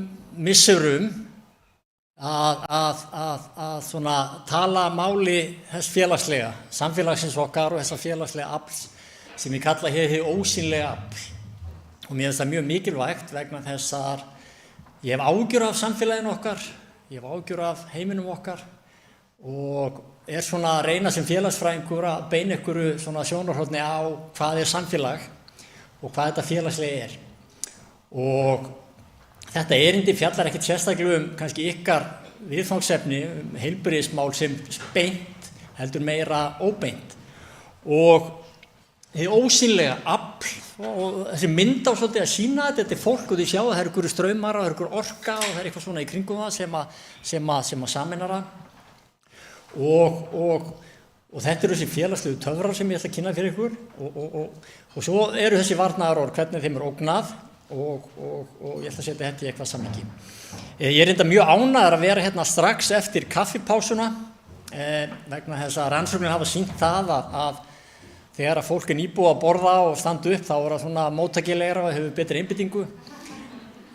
[SPEAKER 5] misserum að svona tala máli þess félagslega, samfélagsins okkar og þessa félagslega afls sem ég kalla hér hið ósýnilega afl. Og mér finnst það mjög mikilvægt vegna þess að ég hef áhyggjur af samfélaginu okkar, ég hef áhyggjur af heiminum okkar og er svona að reyna sem félagsfræðingur að beina ykkur svona sjónarhorni á hvað er samfélag og hvað þetta félagslega er. Og þetta erindi fjallar ekkert sérstaklega kannski ykkar viðfangsefni heilbrigðismál sem beint heldur meira óbeint. Og hið ósýnilega afl og þessi mynd á svolítið að sína þetta er fólk og þið sjá að það eru einhverju straumar og það eru einhverju orka og það er eitthvað svona í kringum það sem að sameinar það. Og þetta eru þessi félagslegu töfrar sem ég ætla að kynna fyrir ykkur og svo eru þessi varnaðarorð hvernig þeim er ógnað og ég ætla að setja þetta í eitthvað samhengi. Ég er enda mjög ánægður að vera hérna strax eftir kaffipásuna vegna þess að rannsóknir hafa sýnt það að þegar að fólk er nýbúið að borða og standa upp þá er það svona móttækilegra og hefur betri einbeitingu.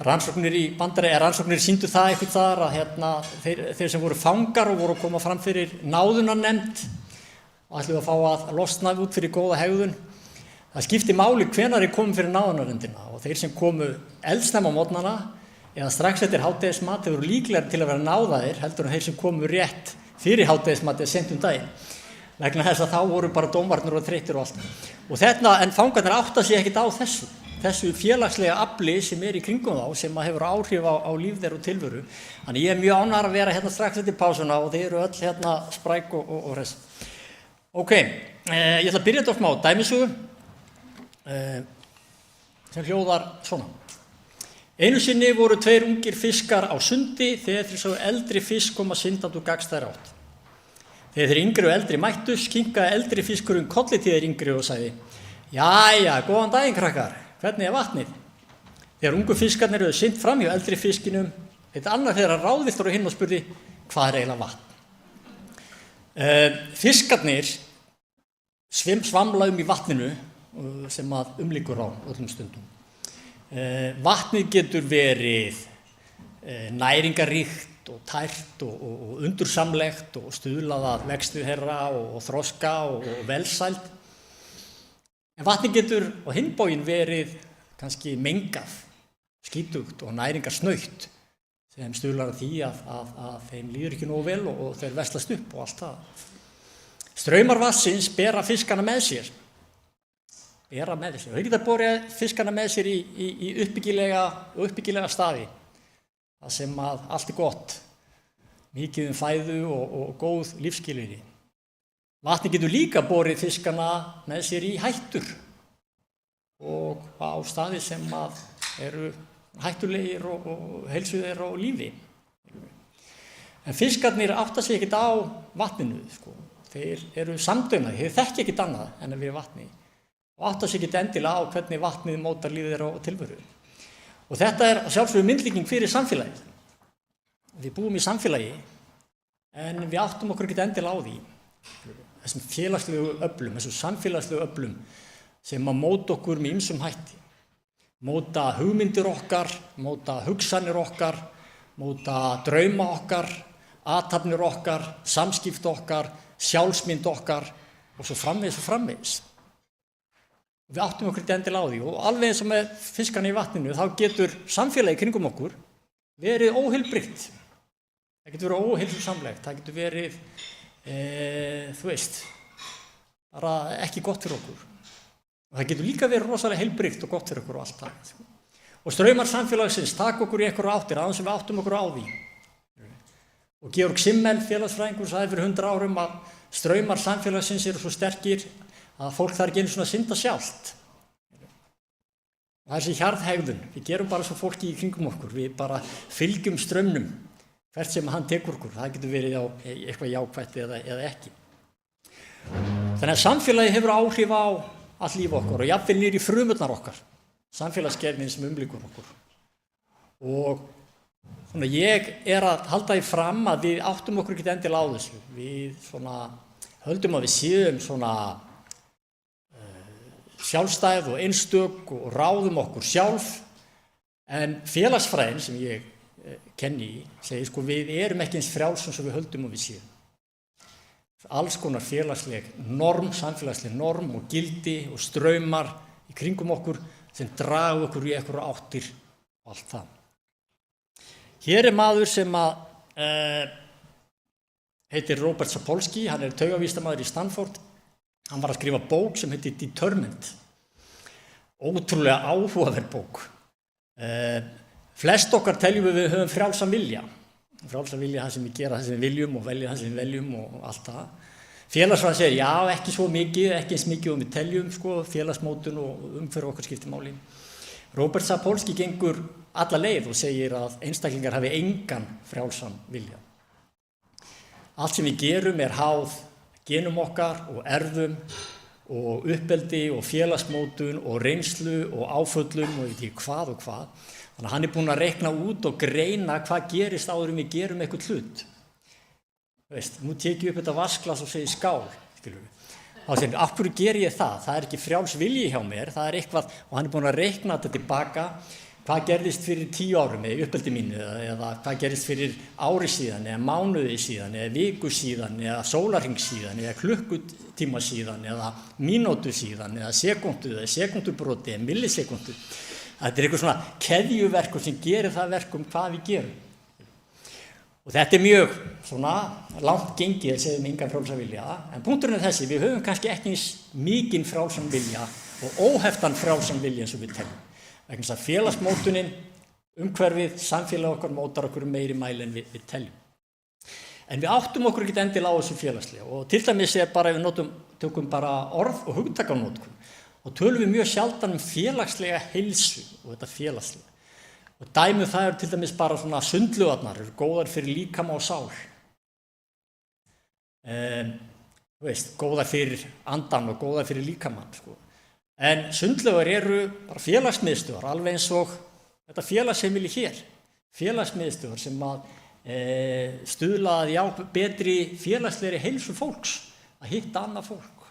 [SPEAKER 5] Rannsóknir sýndu það eitthvað þar að þeir sem voru fangar og voru að koma fram fyrir náðunarnefnd og ætluðu að fá að losna út fyrir góða hegðun. Það skipti máli hvenær þeir komu fyrir náðunarnefndina og þeir sem komu eldsnemma á morgnana eða strax eftir hádegismat þeir voru líklegri til að vera náðaðir heldur en þeir sem komu rétt fyrir hádegismat eða seint daginn. Vegna þess að þá voru bara dómarnir og þreyttir og allt. Og en fangarnir átta sig ekkert á þessu félagslega afli sem er í kringum þá, sem hefur áhrif á líf þeirra og tilveru. Þannig ég er mjög ánægður að vera hérna strax eftir pásuna og þeir eru öll hérna spræk og hress. Ok, ég ætla að byrja þetta smá dæmisögu sem hljóðar svona. Einu sinni voru 2 ungir fiskar á sundi þegar þeir sáu eldri fisk koma syndandi úr gagnstæðri átt. Þegar þeir yngri og eldri mættust, kinkaði eldri fiskurinn kolli til þeir yngri og sagði: Jæja, góðan daginn krakkar, hvernig er vatnið? Þegar ungu fiskarnir höfðu synt fram hjá eldri fiskinum, eitt annar þeirra ráðvilltur á hinn og spurði: Hvað er eiginlega vatn? Fiskarnir svamla í vatninu sem að umlykur á öllum stundum. Vatnið getur verið næringaríkt og tært og undursamlegt og stuðlað að vexti þeirra og þroska og velsæld. En vatnið getur á hinn bóginn verið kannski mengað, skítugt og næringarsnautt sem stuðlar að því að þeim líður ekki nógu vel og þeir veslast upp og allt það. Straumar vatnsins bera fiskana með sér. Þeir geta borið fiskana með sér í uppbyggilega staði. Það sem að allt er gott, mikið fæðu og góð lífsskilyrði. Vatni getur líka borið fiskana með sér í hættur og á staði sem að eru hættulegir og heilsu þeirra og lífi. En fiskarnir átta sig ekkert á vatninu, sko. Þeir eru samdaunaðir, þeir þekki ekkert annað en að vera vatni og átta sig ekkert endilega á hvernig vatnið mótar lífið þeirra og tilveru. Og þetta er sjálfsögðu myndlíking fyrir samfélagið. Við búum í samfélagi en við áttum okkur ekkert endilega á því. Þessum félagslegu öflum, þessum samfélagslegu öflum sem að móta okkur með ýmsum hætti. Móta hugmyndir okkar, móta hugsanir okkar, móta drauma okkar, athafnir okkar, samskipti okkar, sjálfsmynd okkar og svo framvegis. Við áttum okkur ekki endilega á því og alveg eins og með fiskana í vatninu þá getur samfélagi kringum okkur verið óheilbrigt. Það getur verið óheilsusamlegt, það getur verið, bara ekki gott fyrir okkur. Og það getur líka verið rosalega heilbrigt og gott fyrir okkur og allt það. Og straumar samfélagsins taka okkur í einhverju áttir aðeins sem við áttum okkur á því. Og Georg Simmel, félagsfræðingur, sagði fyrir 100 árum að straumar samfélagsins eru svo sterkir að fólk þarf ekki einu svona að synda sjálft. Það er þessi hjarðhegðun, við gerum bara svo fólki í kringum okkur, við bara fylgjum straumnum hvert sem hann tekur okkur, það getur verið eitthvað jákvætt eða ekki. Þannig að samfélagi hefur áhrif á allt líf okkar og jafnvel niður í frumurnar okkar, samfélagsgerðin sem umlykur okkur. Og svona, ég er að halda því fram að við áttum okkur ekki endilega á þessu, við svona, höldum að við séum svona sjálfstæð og einstök og ráðum okkur sjálf, en félagsfræðin sem ég kenni í segir sko við erum ekki eins frjáls eins og við höldum að við séum. Alls konar félagsleg norm, samfélagsleg norm og gildi og straumar í kringum okkur sem draga okkur í einhverju áttir og allt það. Hér er maður sem heitir Robert Sapolsky, hann er taugavísindamaður í Stanford. Hann var að skrifa bók sem heitir Determined. Ótrúlega áhugaverð bók. Flest okkar teljum við höfum frjálsan vilja. Frjálsan vilja það sem við gera það sem við viljum og velja það sem við veljum og allt það. Félagsfræðin segir já, ekki svo mikið, ekki eins mikið og við teljum, sko, félagsmótun og umhverfi okkar skiptir máli. Robert Sapolsky gengur alla leið og segir að einstaklingar hafi engan frjálsan vilja. Allt sem við gerum er háð genum okkar og erfum og uppeldi og félagsmótun og reynslu og áföllum og ekki hvað og hvað. Þannig að hann er búinn að reikna út og greina hvað gerist áður en við gerum eitthvað hlut. Nú tek ég upp þetta vasklas og segi skál, skilur við. Þá segir hann, af hverju ger ég það? Það er ekki frjáls vilji hjá mér, það er eitthvað, og hann er búinn að reikna þetta tilbaka. Hvað gerðist fyrir 10 árum eða uppeldi mínu eða hvað gerðist fyrir ári síðan eða mánuði síðan eða viku síðan eða sólarhring síðan eða klukkutíma síðan eða mínútu síðan eða sekúndubroti eða millisekúndu. Þetta er eitthvað svona keðjuverkur sem gerir það verkum hvað við gerum. Og þetta er mjög svona langt gengið að segja engan frjálsan vilja, en punkturinn er þessi, við höfum kannski ekki eins mikinn frjálsan vilja og óheftan frjálsan vilja eins og við teljum. Vegna þess að félagsmótunin, umhverfið, samfélag okkar mótar okkur meiri mæli en við teljum. En við áttum okkur ekki endilega á þessu félagslega og til dæmis er bara ef við tökum bara orð og hugtakanótkun og tölum við mjög sjaldan félagslega heilsu og þetta félagslega. Og dæmið það eru til dæmis bara svona sundlaugarnar, eru góðar fyrir líkama og sál. Góðar fyrir andan og góðar fyrir líkamann, sko. En sundlaugar eru bara félagsmiðstöðvar, alveg eins og þetta félagsheimili hér. Félagsmiðstöðvar sem að stuðla að betri félagslegri heilsu fólks, að hitta annað fólk.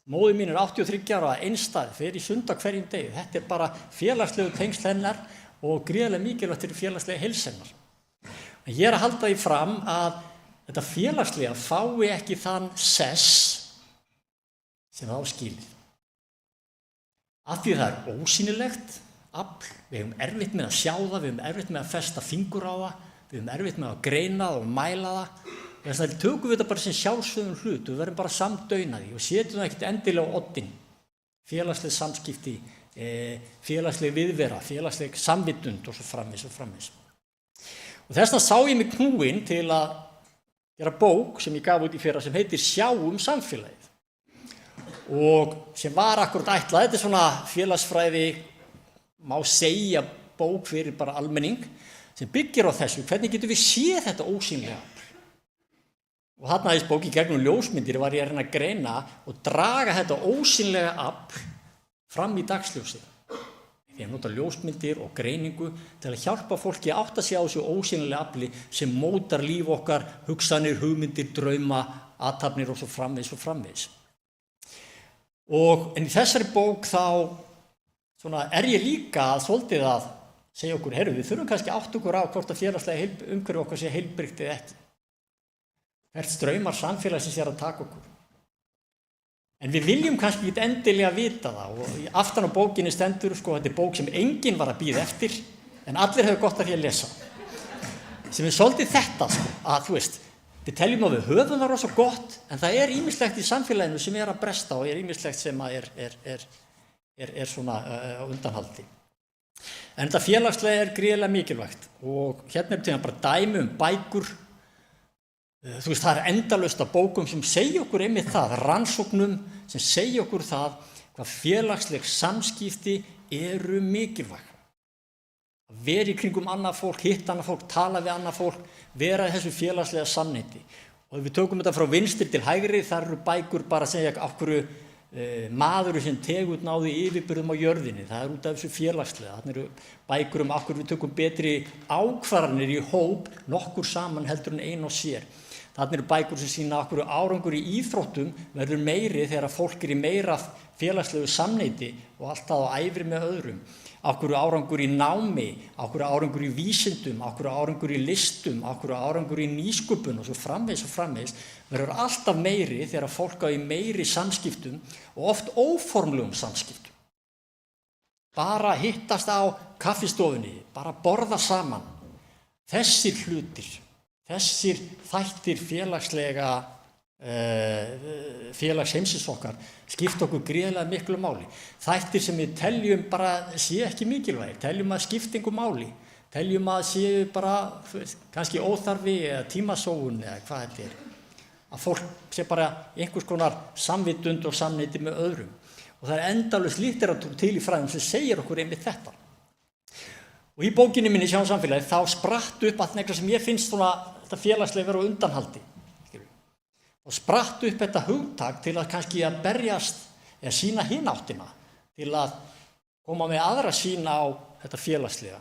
[SPEAKER 5] Móðir mín er 83 ára, einstæð, fer í sund á hverjum degi. Þetta er bara félagslegu tengsl hennar og gríðarlega mikilvægt fyrir félagslega heilsu hennar. En ég er að halda því fram að þetta félagslega fái ekki þann sess sem það á skilið. Af því það er ósýnilegt afl, við höfum erfitt með að sjá það, við höfum erfitt með að festa fingur á það, við höfum erfitt með að greina það og mæla það. Þess vegna tökum við þetta bara sem sjálfsögðum hlut, við verðum bara samdauna því og setjum það ekkert endilega á oddinn. Félagsleg samskipti, félagsleg viðvera, félagsleg samvitund og svo framvegis og framvegis. Og þess vegna sá ég mig knúinn til að gera bók sem ég gaf út í fyrra sem heitir Sjáum samfélagið. Og sem var akkurat ætlað, þetta er svona félagsfræði, má segja bók fyrir bara almenning, sem byggir á þessu, hvernig getum við séð þetta ósýnilega afl. Og þarna í bóki gegnum ljósmyndir var ég að reyna að greina og draga þetta ósýnilega afl fram í dagsljósið. Því að nota ljósmyndir og greiningu til að hjálpa fólki að átta sig á þessu ósýnilega afli sem mótar líf okkar, hugsanir, hugmyndir, drauma, athafnir og svo framvegis og framvegis. En í þessari bók þá ég líka svolítið að segja okkur, við þurfum kannski átt okkur á hvort að félagslega umhverfi okkar sé heilbrigt eða ekki. Hvert straumar samfélagsins að taka okkur. En við viljum kannski ekki endilega vita það og aftan á bókinni stendur, þetta bók sem enginn var að bíða eftir, en allir hefur gott af því að lesa. Sem svolítið þetta, að við teljum að við höfum það rosa gott, en það ýmislegt í samfélaginu sem að bresta og ýmislegt sem er svona á undanhaldi. En þetta félagslega gríðarlega mikilvægt og hérna til bara dæmi bækur. Það endalaust af bókum sem segja okkur einmitt það, rannsóknum sem segja okkur það hvað félagsleg samskipti eru mikilvæg. Að vera í kringum annað fólk, hitta annað fólk, tala við annað fólk, vera í þessu félagslega samneyti. Og ef við tökum þetta frá vinstri til hægri, þar eru bækur bara að segja af hverju maður sem tegund náði yfirburðum á jörðinni, það út af þessu félagslega. Þarna eru bækur af hverju við tökum betri ákvarðanir í hóp, nokkur saman heldur en ein og sér. Þarna eru bækur sem sýna af hverju árangur í íþróttum verður meiri þegar fólk í meira félagslegu samneyti og alltaf á æfri með öðrum. Af hverju árangur í námi, af hverju árangur í vísindum, af hverju árangur í listum, af hverju árangur í nýsköpun og svo framvegis verður alltaf meiri þegar fólk á í meiri samskiptum og oft óformlegum samskiptum. Bara hittast á kaffistofunni, bara borða saman. Þessir hlutir, þessir þættir félagsheimsins okkar skipta okkur gríðarlega miklu máli. Þættir sem við teljum bara sé ekki mikilvægir, teljum að skipta engu máli, teljum að séu bara kannski óþarfi eða tímasóun eða hvað þetta er. Að fólk sé bara einhvers konar samvitund og samneyti með öðrum. Og það endalaust literatúr til í fræðum sem segir okkur einmitt þetta. Og í bókinni minni Sjá samfélagið þá spratt upp að eitthvað sem ég finnst þetta félagslega vera á undanhaldi. Og spratt upp þetta hugtak til að kannski að berjast eða sýna hina áttina, til að koma með aðra sýn á þetta félagslega.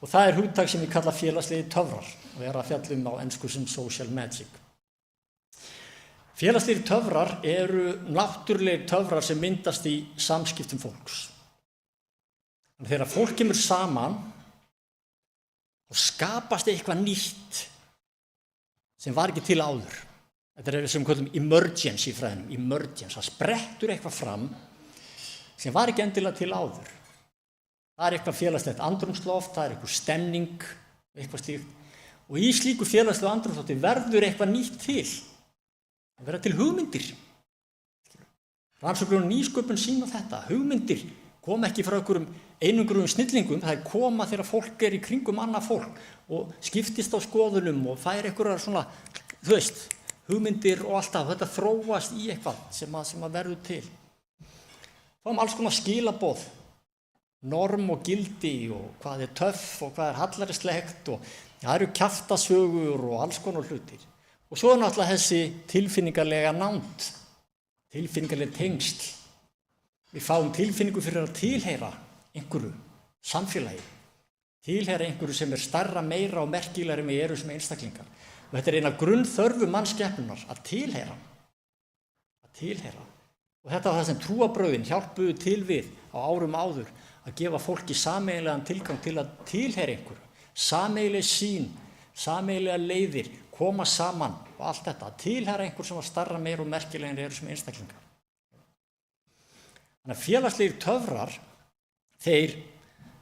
[SPEAKER 5] Og það hugtak sem ég kalla félagslegi töfrar og að fjalla á ensku sem social magic. Félagslegir töfrar eru náttúrulegir töfrar sem myndast í samskiptum fólks. Þegar fólk kemur saman og skapast eitthvað nýtt sem var ekki til áður. Þetta er sem við kallum emergence í fræðinum, emergence, það sprettur eitthvað fram sem var ekki endilega til áður. Það eitthvað félagslegt andrúmsloft, það eitthvað stemning, eitthvað slíkt. Og í slíku félagslegu andrúmslofti verður eitthvað nýtt til. Það verða til hugmyndir. Rannsóknir og nýsköpun sýna þetta. Hugmyndir koma ekki frá einhverjum snillingum, það koma þegar fólk í kringum annað fólk og skiptist á skoðunum og fær einhverjar svona, hugmyndir og alltaf, þetta þróast í eitthvað sem að verður til. Fáum alls konar skilaboð, norm og gildi og hvað er töff og hvað er hallærislegt og það eru kjaftasögur og alls konar hlutir. Og svo náttúrulega þessi tilfinningarlega nánd, tilfinningarlega tengsl. Við fáum tilfinningu fyrir að tilheyra einhverju samfélagi, tilheyra einhverju sem er stærra, meira og merkilegri en við erum sem einstaklingar. Og þetta er eina grunnþörfu mannskepnunar að tilheyra. Og þetta var það sem trúarbrögðin hjálpuðu til við á árum áður að gefa fólki sameiginlegan tilgang til að tilheyra einhverju. Sameiginleg sýn, sameiginlega leiðir, koma saman og allt þetta. Að tilheyra einhverju sem var stærra, meira og merkilegri en við erum sem einstaklingar. Þannig að félagslegir töfrar,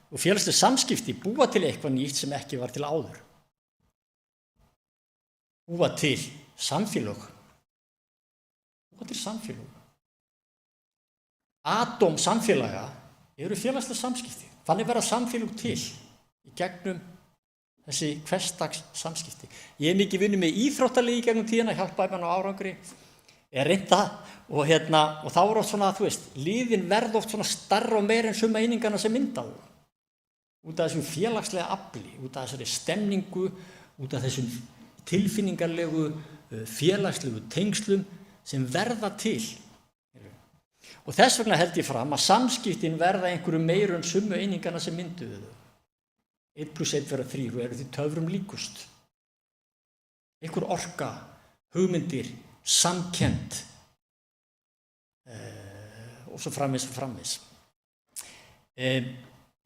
[SPEAKER 5] og félagsleg samskipti búa til eitthvað nýtt sem ekki var til áður. Búa til samfélög. Atóm samfélaga eru félagsleg samskipti. Þannig verða samfélög til í gegnum þessi hversdags samskipti. Ég hef mikið vunnið með íþróttalegi í gegnum tíðina, hjálpaði mér á árangri. Ég reynda og þá er oft svona, liðin verða oft svona stærra og meira en suma einingana sem myndaðu. Út af þessum félagslega afli, út af þessari stemningu, út af þessum tilfinningarlegu, félagslegu tengslum sem verða til. Og þess vegna held ég fram að samskiptin verða einhverju meiru en sumu einingana sem mynduðu þau. 1 + 1 verða 3 og eru því töfrum líkust. Einhver orka, hugmyndir, samkennd og svo framvegis.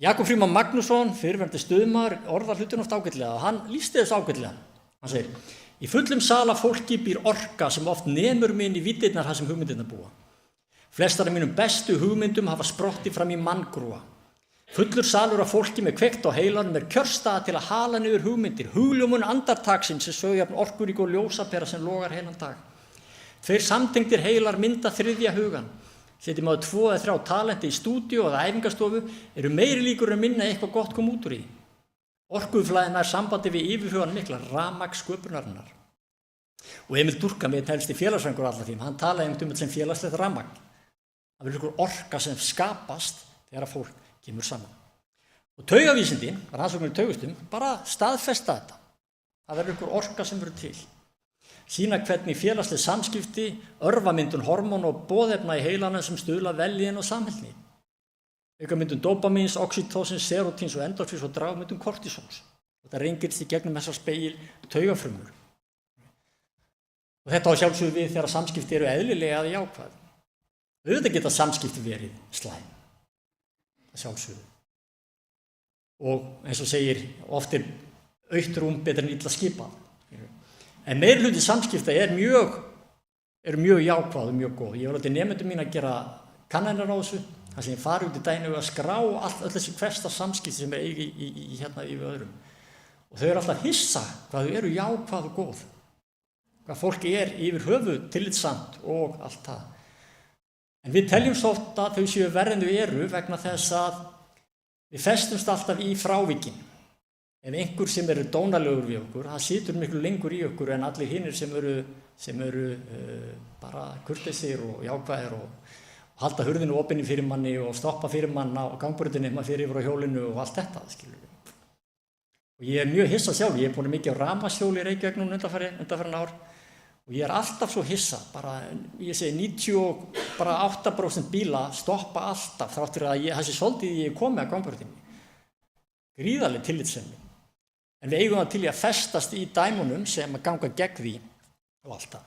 [SPEAKER 5] Jakob Frímann Magnússon, fyrrverandi stuðmaður, orðar hlutin oft ágætlega og hann lýsti þessu ágætlega. Hann segir: í fullum sal af fólki býr orka sem oft nemur mig inn í víddirnar þar sem hugmyndirnar búa. Flestar af mínum bestu hugmyndum hafa sprottið fram í manngrúa. Fullur salur af fólki með kveikt á heilanum kjörstaða til að hala niður hugmyndir, hugljómun andartaksins sem sögðu jafn orkurík og ljósapera sem logar heilan dag. Tveir samtengdir heilar mynda þriðja hugan. Setjum maður 2 eða 3 talenti í stúdíu eða æfingastofu eru meiri líkur en minna eitthvað gott kom út úr því. Orkuflæðin er sambandi við yfirhugan mikla rafmagn sköpunarinnar. Og Emil Durkheim, helsti félagsfræðingur allra tíma, hann talaði um þetta sem félagslegt rafmagn. Það verður einhver orka sem skapast þegar fólk kemur saman. Og taugavísindin, rannsóknir í taugustum, bara staðfesta þetta. Það verður einhver orka sem verður til. Sýna hvernig félagsleg samskipti, örvamyndun hormón og boðefna í heilanum sem stuðla veljiðin og samheldni. Aukamyndun dopamíns, oxytocins, serotíns og endorfins og dragmyndun kortisons. Þetta rengirst í gegnum þessar spegil taugafrumur. Og þetta á sjálfsögðu við þegar samskipti eru eðlilega eða jákvæð. Auðvitað geta samskipti verið slæm. Það sjálfsögðu. Og eins og segir, oft autt rúm betur en illa skipað. En meirihluti samskipta er mjög jákvæð og mjög góð. Ég var alltaf nemendum mín að gera kannanir á þessu, þar sem ég fari út í daginn og að skrá öll þessi hversta samskipti sem eigi hérna yfir öðrum. Og þau eru alltaf hissa hvað þau eru jákvæð og góð. Hvað fólki er yfir höfuð tillitssamt og allt það. En við teljum svo oft að þau séu verri en þau eru vegna þess að við festumst alltaf í frávíkin. Ef einhver sem eru dónalegur við okkur, það situr miklu lengur í okkur en allir hinnir sem eru bara kurteisir og jákvæðir og halda hurðinu opinni fyrir manni og stoppa fyrir mann á gangbrautinni maður fyrir yfir á hjólinu og allt þetta, skilur við. Og ég er mjög hissa sjálf, ég er búin mikið á rafmagnshjóli í Reykjavík núna undanfarin ár og ég er alltaf svo hissa, bara ég segi 98% bíla stoppa alltaf þráttur að þessi soldið ég komi að gangbrautinni. Gríðarleg tillitssemi. En við eigum það til í að festast í dæmunum sem að ganga gegn því og allt það.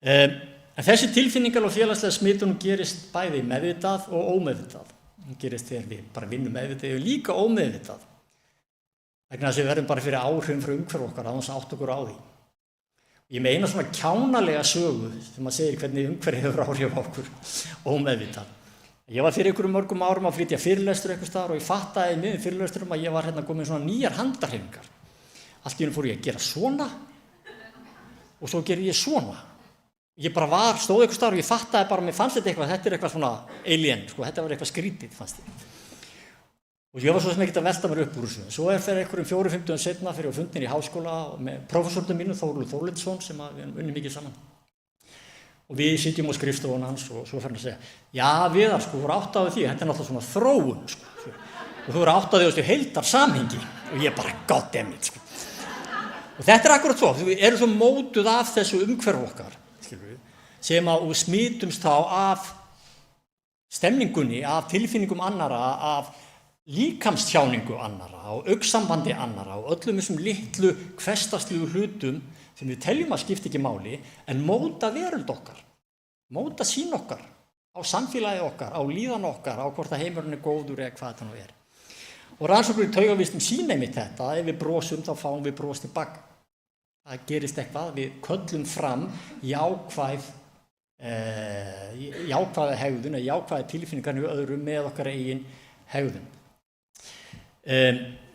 [SPEAKER 5] En þessi tilfinningar og félagslega smitun gerist bæði meðvitað og ómeðvitað. Það gerist þegar við bara vinnum meðvitað og líka ómeðvitað. Vegna þess að við verðum bara fyrir áhrifum frá umhverfi okkar að þess átt okkur á því. Ég með eina svona kjánalega sögu sem að segja hvernig umhverfi hefur áhrif á okkur ómeðvitað. Ég var fyrir einhverjum mörgum árum að flytja fyrirlestur einhvers staðar og ég fattaði með fyrirlesturum að ég var hérna komið svona nýjar handarhreyfingar. Allt í einu fór ég að gera svona og svo gerði ég svona. Ég bara stóð einhvers staðar og ég fattaði bara, mér fannst þetta eitthvað, þetta er eitthvað svona alien, sko, þetta var eitthvað skrítið, fannst ég. Og ég var svo sem ekkert að velta mér upp úr þessu. Svo fyrir einhverjum 4-5 dögum seinna fyrir á fundin í háskóla með prófessornum mínu, Þórólfur Þórlindsson, sem við unnum mikið saman. Og við sitjum á skrifstofun hans og svo fer hann að segja, já Viðar, sko, þú voru átt á því, þetta er náttúrulega svona þróun, sko. Og þú voru átt á því heildar samhengi. Og ég bara, goddammit, sko. Og þetta er akkurat svo, við erum svo mótuð af þessu umhverfi okkar, skilur við, sem að við smitumst þá af stemningunni, af tilfinningum annara, af líkamstjáningu annara, á augnsambandi annara og öllum þessum litlu hversdagslegu hlutum sem við teljum að skipta ekki máli, en móta veröld okkar, móta sýn okkar, á samfélagi okkar, á líðan okkar, á hvort að heimurinn er góður eða hvað þetta nú er. Og rannsóknir í taugavísindum sýna einmitt þetta, ef við brosum þá fáum við bros tilbaka. Það gerist eitthvað, við köllum fram jákvæða hegðun eða jákvæða tilfinningar við öðrum með okkar eigin hegðun.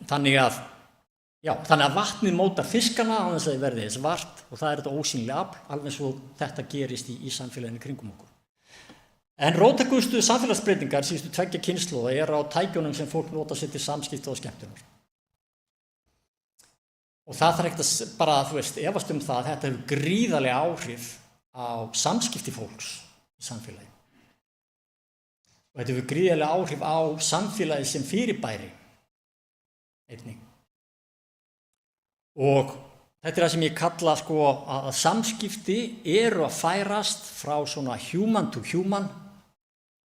[SPEAKER 5] Þannig að vatnið mótar fiskana á þess að þið verði svart og það er þetta ósýnilega afl, alveg svo þetta gerist í samfélaginu kringum okkur. En róttækustu samfélagsbreytingar síðustu 2 kynslóða eru á tækjunum sem fólk nota sér til samskipta og skemmtunar. Og það þarf ekkert að bara, efast það að þetta hefur gríðarlega áhrif á samskipti fólks í samfélagi. Og þetta hefur gríðarlega áhrif á samfélagi sem fyrirbæri einnig. Og þetta er það sem ég kalla að samskipti eru að færast frá svona human to human,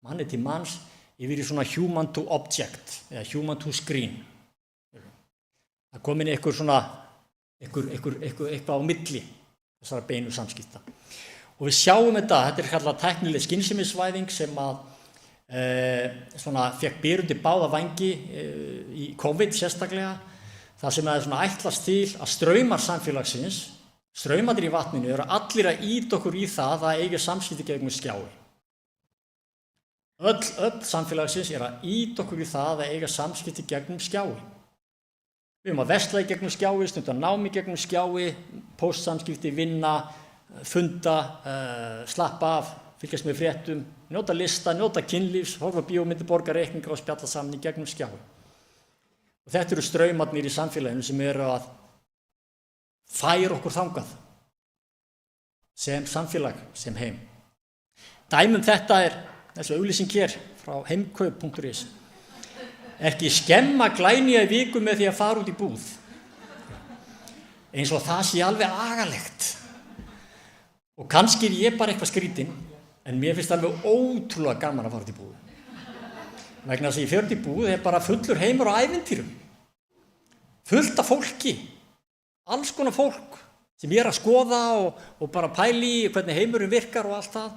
[SPEAKER 5] manni til manns, yfir í svona human to object eða human to screen. Það kom inn eitthvað á milli þessara beinu samskipta. Og við sjáum þetta kallað tæknileg skynsemisvæðing sem að svona fekk byrjundi báða vangi í COVID sérstaklega, það sem er svona ætlast til að straumar samfélagsins, straumarnir í vatninu eru allir að ýta okkur í það að eiga samskipti gegnum skjái. Öll samfélagsins að ýta okkur í það að eiga samskipti gegnum skjái. Við að versla í gegnum skjái, stunda námi gegnum skjái, póstsamskipti, vinna, funda, slappa af, fylgjast með fréttum, njóta lista, njóta kynlífs, horfa bíómyndir, borga reikninga og spjalla saman í gegnum skjái. Og þetta eru straumarnir í samfélaginu sem eru að færa okkur þangað sem samfélag, sem heim. Dæmum þetta þessu auglýsing hér frá heimkaup.is. Ekki skemma glænýja í viku með því að fara út í búð. Eins og það sé alveg agalegt. Og kannski ég bara eitthvað skrítinn, en mér finnst alveg ótrúlega gaman að fara út í búð. Vegna þess að ég fer út í búð bara fullur heimur á ævintýrum. Fullt af fólki, alls konar fólk sem ég að skoða og bara pæli í hvernig heimurinn virkar og allt það.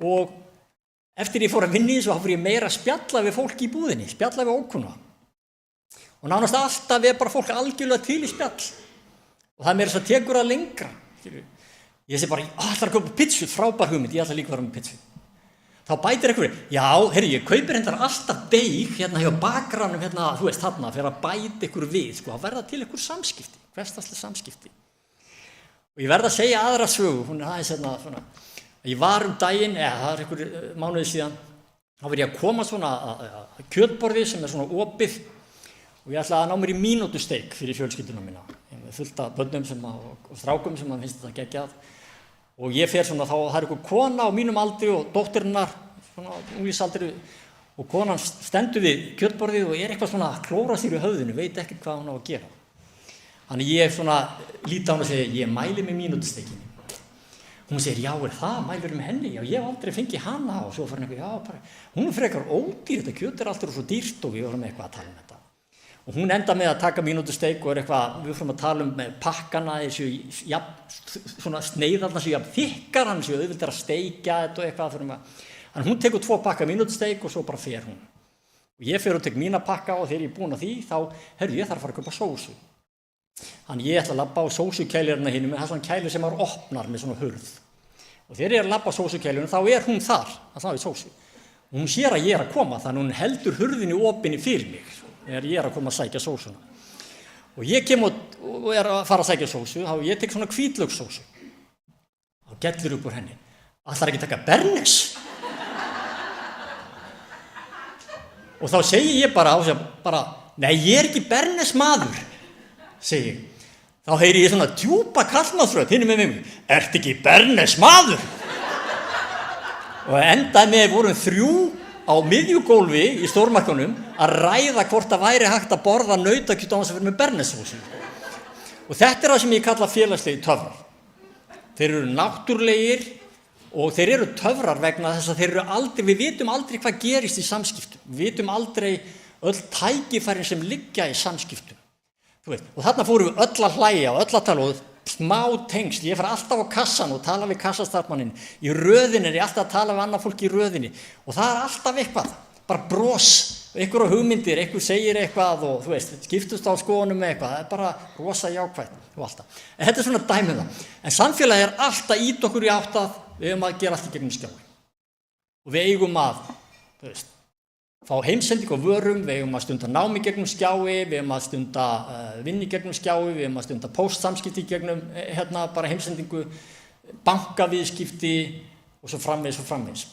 [SPEAKER 5] Og eftir ég fór að vinna í þessu, þá fór ég meira að spjalla við fólk í búðinni, spjalla við ókunna. Og nánast alltaf bara fólk algjörlega til í spjall. Og það meira þess að tekur það lengra. Ég sé bara, ég ætla að kaupa pizzu, frábær hugmynd, ég ætla líka að fara með pizzu. Þá bætir einhverju, já, ég kaupir alltaf deig hjá bakranum, þú veist þarna, fyrir að bæta ykkur við, að verða til ykkur samskipti, hversdagsleg samskipti. Og ég verð að segja aðra sögu, hún aðeins svona. Ég var daginn, það einhver mánuði síðan, þá var ég að koma svona að kjötborði sem svona opið og ég ætlaði að ná mér í mínútusteik fyrir fjölskylduna mína. Ég með fullt af börnum og strákum sem finnst þetta geggjað. Og ég fer svona, þá það einhver kona á mínum aldri og dóttirinnar, svona unglingsaldri, og konan stendur við kjötborðið og eitthvað svona að klóra sér í höfðinu, veit ekki hvað hún á að gera. Þannig ég svona líti á hún og segi, ég mæli með mínútusteikinni. Hún segir, já, það, mælir með henni? Já, ég hef aldrei fengið hana og svo fyrir einhver, já, bara, hún frekar ódýr, þetta kjöt alltaf svo dýrt og við vorum eitthvað að tala þetta. Og hún enda með að taka mínútusteik og eitthvað, við fórum að tala með pakkana, svona sneiðarna sem þykkar, hann séu auðvitað að steikja þetta og eitthvað. Þannig hún tekur 2 pakka mínútusteik og svo bara fer hún. Og ég fer og tek mína pakka og þegar ég er búin að því, þá, ég þarf að fara að kaupa sósu. Þannig ég ætla að labba á sósukælirina hinum með svona kæli sem opnar með svona hurð. Og þegar ég að labba á sósukælirinu þá hún þar, að það sósu. Og hún sér að ég að koma, þannig hún heldur hurðinni opinni fyrir mig þegar ég að koma að sækja sósuna. Og ég kem og að fara að sækja sósu, þá ég tek svona hvítlauksósu. Þá gellir upp úr henni. Ætlar ekki að taka Bernes? Og þá segi ég bara, nei, ég er ekki Bernes maður. Segi ég. Þá heyri ég svona djúpa kallmannsrödd hinum með mig. Ertu ekki Bernes maður? Og endaði með vorum 3 á miðjugólfi í stórmarkanum að ræða hvort það væri hægt að borða nautakjöt á þess að vera með Bernes-sósu. Og þetta það sem ég kalla félagslegi töfrar. Þeir eru náttúrlegir og þeir eru töfrar vegna þess að þeir eru aldrei, við vitum aldrei hvað gerist í samskiptum. Við vitum aldrei öll tækifærin sem liggja í samskiptum. Og þarna fórum við öll að hlæja og öll að tala og smá tengsl, ég fer alltaf á kassan og tala við kassastarfmanninn, í röðinni er ég alltaf að tala við annað fólk í röðinni og það alltaf eitthvað, bara bros, einhverja hugmyndir, einhver segir eitthvað og skiptust á skoðunum með eitthvað, það er bara rosa jákvætt og alltaf. En þetta er svona dæmið það. En samfélagið er alltaf ít okkur í átt að við eigum að gera allt í gegnum skjái. Og við eigum að, fá heimsending á vörum, við eigum að stunda námi gegnum skjái, við eigum að stunda vinni gegnum skjái, við eigum að stunda póstsamskipti gegnum bara heimsendingu, bankaviðskipti og svo framvegis.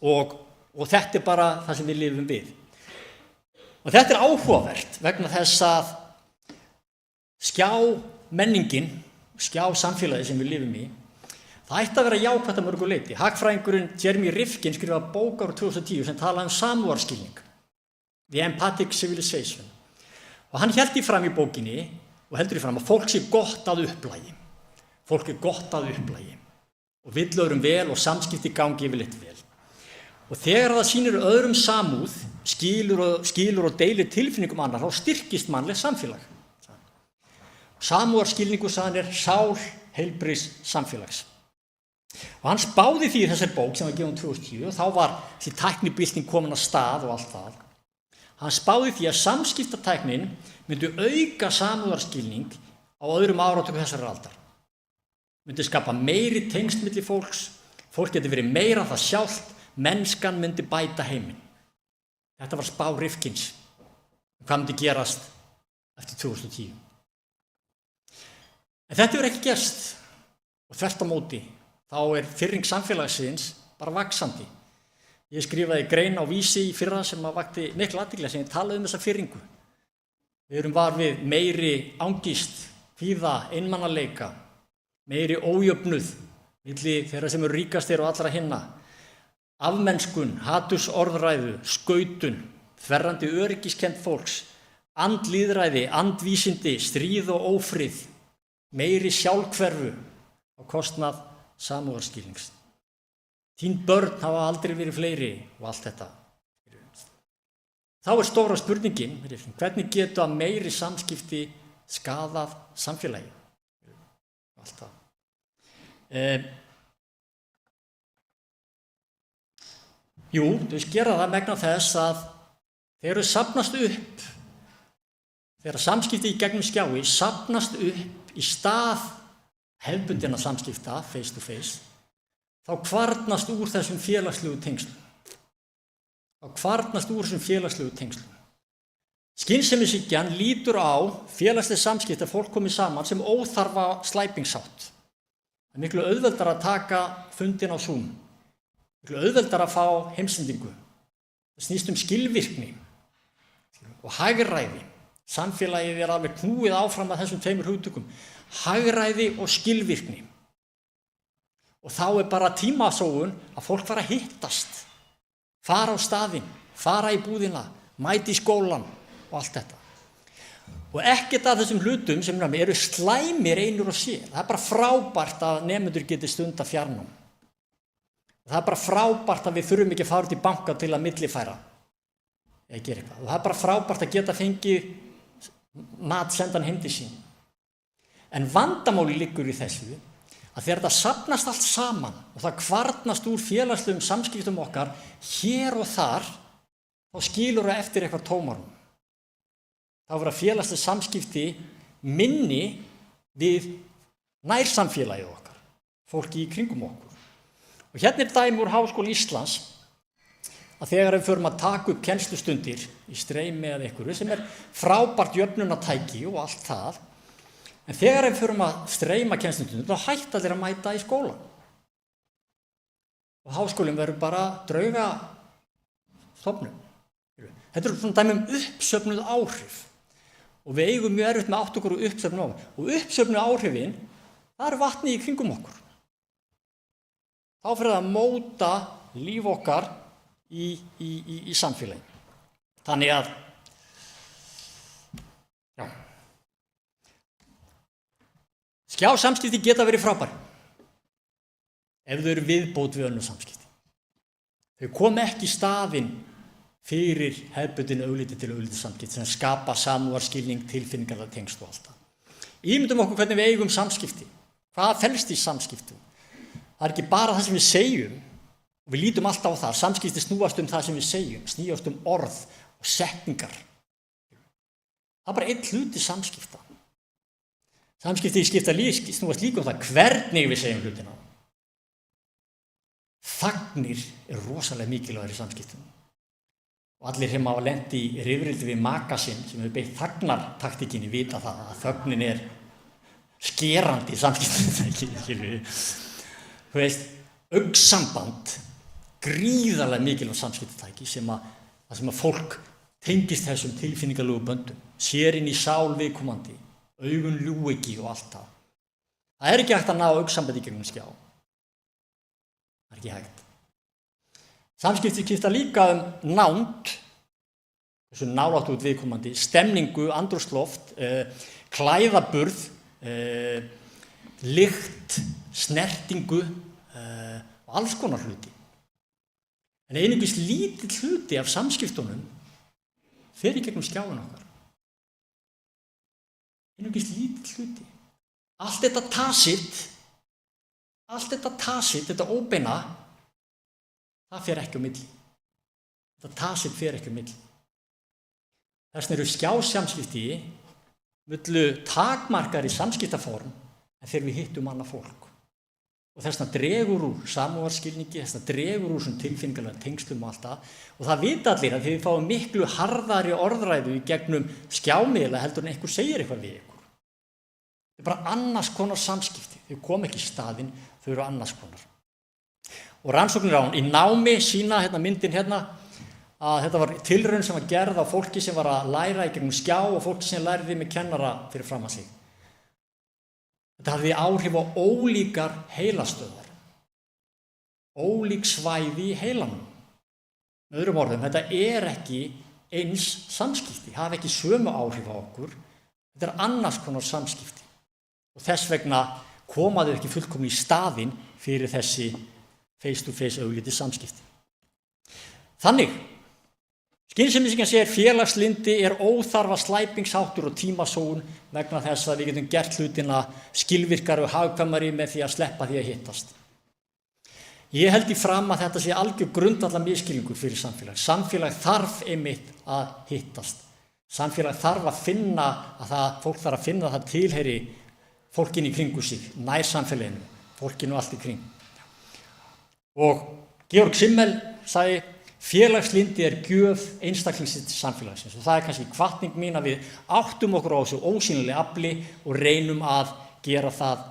[SPEAKER 5] Og þetta er bara það sem við lifum við. Og þetta er áhugavert vegna þess að skjámenningin, skjásamfélagið sem við lifum í, það ætti að vera jákvætt að mörgu leyti. Hagfræðingurinn Jeremy Rifkin skrifaði bók árið 2010 sem talaði samúðarskilning, The Empathic Civilization. Og hann hélt því fram í bókinni og heldur því fram að fólk sé gott að upplægi. Fólk er gott að upplægi og vill öðrum vel og samskipti gangi yfirleitt vel. Og þegar það sýnir öðrum samúð, skilur og deilir tilfinningum annar, þá styrkist mannleg samfélag. Samúðarskilningur sagðan er sál heilbrigðs samfélags. Og hann spáði því í þessari bók sem var gefin 2010 og þá var þessi tæknibylting komin að stað og allt það. Hann spáði því að samskiptatæknin myndi auka samúðarskilning á öðrum áratöku þessari aldar. Myndi skapa meiri tengsl milli fólks, fólk geti verið meira það sjálft, mennskan myndi bæta heiminn. Þetta var spá Rifkins. Hvað myndi gerast eftir 2010? En þetta hefur ekki gerst og þvert á móti þá firring samfélagsins bara vaxandi. Ég skrifaði grein á Vísi í fyrra sem vakti mikla athygli sem ég talaði þessa firringu. Við erum var við meiri angist, kvíða, einmanaleika, meiri ójöfnuð milli þeirra sem eru ríkastir og allra hinna, afmennskun, hatursorðræðu, skautun, þverrandi öryggiskennd fólks, andlýðræði, andvísindi, stríð og ófrið, meiri sjálfhverfu á kostnað samúðarskilnings. Þín börn hafa aldrei verið fleiri og allt þetta. Þá stóra spurningin, hvernig getur að meiri samskipti skaðað samfélagi? Allt það. Jú, þau gera það vegna þess að þeir safnast upp, þegar samskipti í gegnum skjái safnast upp í stað hefðbundinna samskipta, face to face, þá kvarnast úr þessum félagslegu tengslum. Skynsemishyggjan lítur á félagsleg samskipti að fólk komið saman sem óþarfa slæpingshátt. Það er miklu auðveldara að taka fundin á Zoom, miklu auðveldara að fá heimsendingu. Það snýst skilvirkni og hagræði. Samfélagið alveg knúið áfram að þessum tveimur hugtökum, hagræði og skilvirkni. Og þá bara tímasóun að fólk fara að hittast, fara á staðinn, fara í búðina, mæti í skólan og allt þetta. Og ekkert af þessum hlutum sem eru slæmir einir og sér. Það bara frábært að nemendur geti stunda fjarnám. Það bara frábært að við þurfum ekki að fara út í banka til að millifæra eða gera eitthvað. Og það bara frábært að geta fengið mat sendan heim til sín. En vandamáli liggur í þessu að þegar þetta safnast allt saman og það kvarnast úr félagslegum samskiptum okkar hér og þar, þá skilur það eftir eitthvað tómarum. Þá verða félagsleg samskipti minni við nærsamfélagið okkar, fólki í kringum okkur. Og hérna dæmi úr Háskóla Íslands að þegar við förum að taka upp kennslustundir í streymi eða einhverju sem frábært jöfnunartæki og allt það, en þegar við förum að streyma kennslustundir þá hætta þeir að mæta í skólan. Og háskólinn verður bara draugastofnun. Þetta svona dæmi uppsöfnuð áhrif. Og við eigum mjög erfitt með átt okkur og uppsöfnuð áhrif. Og uppsöfnuð áhrifin, það vatni í kringum okkur. Þá fyrir það að móta líf okkar í samfélagi. Þannig að, já, skjásamskipti geta verið frábær ef þau eru viðbót við önnur samskipti. Þau kom ekki í staðinn fyrir hefðbundin augliti til augliti samskipti sem skapa samúðarskilning, tilfinningar og tengsl og allt það. Ímyndum okkur hvernig við eigum samskipti. Hvað felst í samskiptum? Það er ekki bara það sem við segjum, og við lítum alltaf á það. Samskipti snúast það sem við segjum, snúast orð og setningar. Það er bara einn hluti samskipta. Samskipti snúast líka það hvernig við segjum hlutina. Þagnir rosalega mikilvægir í samskiptum. Og allir sem hafa lent í rifrildi við maka sinn sem hefur beitt þagnartaktíkinni vita það að þögnin skerandi í samskiptum. Þú veist, augnsamband, gríðarlega mikilvægt samskiptatæki sem að fólk tengist þessum tilfinningalegu böndum, sér inn í sál viðkomandi, augun ljú ekki og allt það. Það er ekki hægt að ná augnsambandi gegnum skjá. Það er ekki hægt. Samskipti skipta líka nánd, þessu nálægt út viðkomandi, stemningu, andrúmsloft, klæðaburð, lykt, snertingu og alls konar hluti. En einungis lítill hluti af samskiptunum fer í gegnum skjáin okkar. Einungis lítill hluti. Allt þetta tacit, allt þetta tacit, þetta óbeina, það fer ekki á milli. Þetta tacit fer ekki á milli. Þess vegna eru skjásamskipti milli takmarkar í samskiptaform en þegar við hittum annað fólk. Og þess vegna dregur úr samúðarskilningi, þess vegna dregur úr svona tilfinningalega tengslum og allt það. Og það vita allir að við fáum miklu harðari orðræðu í gegnum skjámiðla heldur en einhver segir eitthvað við ykkur. Það er bara annars konar samskipti. Þau kom ekki í staðinn, þau eru annars konar. Og rannsóknir á í námi sína myndin að þetta var tilraun sem var gerð á fólki sem var að læra í gegnum skjá og fólki sem læriði með kennara fyrir framan sig. Þetta hafði áhrif á ólíkar heilastöðvar, ólík svæði í heilanum. Með öðrum orðum, þetta er ekki eins samskipti, hafa ekki sömu áhrif á okkur, þetta er annars konar samskipti. Og þess vegna komaðu ekki fullkomni í staðinn fyrir þessi face-to-face augliti samskipti. Þannig, skynsemiskan segir félagslyndi er óþarfa slæpingsháttur og tímasóun vegna þess að við getum gert hlutina skilvirkari og hagkvæmari með því að sleppa því að hittast. Ég held í fram að þetta sé algjör grundvallar misskilningur fyrir samfélag. Samfélag þarf einmitt að hittast. Samfélag þarf að finna fólk þarf að finna að það tilheyri fólkinu í kringu sig, nær samfélaginu, fólkinu allt í kring. Og Georg Simmel sagði félagslyndi er gjöf einstaklingsins samfélagsins og það er kannski hvatning mín að við áttum okkur á þessu ósýnilega afli og reynum að gera það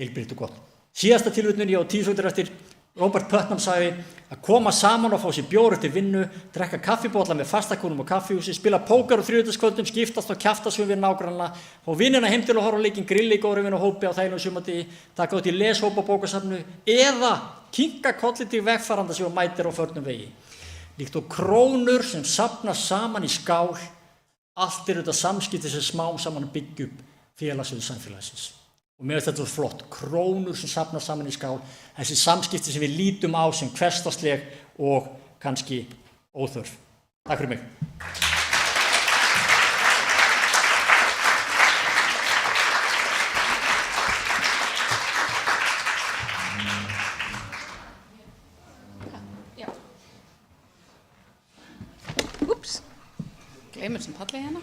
[SPEAKER 5] heilbrigt og gott. Síðasta tilvitnun ég á 10 sekúndur eftir Robert Putnam sagði að koma saman og fá sér bjór eftir vinnu, drekka kaffibolla með fastakonum og kaffihúsi, spila póker á þriðjudagskvöldum, skiptast og kjaftast við nágranna, fá vinnina heim til að horfa á leikinn, grilli í góðri vinn og hópi á þægilegum sumardegi, taka út í leshópa á bókasafnu eða kinka kolli til vegfaranda sem mætir á förnum vegi. Líkt og krónur sem safnast saman í skál, allt er þetta samskipti sem smám saman byggja upp félagssvið samfélagsins. Og mér finnst þetta flott, krónur sem safnast saman í skál, þessi samskipti sem við lítum á sem hversdagsleg og kannski óþörf. Takk fyrir mig.
[SPEAKER 2] Gleymur sem palli hérna.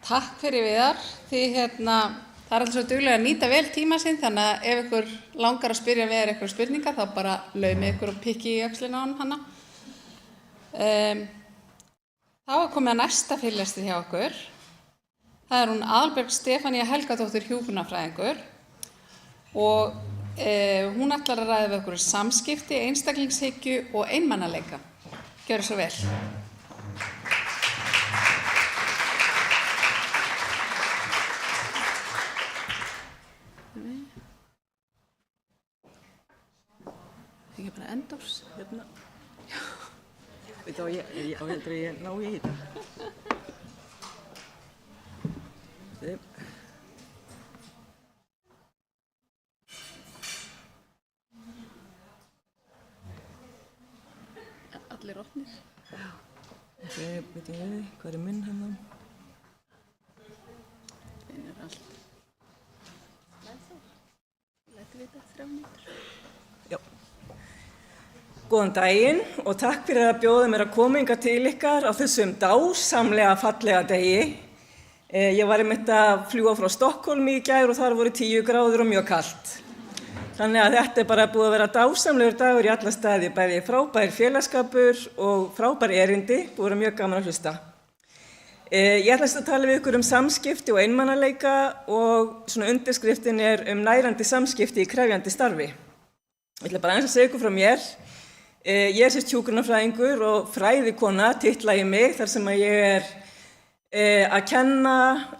[SPEAKER 2] Takk fyrir Viðar, því það er alltaf svo duglega að nýta vel tíma sinn, þannig að ef ykkur langar að spyrja Viðar eitthvað spurningar, þá bara laumi ykkur og pikki í öxlina á hann hana. Þá er komið að næsta fyrirlestur hjá okkur. Það er hún Aðalbjörg Stefanía Helgadóttir hjúkrunarfræðingur og hún ætlar að ræða við okkur samskipti, einstaklingshyggju og einmanaleika. Gjörðu svo vel. Ekki bara endors.
[SPEAKER 7] Veit þú, ég heldur að ég ná í þetta.
[SPEAKER 2] Allir opnir.
[SPEAKER 7] Já. Veit ég, hvað er minn hérna?
[SPEAKER 2] Finnur allt. Lætur við þetta 3 mínútur.
[SPEAKER 7] Já. Góðan daginn og takk fyrir að bjóða mér að koma hingað til ykkar á þessum dásamlega fallega degi. Ég var einmitt að fljúga frá Stokkhólmi í gær og þar voru 10 gráður og mjög kalt. Þannig að þetta er bara búið að vera dásamlegur dagur í alla staði, bæði frábær félagsskapur og frábær erindi, búið að vera mjög gaman að hlusta. Ég ætlast að tala við ykkur samskipti og einmanaleika og svona undirskriftin er nærandi samskipti í krefjandi starfi. Ég ætla bara aðeins að segja ykkur frá mér. Ég er sérst hjúkrunarfræðingur og fræðikona, titla ég mig, þar sem að ég er að kenna,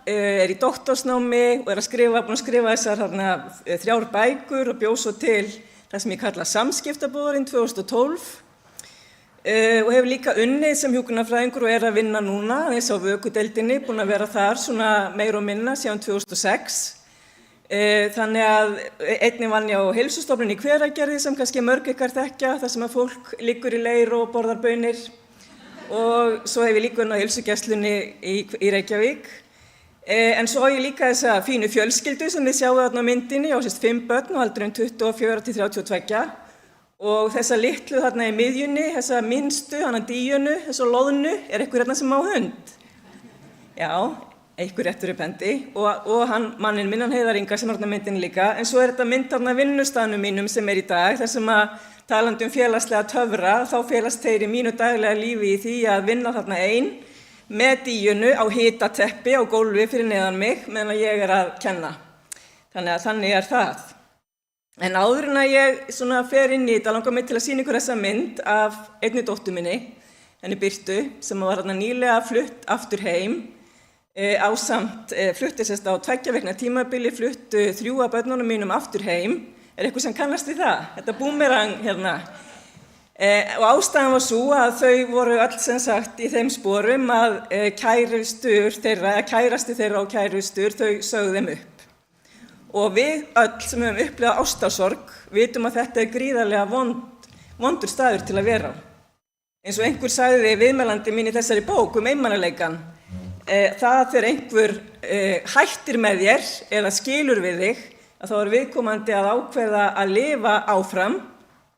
[SPEAKER 7] er í doktorsnámi og er búin að skrifa þessar 3 bækur og bjó svo til það sem ég kalla samskiptabúðurinn 2012 og hefur líka unnið sem hjúkrunarfræðingur og er að vinna núna, eins á vökudeildinni, búin að vera þar svona meira og minna síðan 2006. Þannig að einnig vann ég á heilsustofnun í Hveragerði sem kannski mörg ykkar þekkja, þar sem að fólk liggur í leir og borðar baunir. Og svo hef ég líka unnið á heilsugæslunni í Reykjavík. En svo á ég líka þessa fínu fjölskyldu sem þið sjáu þarna á myndinni, á sérst 5 börn á aldrinum 24 til 32 og þessa litlu þarna í miðjunni, þessa minnstu, hana Díönu, þessa loðnu, einhver hérna sem á hund? Já, einhver réttur upp hendi og hann, manninn minn, hann Heiðar Inga sem er þarna á myndinni líka, en svo þetta mynd þarna vinnustaðnum mínum sem í dag, þar sem að talandi félagslega töfra, þá felast þeir í mínu daglega lífi í því að vinna þarna ein með Díönu á hitateppi á gólfi fyrir neðan mig meðan ég að kenna. Þannig það. En áður en að ég svona fer inn í þetta langar mig til að sýna ykkur þessa mynd af einni dóttur minni, henni Birtu, sem var þarna nýlega flutt aftur heim, flutti sérst á 2 vikna tímabili, fluttu 3 af börnunum mínum aftur heim. Er eitthvað sem kannast við það? Þetta búmerang hérna. Og ástæðan var svo að þau voru öll sem sagt í þeim sporum að kærasti þeirra og kærustur, þau sögðu þeim upp. Og við öll sem höfum upplifað ástarsorg vitum að þetta gríðarlega vondur staður til að vera á. Eins og einhver sagði viðmælandi mín í þessari bók einmanaleikann, það þegar einhver hættir með þér eða skilur við þig, að þá viðkomandi að ákveða að lifa áfram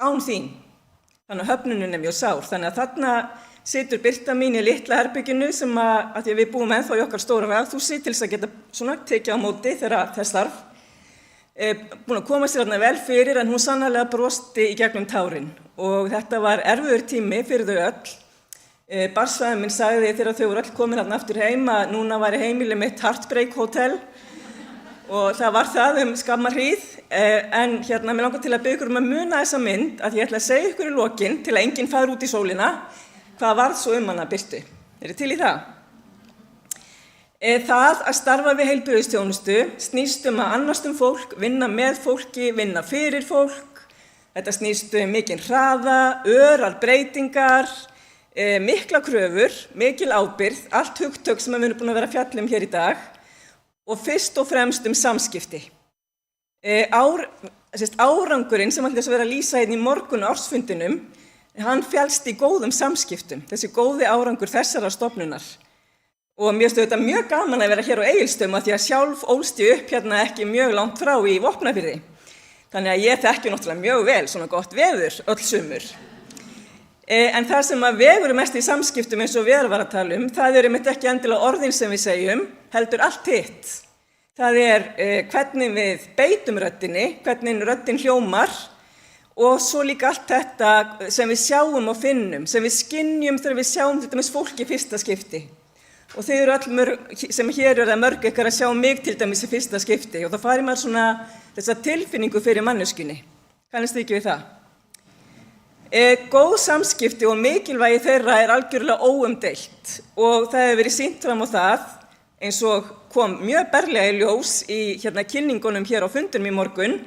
[SPEAKER 7] án þín. Þannig að höfnunin mjög sár. Þannig að þarna situr Birta mín í litla herbygginu sem að því að við búum ennþá í okkar stóra raðhúsi til þess að geta svona tekið á móti þegar þess þarf. Búin að koma sér þarna vel fyrir en hún sannarlega brosti í gegnum tárin og þetta var erfiður tími fyrir þau öll. Barnsfaðir minn sagði þegar þau voru öll komin þarna aftur heim að núna væri heimilið mitt Heartbreak Hotel og það var það skammar hríð en hérna mér langar til að biðja ykkur að muna þessa mynd að ég ætla að segja ykkur í lokin til að enginn fari út í sólina hvað varð svo hana Birtu. Eru til í það? Það að starfa við heilbrigðisþjónustu snýst að annast fólk, vinna með fólki, vinna fyrir fólk. Þetta snýst mikinn hraða, örar breytingar, mikla kröfur, mikil ábyrgð, allt hugtök sem við erum búin að vera að fjalla hér í dag og fyrst og fremst samskipti. Árangurinn sem ætli að vera að lýsa í morgun ársfundinum, hann félst í góðum samskiptum, þessi góði árangur þessarar stofnunar. Og mér finnst þetta mjög gaman að vera hér á Egilsstöðum af því að sjálf ólst ég upp hérna ekki mjög langt frá í Vopnafirði. Þannig að ég þekki náttúrulega mjög vel svona gott veður öll sumur. En það sem að vegur mest í samskiptum eins og við var að tala það einmitt ekki endilega orðin sem við segjum, heldur allt hitt. Það hvernig við beitum röddinni, hvernig röddin hljómar og svo líka allt þetta sem við sjáum og finnum, sem við skynjum þegar við sjáum þetta með fólki í fyrsta skipti. Og þau öll sem hér mörg ykkar að sjá mig til dæmis í fyrsta skipti og þá fari maður svona þessa tilfinningu fyrir manneskjunni. Kannast þið ekki við það? Góð samskipti og mikilvægi þeirra algjörlega óumdeilt og það hefur verið sýnt fram á það eins og kom mjög berlega í ljós í kynningunum hér á fundunum í morgun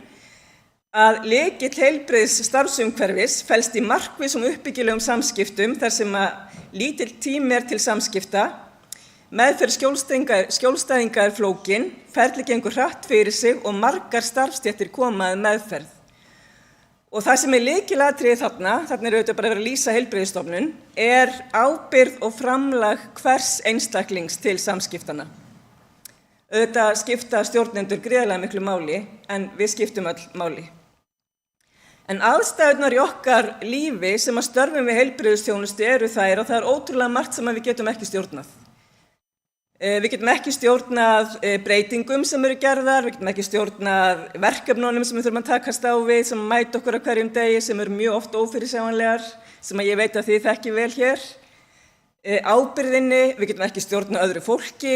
[SPEAKER 7] að lykill heilbrigðs starfsumhverfis felst í markvissum uppbyggilegum samskiptum þar sem að lítill tími til samskipta. Meðferð skjólstæðinga flókin, ferli gengur hratt fyrir sig og margar starfstéttir koma að meðferð. Og það sem lykilatriði þarna auðvitað bara að vera að lýsa heilbrigðisstofnun, ábyrgð og framlag hvers einstaklings til samskiptana. Auðvitað skipta stjórnendur gríðarlega miklu máli, en við skiptum öll máli. En aðstæðurnar í okkar lífi sem að störfum við heilbrigðisþjónustu þær og það ótrúlega margt sem við getum ekki stjórnað. Við getum ekki stjórnað breytingum sem eru gerðar, við getum ekki stjórnað verkefnunum sem við þurfum að takast á við, sem mæta okkur á hverjum degi, sem eru mjög oft ófyrirsjáanlegar, sem ég veit að þið þekkið vel hér. Ábyrgðinni, við getum ekki stjórnað öðru fólki.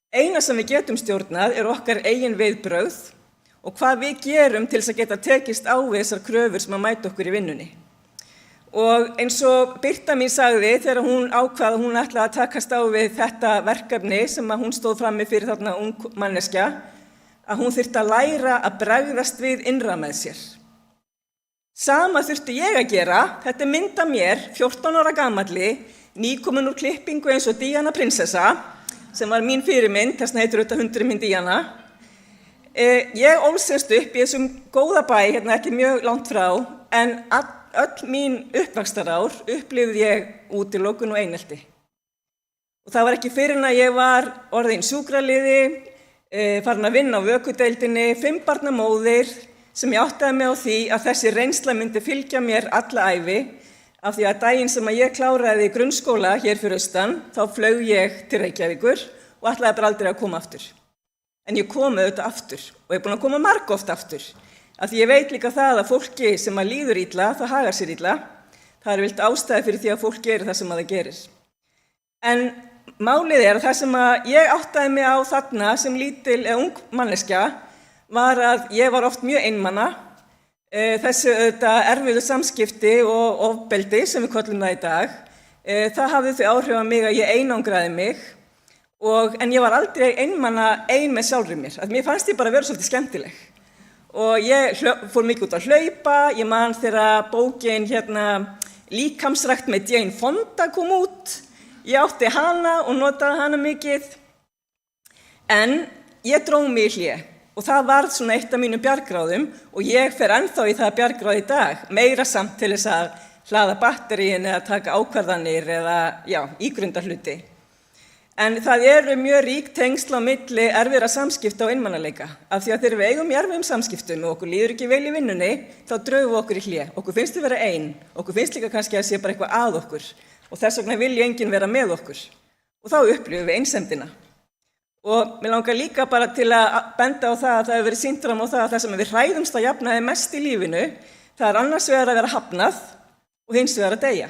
[SPEAKER 7] Eina sem við getum stjórnað okkar eigin viðbrögð og hvað við gerum til þess að geta tekist á við þessar kröfur sem að mæta okkur í vinnunni. Og eins og Birta mín sagði þegar hún ákvað að hún ætlaði að takast á við þetta verkefni sem að hún stóð frammi fyrir þarna ung manneskja, að hún þyrfti að læra að bregðast við innra með sér. Sama þurfti ég að gera, þetta mynd af mér, 14 ára gamalli, nýkomin úr klippingu eins og Díana prinsessa, sem var mín fyrirmynd, þess vegna heitir þetta hundurinn minn Díana. Ég ólst upp í þessum góða bæ, hérna ekki mjög langt frá, en öll mín uppvaxtarár upplifði ég útilokun og einelti. Og það var ekki fyrr en að ég var orðin sjúkraliði, farin að vinna á vökudeildinni, 5 barna móðir, sem ég áttaði mig á því að þessi reynsla myndi fylgja mér alla ævi, af því að daginn sem að ég kláraði grunnskóla hér fyrir austan, þá flaug ég til Reykjavíkur og ætlaði bara aldrei að koma aftur. En ég kom auðvitað aftur og ég er búin að koma margoft aftur, af því ég veit líka það að fólki sem að líður illa, það hagar sér illa, það er vilt ástæði fyrir því að fólk gerir það sem að það gerir. En málið er að það sem að ég áttaði mig á þarna sem lítil eða ung manneskja var að ég var oft mjög einmana, þessi erfiðu samskipti og ofbeldi sem við köllum það í dag, það hafði þau áhrif á mig að ég einangraði mig, en ég var aldrei einmana ein með sjálfri mér, að mér fannst ég bara vera svolítið skemmtileg. Og ég fór mikið út að hlaupa, ég man þegar bókin Líkamsrækt með Jane Fonda kom út, ég átti hana og notaði hana mikið, en ég dró mig í hlé og það varð svona eitt af mínum bjargráðum og ég fer ennþá í það bjargráð í dag, meira samt til þess að hlaða batteríin eða taka ákvarðanir eða ígrunda hluti. En það eru mjög rík tengsl á milli erfiðra samskipta og einmanaleika, af því að þegar við eigum í erfiðum samskiptum og okkur líður ekki vel í vinnunni, þá draugum við okkur í hlé. Okkur finnst við vera ein, okkur finnst líka kannski að sé bara eitthvað að okkur og þess vegna vilji enginn vera með okkur. Og þá upplifum við einsemdina. Og mér langar líka bara til að benda á það að það hefur verið sýnt fram á það að það sem við hræðumst að jafnaði mest í lífinu, það er annars vegar að vera hafnað og hins vegar að deyja.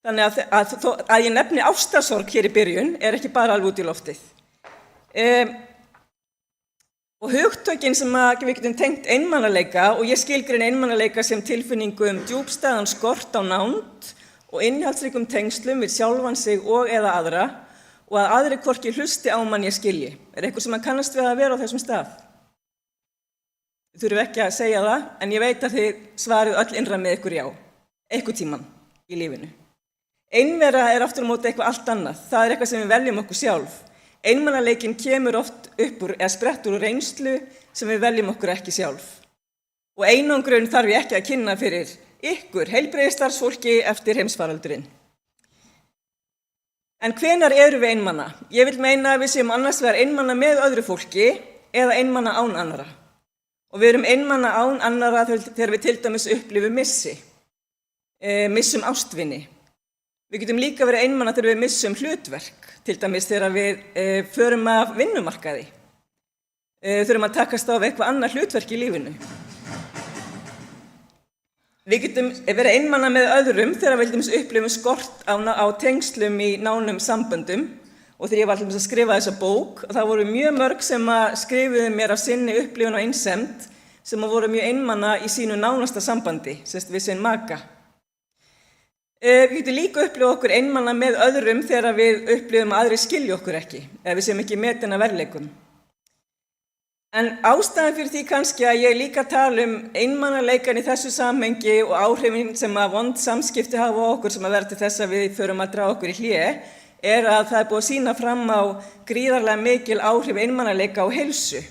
[SPEAKER 7] Þannig að ég nefni ástarsorg hér í byrjun er ekki bara alveg út í loftið. Og hugtökin sem við getum tengt einmanaleika, og ég skilgreini einmanaleika sem tilfinningu djúpstæðan skort á nánd og innihaldsríkum tengslum við sjálfan sig og eða aðra, og að aðri hvorki hlusti á mann ég skilji. Er eitthvað sem kannast við að vera á þessum stað? Þið þurfum ekki að segja það, en ég veit að þið svarið öll innra með ykkur já, eitthvað tíman í lífinu. Einvera er aftur á móti eitthvað allt annað, það er eitthvað sem við veljum okkur sjálf. Einmanaleikinn kemur oft upp úr eða sprettur úr reynslu sem við veljum okkur ekki sjálf. Og einangrun þarf ég ekki að kynna fyrir ykkur, heilbrigðisstarfsfólki eftir heimsfaraldurinn. En hvenær erum við einmana? Ég vil meina að við séum annars vegar einmana með öðru fólki eða einmana án annarra. Og við erum einmana án annarra þegar við til dæmis upplifum missi, missum ástvini. Við getum líka verið einmana þegar við missum hlutverk, til dæmis þegar við förum af vinnumarkaði, þurfum að takast á við eitthvað annað hlutverk í lífinu. Við getum verið einmana með öðrum þegar við upplifum skort á tengslum í nánum samböndum og þegar ég var að skrifa þessa bók, það voru mjög mörg sem skrifuðu mér af sinni upplifun og einsemd sem voru mjög einmana í sínu nánasta sambandi, við sinn maka. Við getum líka upplifað okkur einmana með öðrum þegar við upplifum að aðrir skilji okkur ekki, eða við séum ekki metin að verðleikum. En ástæðan fyrir því kannski að ég líka tala einmanaleikan í þessu samhengi og áhrifin sem að vond samskipti hafa á okkur sem að vera til þess að við förum að draga okkur í hlé, er að það er búið að sýna fram á gríðarlega mikil áhrif einmanaleika á heilsu.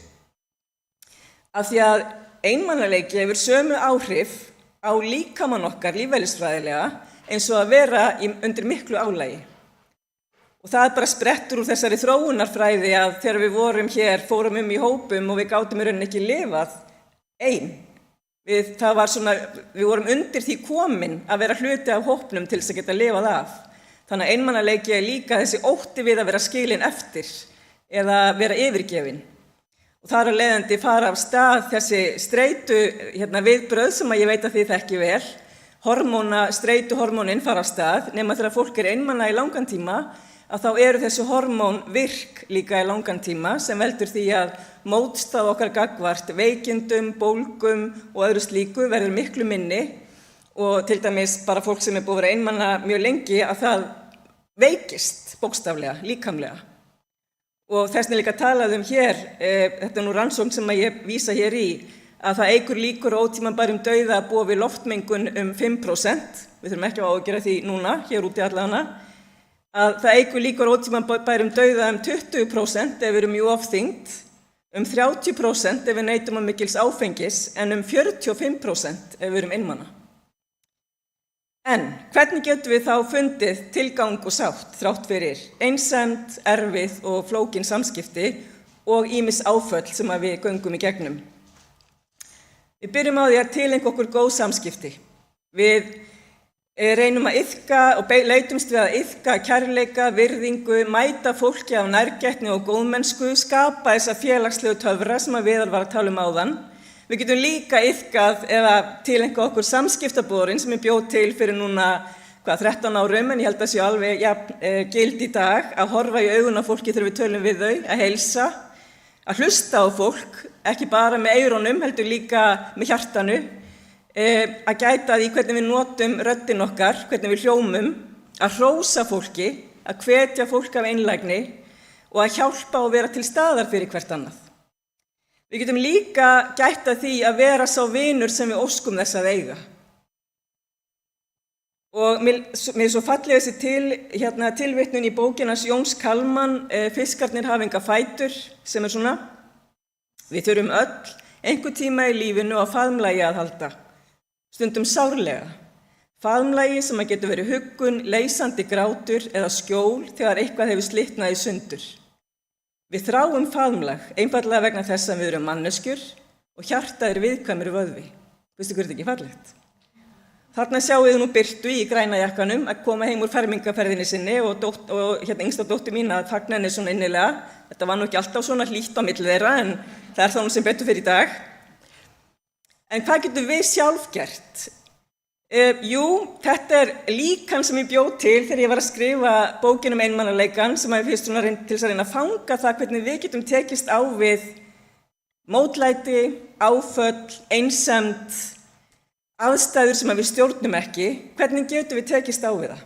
[SPEAKER 7] Af því að einmanaleiki hefur sömu áhrif á líkamann okkar lífeðlisfræðilega eins og að vera undir miklu álagi. Og það er bara sprettur úr þessari þróunarfræði að þegar við vorum hér, fórum í hópum og við gátum í rauninni ekki lifað ein. Við vorum undir því komin að vera hluti af hópnum til þess að geta lifað af. Þannig að einmanaleiki er líka þessi ótti við að vera skilin eftir eða vera yfirgefin. Og þar af leiðandi fara af stað þessi streitu viðbrögð sem að ég veit að þið þekki vel. Streituhormónin fara af stað, nema þegar fólk er einmana í langan tíma, að þá eru þessi hormón virk líka í langan tíma sem veldur því að mótstaða okkar gagnvart veikindum, bólgum og öðru slíku verður miklu minni og til dæmis bara fólk sem er búið að vera einmana mjög lengi að það veikist bókstaflega, líkamlega. Og þess vegna líka talað hér, þetta er nú rannsókn sem að ég vísa hér í, að það eykur líkur á ótímabærum dauða að búa við loftmengun 5%, við þurfum ekki að ágera því núna, hér úti allavega, að það eykur líkur á ótímabærum dauða 20% ef við erum mjög ofþyngd, 30% ef við neytum af mikils áfengis, en 45% ef við erum einmana. En hvernig getum við þá fundið tilgang og sátt þrátt fyrir einsemd, erfið og flókin samskipti og ýmis áföll sem að við göngum í gegnum? Við byrjum á því að tileinka okkur góð samskipti. Við reynum að iðka og leitumst við að iðka kærleika, virðingu, mæta fólki af nærgætni og góðmennsku, skapa þessa félagslegu töfra sem að Viðar var að tala um áðan. Við getum líka iðkað eða tileinka okkur samskiptaborin sem bjó til fyrir núna 13 árum, en ég held að sé alveg gild í dag, að horfa í augun á fólki þegar við tölum við þau, að heilsa, að hlusta á fólk, ekki bara með eyrunum, heldur líka með hjartanu, að gæta því hvernig við notum röddin okkar, hvernig við hljómum, að hrósa fólki, að hvetja fólk af einlægni og að hjálpa og vera til staðar fyrir hvert annað. Við getum líka gætt að því að vera sá vinur sem við óskum þess að eiga. Og mér er svo fallega þessi tilvitnun í bókinans Jóns Kalman, Fiskarnir hafa enga fætur, sem svona: við þurfum öll einhvern tíma í lífinu á faðmlagi að halda, stundum sárlega. Faðmlagi sem að getur verið huggun, leysandi grátur eða skjól þegar eitthvað hefur slitnað í sundur. Við þráum faðmlag, einfaldlega vegna þess að við erum manneskjur og hjartað viðkvæmur vöðvi. Veistu hvað þetta ekki fallegt? Þarna sjáum við nú Birtu í græna jakkanum að koma heim úr fermingarferðinni sinni og yngsta dóttir mín að fagna henni svona innilega. Þetta var nú ekki alltaf svona hlýtt á milli þeirra, en það er þá nú sem betur fyrir í dag. En hvað getum við sjálf gert? Jú, þetta er líkan sem ég bjó til þegar ég var að skrifa bókin einmanaleikann, sem að ég fyrst svona til þess að reyna að fanga það hvernig við getum tekist á við mótlæti, áföll, einsemd, aðstæður sem að við stjórnum ekki. Hvernig getum við tekist á við það?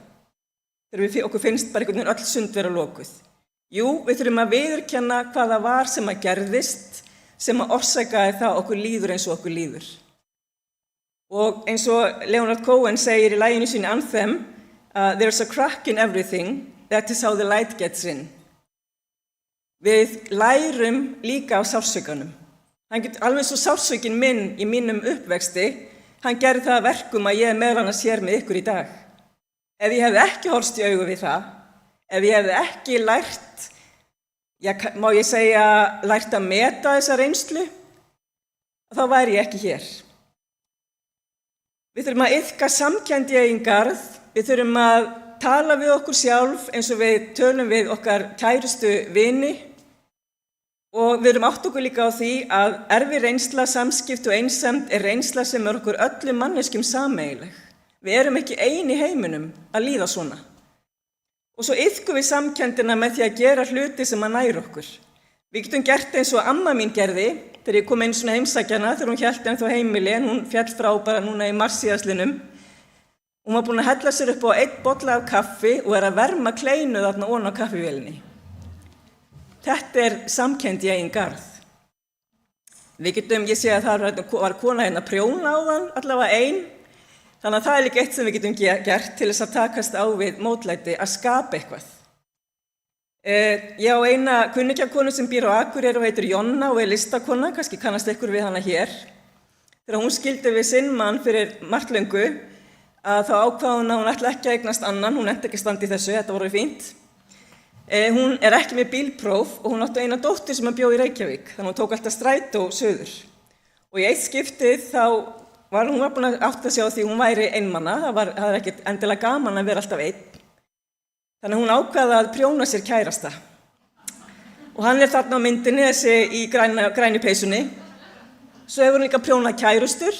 [SPEAKER 7] Þegar okkur finnst bara einhvern veginn öll sund vera lokuð. Jú, við þurfum að viðurkenna hvað það var sem að gerðist, sem að orsakaði það okkur líður eins og okkur líður. Og eins og Leonard Cohen segir í laginu sínu Anthem, there's a crack in everything, that is how the light gets in. Við lærum líka á sársaukanum. Alveg svo sársaukin minn í mínum uppvexti, hann gerði það að verkum að ég meðal annars hér með ykkur í dag. Ef ég hefði ekki horfst í augu við það, ef ég hefði ekki lært, má ég segja, lært að meta þessa reynslu, þá væri ég ekki hér. Við þurfum að iðka samkennd í eigin garð, við þurfum að tala við okkur sjálf eins og við tölum við okkar kærustu vini og við erum átt okkur líka á því að erfið reynsla, samskipti og einsemd er reynsla sem er okkur öllum manneskjum sameiginleg. Við erum ekki ein í heiminum að líða svona. Og svo iðkum við samkenndina með því að gera hluti sem að næra okkur. Við getum gert eins og amma mín gerði þegar ég kom einu svona heimsækjana þegar hún hélt ennþá heimili en hún féll frá bara núna í mars síðastliðnum. Hún var búin að hella sér upp á 1 bolla af kaffi og er að verma kleinu þarna ofan á kaffivélinni. Þetta er samkennd í eigin garð. Við getum, ég sé að það var kona hérna að prjóna á þann, allavega ein. Þannig að það er líka eitt sem við getum gert til þess að takast á við mótlæti, að skapa eitthvað. Ég á eina kunningjakonu sem býr á Akureyri og heitir Jonna og er listakona, kannski kannast ykkur við hana hér. Þegar hún skildi við sinn mann fyrir margt löngu, að þá ákvað hún að hún ætla ekki að eignast annan, hún nennti ekki að standa í þessu, þetta voru fínt. Hún er ekki með bílpróf og hún átti eina dóttur sem bjó í Reykjavík, þannig hún tók alltaf strætó suður. Og í eitt skiptið þá var hún búin að átta sig á því hún væri einmana, það er ekkert endilega gaman að vera alltaf einn. Þannig hún ákvaði að prjóna sér kærasta. Og hann er þarna á myndinni, þessi í grænu peysunni. Svo hefur hún líka prjónað kærustur.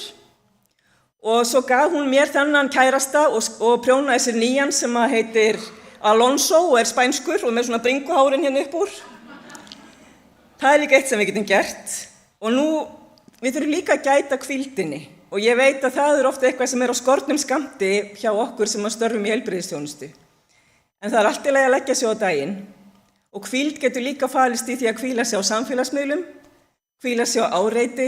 [SPEAKER 7] Og svo gaf hún mér þennan kærasta og prjónaði sér nýjan sem heitir Alonso og er spænskur og með svona bringuhárin hérna upp úr. Það er líka eitt sem við getum gert. Og nú, við þurfum líka að gæta hvíldinni. Og ég veit að það er ofta eitthvað sem er á skornum skammti hjá okkur sem störfum í heilbrigðisþjónustu. En það er allt í lagi að leggja sig á daginn og hvíld getur líka falist í því að hvíla sig á samfélagsmiðlum, hvíla sig á áreiti.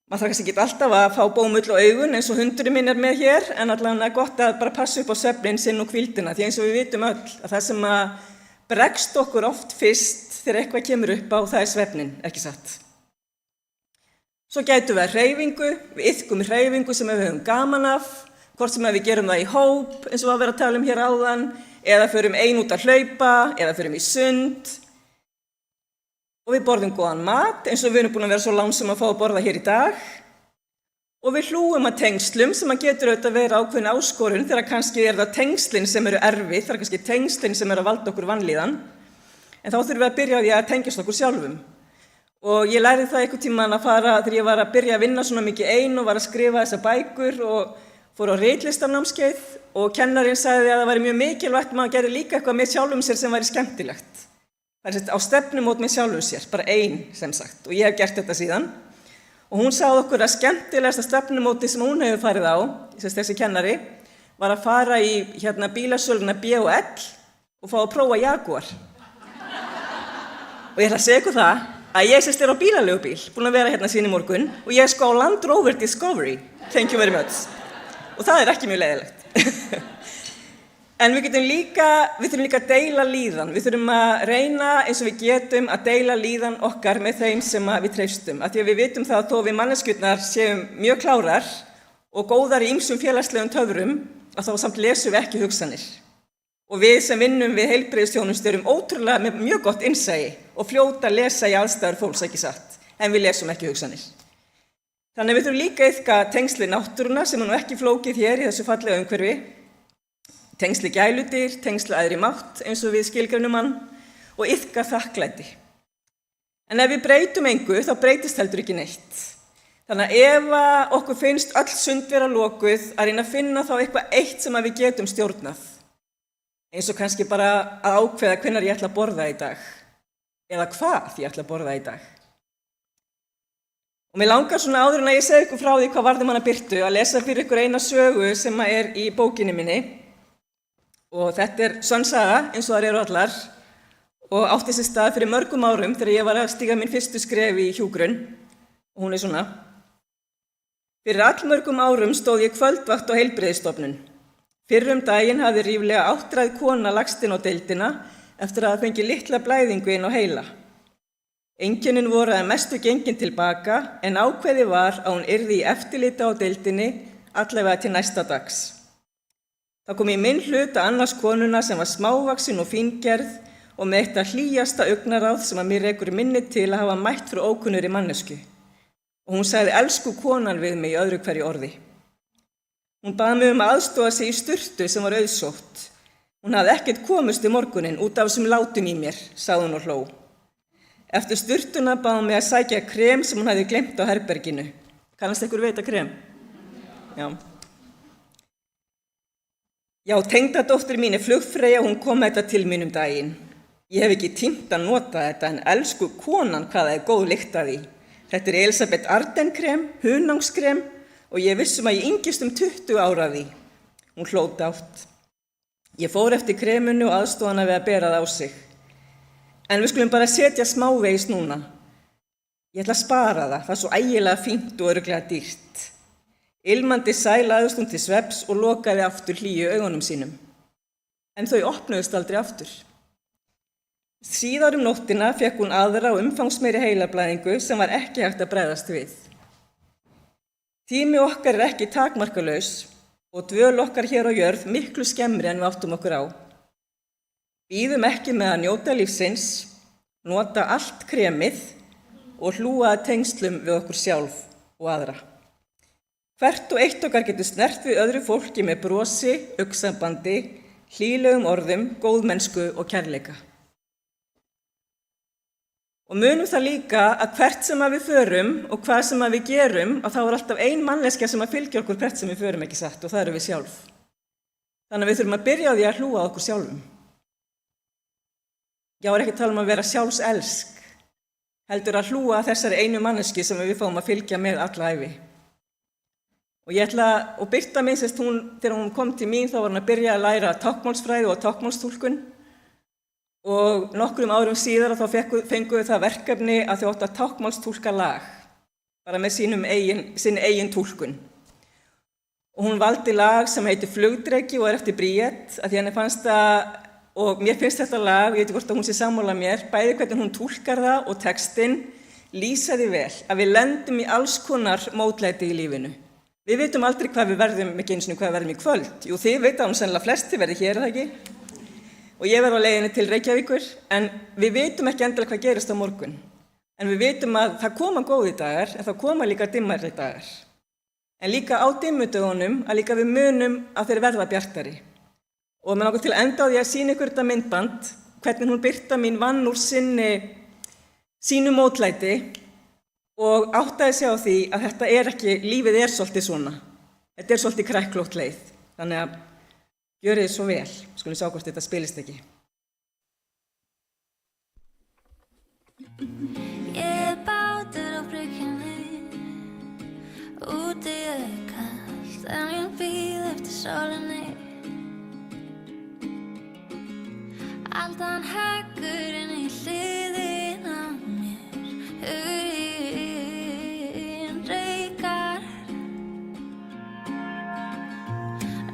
[SPEAKER 7] Maður þarf kannski ekki alltaf að fá bómull á augun eins og hundurinn minn er með hér, en allavega er gott að bara passa upp á svefnin sinn og hvíldina, því eins og við vitum öll að það sem að bregst okkur oft fyrst þegar eitthvað kemur upp á, það er svefnin, ekki satt. Svo gætum við hreyfingu, við iðkum hreyfingu sem við höfum gaman af, hvort sem við gerum það í hóp, eins og var verið að tala hér áðan, eða förum ein út að hlaupa, eða förum í sund. Og við borðum góðan mat, eins og við erum búin að vera svo lánsum að fá að borða hér í dag. Og við hlúum að tengslum sem að getur auðvitað að vera ákveðin áskorun þegar kannski það tengslin sem eru erfið, það kannski tengslin sem eru að valda okkur vanlíðan. En þá þurfum við að byrja á því að tengjast okkur sjálfum. Og ég lærði það einhvern tímann að fara þegar ég var að byrja að vinna svona mikið ein og var að skrifa þessar bækur og fór á ritlistarnámskeið og kennarinn sagði að það væri mjög mikilvægt að maður gerði líka eitthvað með sjálfum sér sem væri skemmtilegt. Það er á stefnumót með sjálfum sér, bara ein sem sagt, og ég hef gert þetta síðan. Og hún sagði okkur að skemmtilegasta stefnumóti sem hún hefur farið á, þessi kennari, var að fara í bílasöluna B&L og fá að prófa Jaguar. Og ég ætla að segja ykkur það að ég er á bílaleigubíl, búin að vera síðan í morgun og ég á Land Rover Discovery, thank you very much. Og það er ekki mjög leiðilegt. En við þurfum líka að deila líðan. Við þurfum að reyna eins og við getum að deila líðan okkar með þeim sem við treystum. Af því að við vitum það að þó við manneskjurnar séum mjög klárar og góðar í ýmsum félagslegum töfrum, að þá samt lesum við ekki hugsanir. Og við sem vinnum við heilbrigðisþjónustu erum ótrúlega með mjög gott innsæi og fljóta að lesa í aðstæður fólks, ekki satt, en við lesum ekki hugsanir. Þannig við þurfum líka að iðka tengsl við náttúruna sem nú ekki flókið hér í þessu fallega umhverfi. Tengsl við gæludýr, tengsl við æðri mátt eins og við skilgreinum hann og iðka þakklæti. En ef við breytum engu þá breytist heldur ekki neitt. Þannig að ef okkur finnst öll sund vera lokuð að reyna að finna þá eitthvað eitt sem við getum stjórnað. Eins og kannski bara að ákveða hvenær ég ætla að borða í dag. Eða hvað ég ætla að borða í dag. Og mér langar svona áður en að ég segi ykkur frá því hvað varði manna Birtu að lesa fyrir ykkur eina sögu sem er í bókinni minni. Og þetta er sönn saga, eins og þær eru allar, og átti sér stað fyrir mörgum árum þegar ég var að stíga mín fyrstu skref í hjúkrun, og hún er svona. Fyrir allmörgum árum stóð ég kvöldvakt á heilbrigðisstofnun. Fyrr daginn hafði ríflega 8 kona lagst inn á deildina eftir að fengi litla blæðingu inn á heila. Einkennin voru að mestu gengin tilbaka, en ákveði var að hún yrði í eftirliti á deildinni allavega til næsta dags. Það kom í minn hlut að annars konuna sem var smávaxin og fíngerð og með eitt að hlýjasta augnaráð sem að mér rekur minni til að hafa mætt fyrir ókunnugri mannesku. Og hún sagði elsku konan við mig í öðru hverju orði. Hún bað mig að aðstoða sig í sturtu sem var auðsótt. Hún hafði ekkert komist morguninn út af þessum látum í mér, sagði hún og hló. Eftir sturtuna bað hún mig að sækja krem sem hún hafði gleymt á herberginu. Kannast ykkur veita krem? Já. Já, tengdadóttir mín er Flugfreyja, hún kom með þetta til mín daginn. Ég hef ekki tímt að nota þetta, en elsku konan hvað það er góð lykt af því. Þetta er Elisabeth Arden krem, hunangskrem og ég vissum að ég yngist 20 ára af því. Hún hló dátt. Ég fór eftir kreminu og aðstóð hana við að bera það á sig. En við skulum bara setja smávegis núna. Ég ætla að spara það er svo ægilega fínt og örugglega dýrt. Ilmandi sæ lagðist hún til svefns og lokaði aftur hlýju augunum sínum. En þau opnuðust aldrei aftur. Síðar nóttina fékk hún aðra og umfangsmeiri heilablæðingu sem var ekki hægt að bregðast við. Tími okkar er ekki takmarkalaus og dvöl okkar hér á jörð miklu skemmri en við áttum okkur á. Bíðum ekki með að njóta lífsins, nota allt kremið og hlúa að tengslum við okkur sjálf og aðra. Hvert og eitt okkar getur snert við öðru fólki með brosi, augsambandi, hlýlegum orðum, góðmennsku og kærleika. Og munum það líka að hvert sem við förum og hvað sem við gerum, að þá er alltaf ein manneskja sem að fylgja okkur hvert sem við förum, ekki satt, og það eru við sjálf. Þannig að við þurfum að byrja á því að hlúa okkur sjálfum. Já, er ekki að tala um að vera sjálfselsk, heldur að hlúa þessari einu manneski sem við fáum að fylgja með alla ævi. Og ég ætla að Birta mín, þegar hún kom til mín, þá var hún að byrja að læra táknmálsfræði og táknmálstúlkun. Og nokkrum árum síðar þá fengu við það verkefni að þau áttu að táknmálstúlka lag, bara með sinni eigin túlkun. Og hún valdi lag sem heitir Flugdreki og er eftir Bríet, að því henni fannst það, og mér finnst þetta lag, ég veit ekki hvort að hún sé sammála mér, bæði hvernig hún túlkar það og textinn lýsa því vel, að við lendum í alls konar mótlæti í lífinu. Við vitum aldrei hvað við verðum, ekki einu sinni hvað við verðum í kvöld. Jú, þið veit að sennilega flestir verði hér, er það ekki? Og ég verð á leiðinni til Reykjavíkur, en við vitum ekki endilega hvað gerist á morgun. En við vitum að það koma góði dagar, en það koma líka dimmari dagar. En líka á dimmudögunum að líka við munum að þeir verða bjartari. Og mér langar til að enda á því að sýna ykkur þetta myndband, hvernig hún Birta mín vann úr sínu mótlæti og áttaði sig á því að þetta ekki, lífið svolítið svona. Þetta svolítið kræklótt leið. Þannig að gjörið svo vel. Skulum sjá hvort þetta spilist ekki.
[SPEAKER 8] Ég bátur á bryggjunni, úti kallt, en ég bíð eftir sólinni. Aldan heggur inn í hliðin á mér, hugurinn reikar.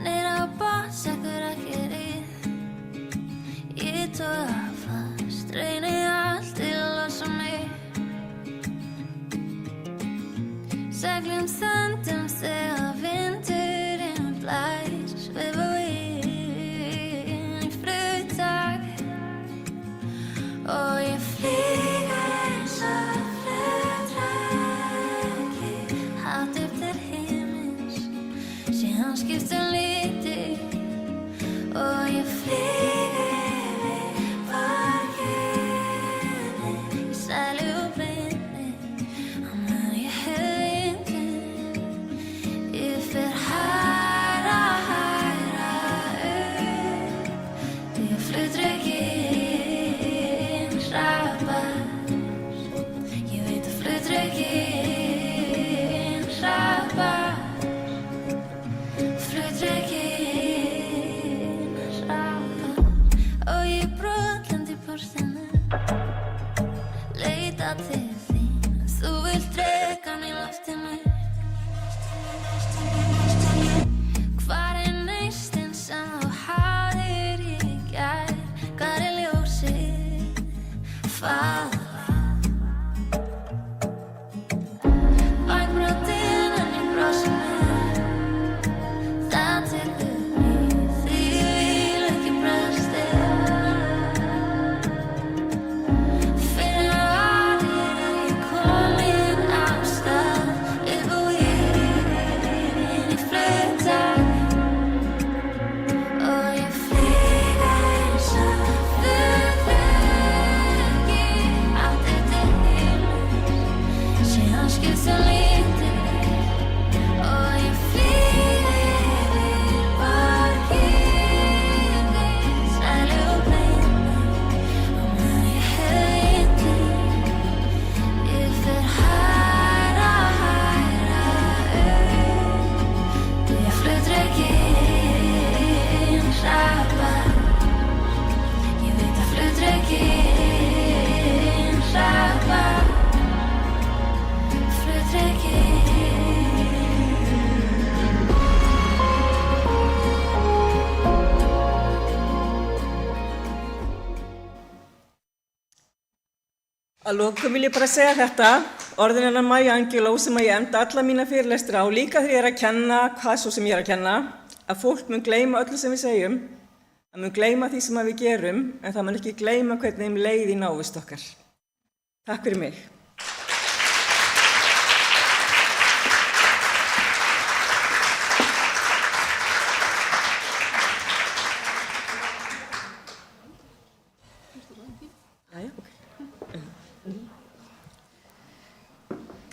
[SPEAKER 8] Niður á botn sekkur akkerið, ég toga fast, reyni allt til að losa mig. Seglum stöndum þegar vindurinn blæs, svifa inn í flugtak. Og ég flýg eins og flugdreki, hátt upp til himins, síðan skiptum liti. Og ég flýg yfir borginni, í sælu og blindi, á meðan ég hef vindinn. Ég fer hærra upp, því að flugdreki ég veit að flugdrekinn hraðar, flugdrekinn hraðar. Og ég brotlandi í portinu, leita til þín, þú vilt drekann í loftinu. Hvar neistinn sem þú hafðir í gær, hvar ljósið falla? Vængbrotinn en ég brosi með, það tekur mig, því ég vil ekki bresti. Fyrir var ég komin af stað, upp og inn í flugtak. Og ég flýg eins og flugdreki, hátt upp til himins, síðan skiptum liti. Og ég flýg yfir borginni, sælu og blindi, á meðan ég hef vindinn. Ég fer hærra upp, því að flugdrekinn hraðar. Ég veit að flugdrekinn hraðar, flugdrekinn.
[SPEAKER 7] Að lokum vil ég bara segja þetta, orðin hennar Maju Angelou sem að ég enda alla mína fyrirlestra á, líka þegar ég að kenna, hvað svo sem ég að kenna, að fólk mun gleyma öllu sem við segjum, það mun gleyma því sem að við gerum, en það mun ekki gleyma hvernig þeim leið í návist okkar. Takk fyrir mig.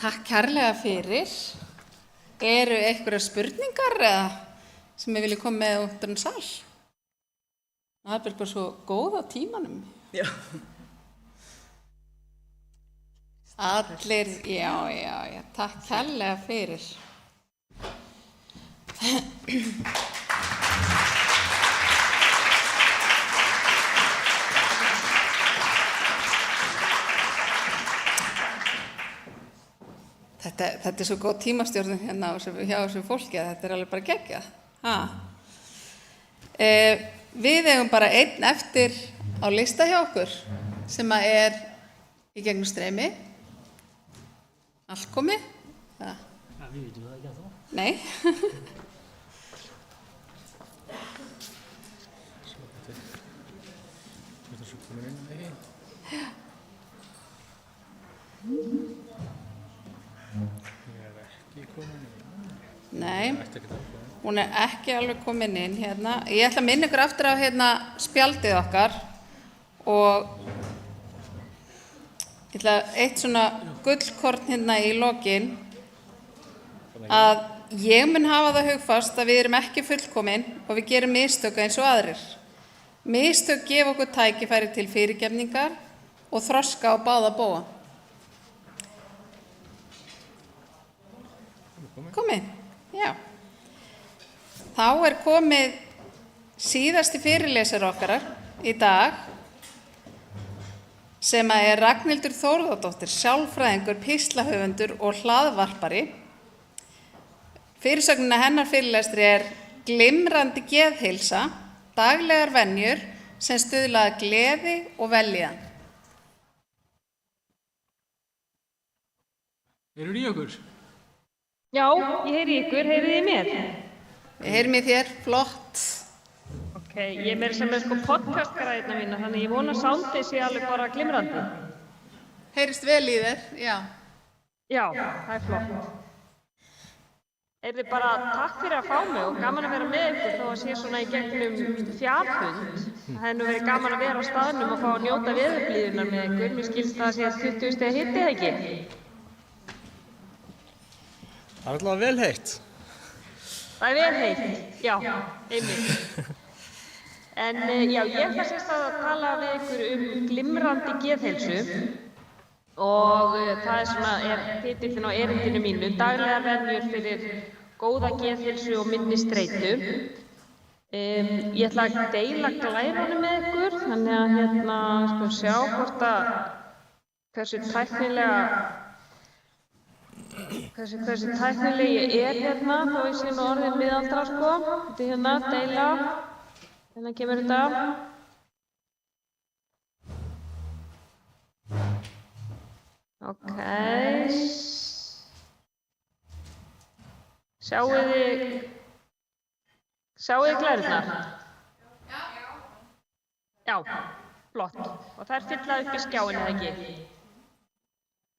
[SPEAKER 2] Takk kærlega fyrir. Eru einhverjar spurningar eða sem ég vilja koma með út um sal? Það er bara svo góð á tímanum.
[SPEAKER 7] Já.
[SPEAKER 2] Allir, já, takk kærlega fyrir. Þetta er svo góð tímastjórnun hérna hjá þessu fólki að þetta er alveg bara geggjað. Við eigum bara einn eftir á lista hjá okkur sem að er í gegnum streymi. Allt komið. Nei. Nei, hún er ekki alveg komin inn hérna. Ég ætla að minna ykkur aftur á hérna spjaldið okkar og ég ætla eitt svona gullkorn hérna í lokin að ég mun hafa það hugfast að við erum ekki fullkomin og við gerum mistök eins og aðrir. Mistök gefa okkur tækifæri til fyrirgefningar og þroska á báða bóga. Komið? Já. Þá er komið síðasti fyrirlesari okkar í dag sem er Ragnhildur Þórðardóttir, sálfræðingur, píslahöfundur og hlaðvarpari. Fyrirsögnina hennar fyrirlestri er Glimrandi geðheilsa, daglegar venjur sem stuðla að gleði og vellíðan.
[SPEAKER 3] Eruð í okkur?
[SPEAKER 9] Já, ég heyri ykkur, heyrið þið mér?
[SPEAKER 2] Við heyrum í þér, flott.
[SPEAKER 9] Ok, ég er meira sem er sko podcastgræðina mína, þannig ég vona að soundið sé alveg bara glimrandi.
[SPEAKER 2] Heyrist vel í þér, já.
[SPEAKER 9] Já, það er flott. Heyrðu bara takk fyrir að fá mig og gaman að vera með ykkur þó að sé svona í gegnum fjarfund. Það hefði nú verið gaman að vera á staðnum og fá að njóta veðurblíðunar með ykkur. Mér skilst það að sé 20 stiga hiti eða ekki?
[SPEAKER 5] Það er alltaf vel heitt.
[SPEAKER 9] Það er vel heitt, já, einmitt. En já, ég ætla sérst að tala við ykkur glimrandi geðheilsu og það er svona titillinn á erindinu mínu, daglegar venjur fyrir góða geðheilsu og minni streitu. Ég ætla að deila glærunum með ykkur, þannig að hérna, sko sjá hvort að hversu tæknileg ég er hérna, þó ég sé nú orðin miðaldra sko. Þetta er hérna, deila, hérna kemur þetta. Ok, sjáið þið glærurnar? Já, flott. Og þær fylla upp í skjáinn eða ekki?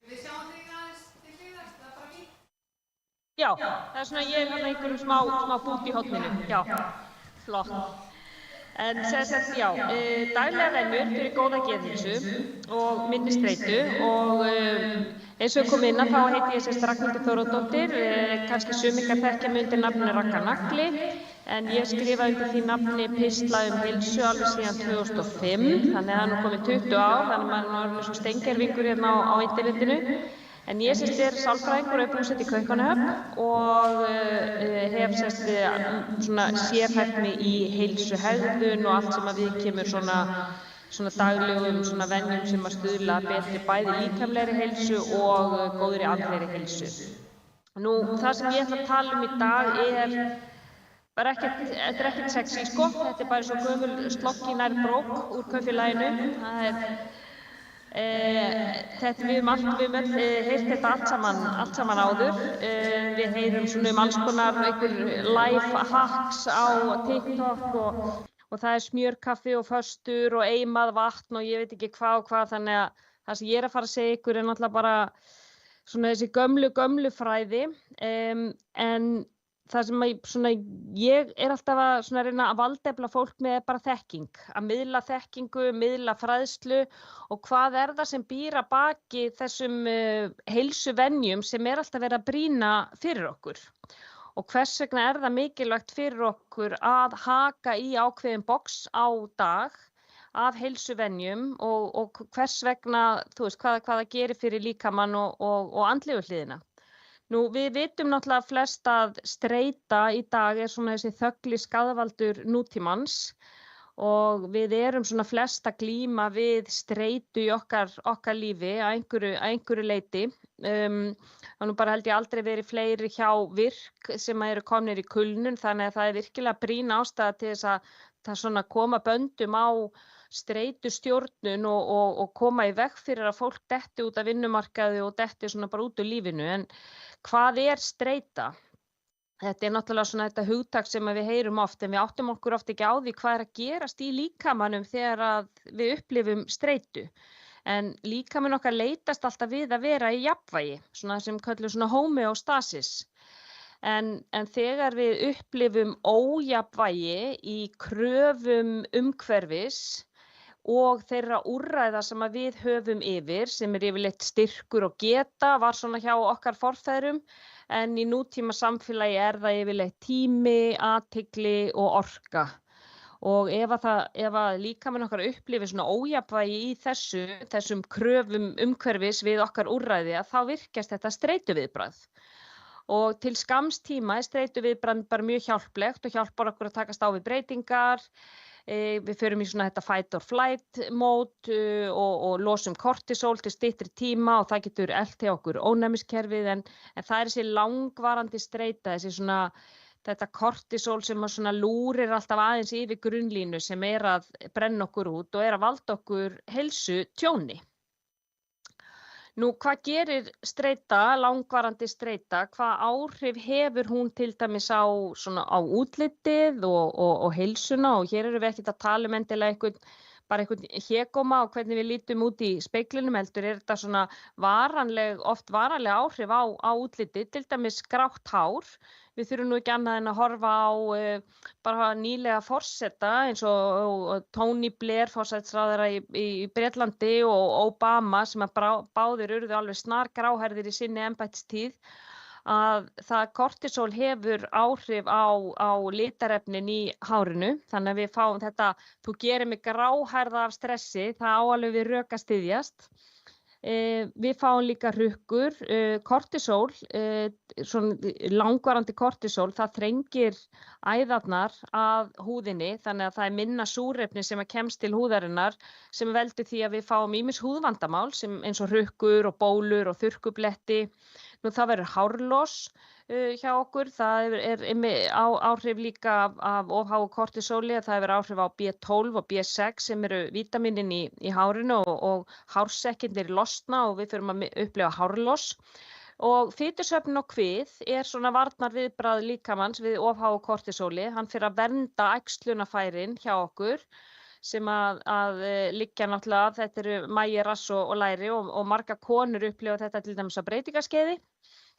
[SPEAKER 2] Við sjáum þig aðeins til hliðar, það er bara fínt.
[SPEAKER 9] Já, það er svona, ég er hérna einhverjum smá bút í horninu. Já, flott. En já, daglegar venjur fyrir góða geðheilsu og minni streitu og eins og kom inn að þá heiti ég Ragnhildur Þórðardóttir, kannski sumir þekkja mig undir nafninu Ragga Nagli, en ég skrifaði undir því nafni pistla heilsu alveg síðan 2005, þannig að það er nú komið 20 ár, þannig að maður er alveg svo steingervingur hérna á internetinu. En ég er sálfræðingur og er búsett í Kaupmannahöfn og hef svona sérhæft mig í heilsuhegðun og allt sem að viðkemur svona daglegum svona venjum sem að stuðla betri bæði líkamlegri heilsu og góðri andlegri heilsu. Nú, það sem ég ætla að tala í dag bara þetta er ekkert sexy sko, þetta er bara svo gömul slokki nær brók úr kaupfélaginu. Við höfum heyrt þetta allt saman áður. Við heyrum svona alls konar life hacks á TikTok og það er smjörkaffi og föstur og eimað vatn og ég veit ekki hvað og hvað, þannig að það sem ég er að fara að segja ykkur er náttúrulega bara svona þessi gömlu fræði, en það sem ég er alltaf að reyna að valdefla fólk með bara þekking, að miðla þekkingu, miðla fræðslu og hvað er það sem býr að baki þessum heilsuvenjum sem er alltaf verið að brýna fyrir okkur. Og hvers vegna er það mikilvægt fyrir okkur að haka í ákveðin box á dag af heilsuvenjum og hvers vegna, þú veist, hvað það gerir fyrir líkamann og andlegu hliðina. Nú, við vitum náttúrulega flest að streita í dag er svona þessi þögli skaðvaldur nútímans og við erum svona flest að glíma við streitu í okkar lífi að einhverju leyti. Það nú bara held ég aldrei verið fleiri hjá virk sem eru komnir í kulnun, þannig að það er virkilega brýn ástæða til þess að það svona koma böndum á streitustjórnun og koma í veg fyrir að fólk detti út af vinnumarkaði og detti svona bara út úr lífinu. En hvað streita? Þetta náttúrulega svona þetta hugtak sem við heyrum oft, en við áttum okkur oft ekki á því hvað að gerast í líkamanum þegar að við upplifum streitu. En líkaminn okkar leitast alltaf við að vera í jafnvægi, svona sem kallum svona homeostasis. En þegar við upplifum ójafnvægi í kröfum umhverfis og þeirra úrræða sem að við höfum yfir, sem yfirleitt styrkur og geta, var svona hjá okkar forfeðrum, en í nútíma samfélagi það yfirleitt tími, athygli og orka. Og ef að líkaminn okkar upplifir svona ójafnvægi í þessum kröfum umhverfis við okkar úrræði, þá virkast þetta streituviðbragð. Og til skamms tíma streituviðbragð bara mjög hjálplegt og hjálpar okkur að takast á við breytingar. Við förum í svona þetta fight or flight mód og losum kortisol til styttri tíma og það getur elt hjá okkur ónæmiskerfið, en það þessi langvarandi streita, þetta kortisol sem svona lúrir alltaf aðeins yfir grunnlínu sem að brenna okkur út og að valda okkur heilsu tjóni. Nú, hvað gerir streita, langvarandi streita, hvað áhrif hefur hún til dæmis á útlitið og heilsuna, og hér erum við ekkert að tala endilega einhvern hégóma og hvernig við lítum út í speglinum, heldur þetta svona oft varanleg áhrif á útlitið, til dæmis grátt hár. Við þurfum nú ekki annað en að horfa á bara nýlega forseta eins og Tony Blair, forsætisráðherra í Bretlandi, og Obama, sem báðir urðu alveg snargráhærðir í sinni embættistíð, að það kortisol hefur áhrif á litarefnin í hárinu, þannig að við fáum þetta, þú gerir mig gráhærða af stressi, það á alveg við rök að styðjast. Við fáum líka hrukkur, kortisol, langvarandi kortisol, það þrengir æðarnar að húðinni, þannig að það minna súrefni sem kemst til húðarinnar, sem veldur því að við fáum ýmis húðvandamál eins og hrukkur og bólur og þurrkubletti. Nú, það verður hárlos hjá okkur, það áhrif líka af of háu kortisóli, það hefur áhrif á B12 og B6 sem eru vítaminin í hárinu og hársekkindir losna og við förum að upplifa hárlos. Og fitusöfnun og kvið svona varnarviðbragð líkamans við of háu kortisóli, hann fyrir að vernda æxlunarfærin hjá okkur, sem að liggja náttúrulega, þetta eru magi, rass og læri, og margar konur upplifa þetta til dæmis á breytingaskeiði,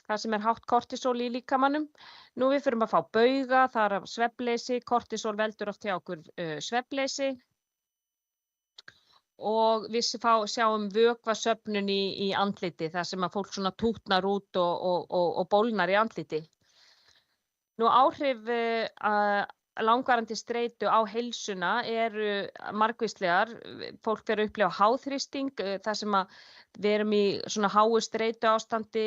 [SPEAKER 9] það sem hátt kortisol í líkamanum. Nú, við förum að fá bauga, það af svefnleysi, kortisol veldur oft hjá okkur svefnleysi, og við sjáum vökvasöfnun í andliti, það sem að fólk svona tútnar út og bólnar í andliti. Nú, áhrif langvarandi streitu á heilsuna eru margvíslegar. Fólk fer að upplifa háþrýsting, þar sem að við erum í svona háu streitu ástandi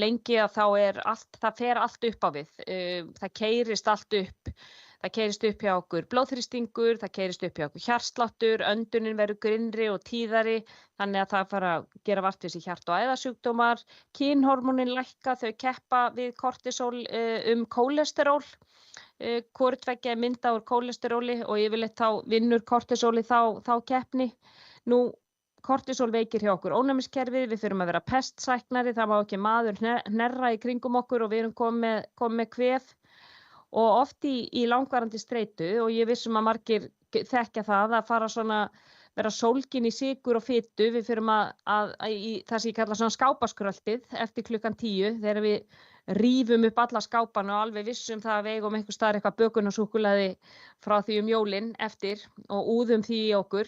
[SPEAKER 9] lengi, að það fer allt upp á við. Það keyrist allt upp. Það keyrist upp hjá okkur blóðþrýstingur, það keyrist upp hjá okkur hjartsláttur, öndunin verður grynnri og tíðari, þannig að það fara að gera vart við sig hjarta- og æðasjúkdómar. Kynhormónin lækka, þau keppa við kortisol kólesteról. Hvort tveggja mynda úr kólesteróli og yfirleitt þá vinnur kortisóli þá keppni. Nú, kortisol veikir hjá okkur ónæmiskerfið, við þurfum að vera pestsæknari, það má ekki maður hnerra í kringum okkur og við erum komið með kvef. Og oft í langvarandi streitu, og ég vissum að margir þekkja það, að fara svona, vera sólgin í sykur og fitu, við fyrum í það sem ég kalla svona skápaskröltið eftir 10:00, þegar við rífum upp alla skápana og alveg vissum það að við eigum einhvers staðar eitthvað bökun og súkkulaði frá því jólin eftir og úðum því í okkur.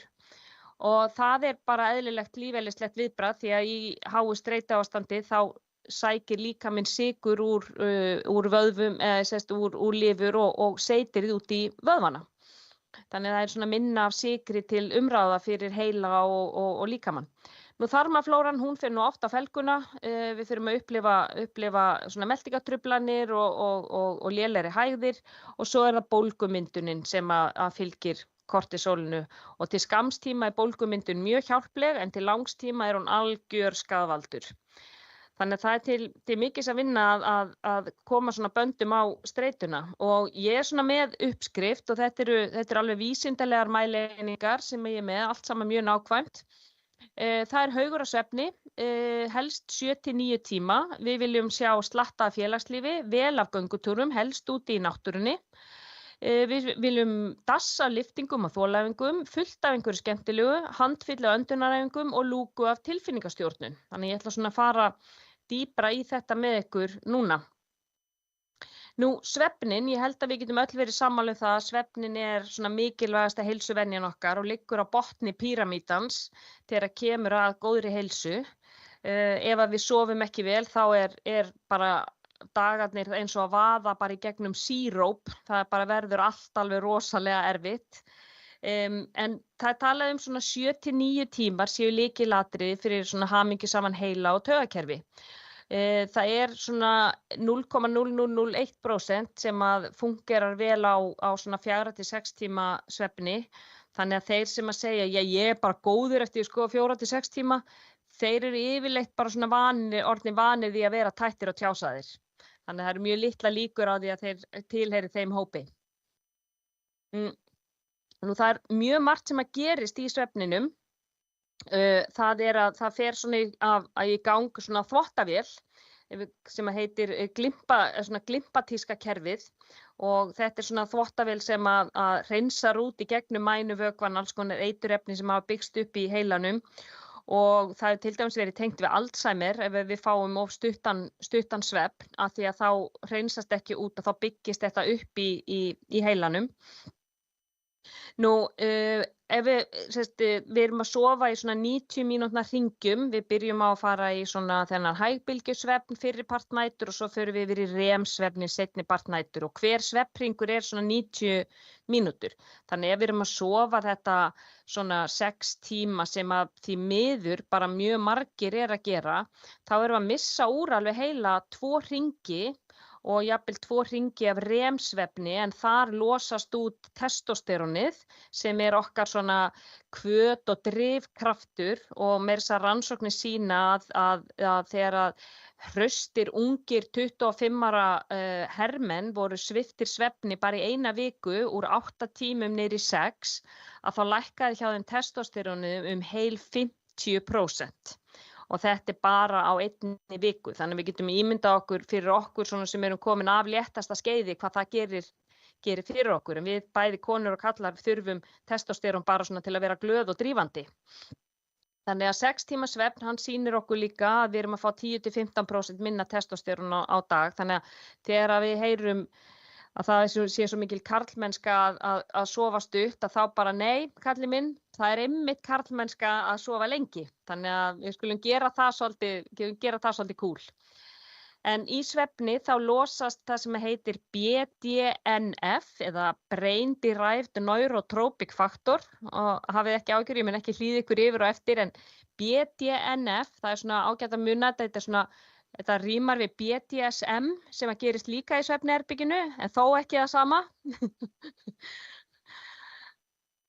[SPEAKER 9] Og það bara eðlilegt lífeðlislegt viðbragð, því að í háu streituástandi þá sækir líkaminn sykur úr vöðvum, úr lifur og seytir út í vöðvana. Þannig að það svona minna af sykri til umráða fyrir heila og líkamann. Nú, þarmaflóran, hún fer nú oft á felguna, við þurfum að upplifa svona meltingartruflanir og lélegri hægðir, og svo það bólgumyndunin sem að fylgir kortisólinu, og til skamstíma bólgumyndun mjög hjálpleg, en til langstíma hún algjör skaðvaldur. Þannig að það til mikils að vinna að koma svona böndum á streituna og ég svona með uppskrift og þetta eru alveg vísindalegar mæleiningar sem ég með, allt saman mjög nákvæmt. Það haugur af svefni, helst 7-9 tíma. Við viljum sjá slatta af félagslífi, vel af göngutúrum, helst úti í náttúrunni. Við viljum dassa af lyftingum og þolæfingum, fullt af einhverju skemmtilegu, handfylli af öndunaræfingum og lúku af tilfinningastjórnun. Þannig ég ætla svona að fara dýpra í þetta með ykkur núna. Nú, svefnin, ég held að við getum öll verið sammála það að svefnin svona mikilvægasta heilsuvenjan okkar og liggur á botni píramítans þegar kemur að góðri heilsu. Ef að við sofum ekki vel þá bara dagarnir eins og að vaða bara í gegnum síróp, það bara verður allt alveg rosalega erfitt. En það talað svona 7-9 tímar séu lykilatriði fyrir svona hamingjusaman heila og taugakerfi. Það svona 0,0001% sem að fungerar vel á svona 4-6 tíma svefni. Þannig að þeir sem að segja, ég bara góður eftir að skoða 4-6 tíma, þeir eru yfirleitt bara svona orðnir vanir því að vera tættir og tjásaðir. Þannig að það eru mjög litla líkur á því að þeir tilheyri þeim hópi. Nú það mjög margt sem að gerist í svefninum. Það að það fer svona í gang svona þvottavél sem heitir glimpatíska kerfið og þetta svona þvottavél sem að hreinsar út í gegnum mænuvökvann alls konar eiturefni sem hafa byggst upp í heilanum og það hefur til dæmis verið tengt við Alzheimer ef við fáum of stuttan svefn af því að þá hreinsast ekki út og þá byggist þetta upp í heilanum. Nú, ef við erum að sofa í svona 90 mínútna hringjum, við byrjum á að fara í svona þennan hægbylgjusvefn fyrri part nætur og svo förum við yfir í REM-svefnin seinni part nætur og hver svefnhringur svona 90 mínútur. Þannig ef við erum að sofa þetta svona 6 tíma sem að því miður bara mjög margir að gera, þá erum við að missa úr alveg heila 2 hringi og jafnvel 2 hringi af REM-svefni en þar losast út testosterónið sem okkar svona hvöt og drifkraftur og meira þess að rannsóknir sýna að þegar að hraustir ungir 25 ára hermenn voru sviptir svefni bara í 1 viku úr 8 tímum niður í 6 að þá lækkaði hjá þeim testosterónið heil 50%. Og þetta bara á 1 viku. Þannig að við getum ímyndað okkur fyrir okkur svona sem erum komin af léttasta skeiði hvað það gerir fyrir okkur. En við bæði konur og kallar þurfum testosterón bara svona til að vera glöð og drífandi. Þannig að 6 tíma svefn, hann sýnir okkur líka að við erum að fá 10-15% minna testosterón á dag. Þannig að þegar við heyrum að það sé svo mikil karlmennska að sofa stutt að þá bara nei, kalli minn, það einmitt karlmennska að sofa lengi. Þannig að við skulum gera það svolítið cool. En í svefni þá losast það sem heitir BDNF eða Brain Derived Neurotropic Factor og hafið ekki ágjör, ég mun ekki hlýða ykkur yfir og eftir en BDNF, það svona ágætt að muna, þetta rímar við BDSM sem að gerist líka í svefnherberginu en þó ekki það sama.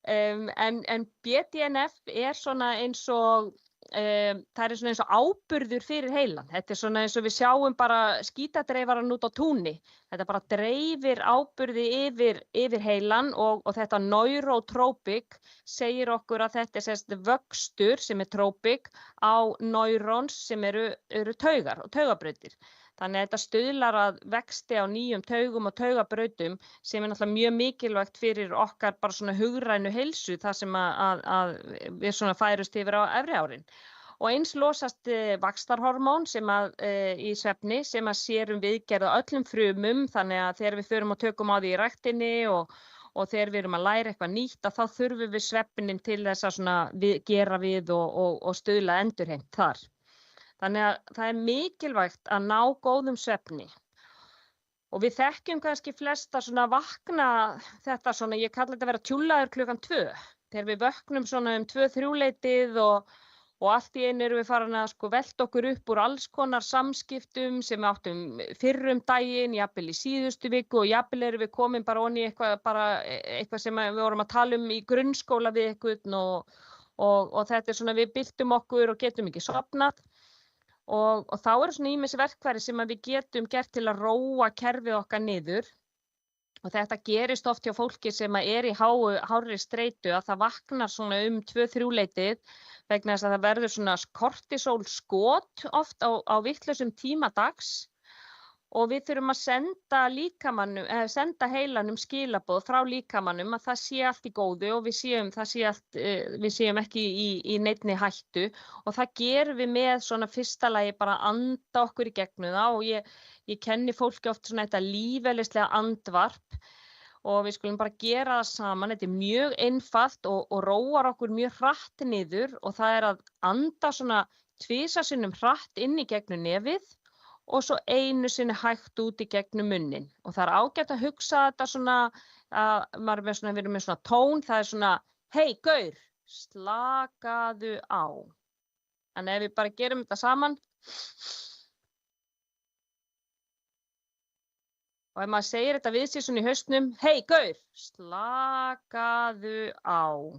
[SPEAKER 9] En BDNF svona eins og það svona eins og áburður fyrir heilan. Þetta svona eins og við sjáum bara skítadreifaran út á túni. Þetta bara dreifir áburði yfir heilan og þetta neurotropic segir okkur að þetta vöxtur sem trópik á neurons sem eru taugar og taugabrautir. Þannig að þetta stuðlar að vexti á nýjum taugum og taugabrautum sem náttúrulega mjög mikilvægt fyrir okkar bara svona hugrænu heilsu þar sem að við svona færust yfir á efri árin. Og eins losast vaxtarhormón sem í svefni sem að sér viðgerð á öllum frumum þannig að þegar við förum og tökum á því í ræktinni og þegar við erum að læra eitthvað nýtt að þá þurfum við svefnin til þess að svona gera við og stuðla endurheimt þar. Þannig að það mikilvægt að ná góðum svefni og við þekkjum kannski flesta svona vakna þetta svona, ég kalla þetta vera tjúllaður klukkan 2 þegar við vöknum svona 2-3 leytið og allt í einu erum við farin að velta okkur upp úr alls konar samskiptum sem við áttum fyrr daginn, jafnvel í síðustu viku og jafnvel erum við komin bara onni eitthvað sem við vorum að tala í grunnskóla við eitthvað og þetta svona við byltum okkur og getum ekki sofnað. og þá eru svona ýmis verkfæri sem að við getum gert til að róa kerfið okkar niður. Og þetta gerist oft hjá fólki sem er í hárri streitu að það vaknar svona 2-3 leytið vegna þess að það verður svona kortisólskot oft á vitlausum tíma dags og við þurfum að senda heilanum skilaboð frá líkamanum að það sé allt í góðu og við séum ekki í neinni hættu og það gerum við með svona fyrsta lagi bara að anda okkur í gegnum það og ég kenni fólki oft svona þetta lífeðlislega andvarp og við skulum bara gera það saman. Þetta mjög einfalt og róar okkur mjög hratt niður og það að anda svona 2 sinnum hratt inn í gegnum nefið og svo 1 sinni hægt út í gegnum munnin. Og það ágætt að hugsa þetta svona, við erum með svona tón, það svona, hei gaur, slakaðu á. En ef við bara gerum þetta saman, og ef maður segir þetta við sér svona í hausnum, hei gaur, slakaðu á.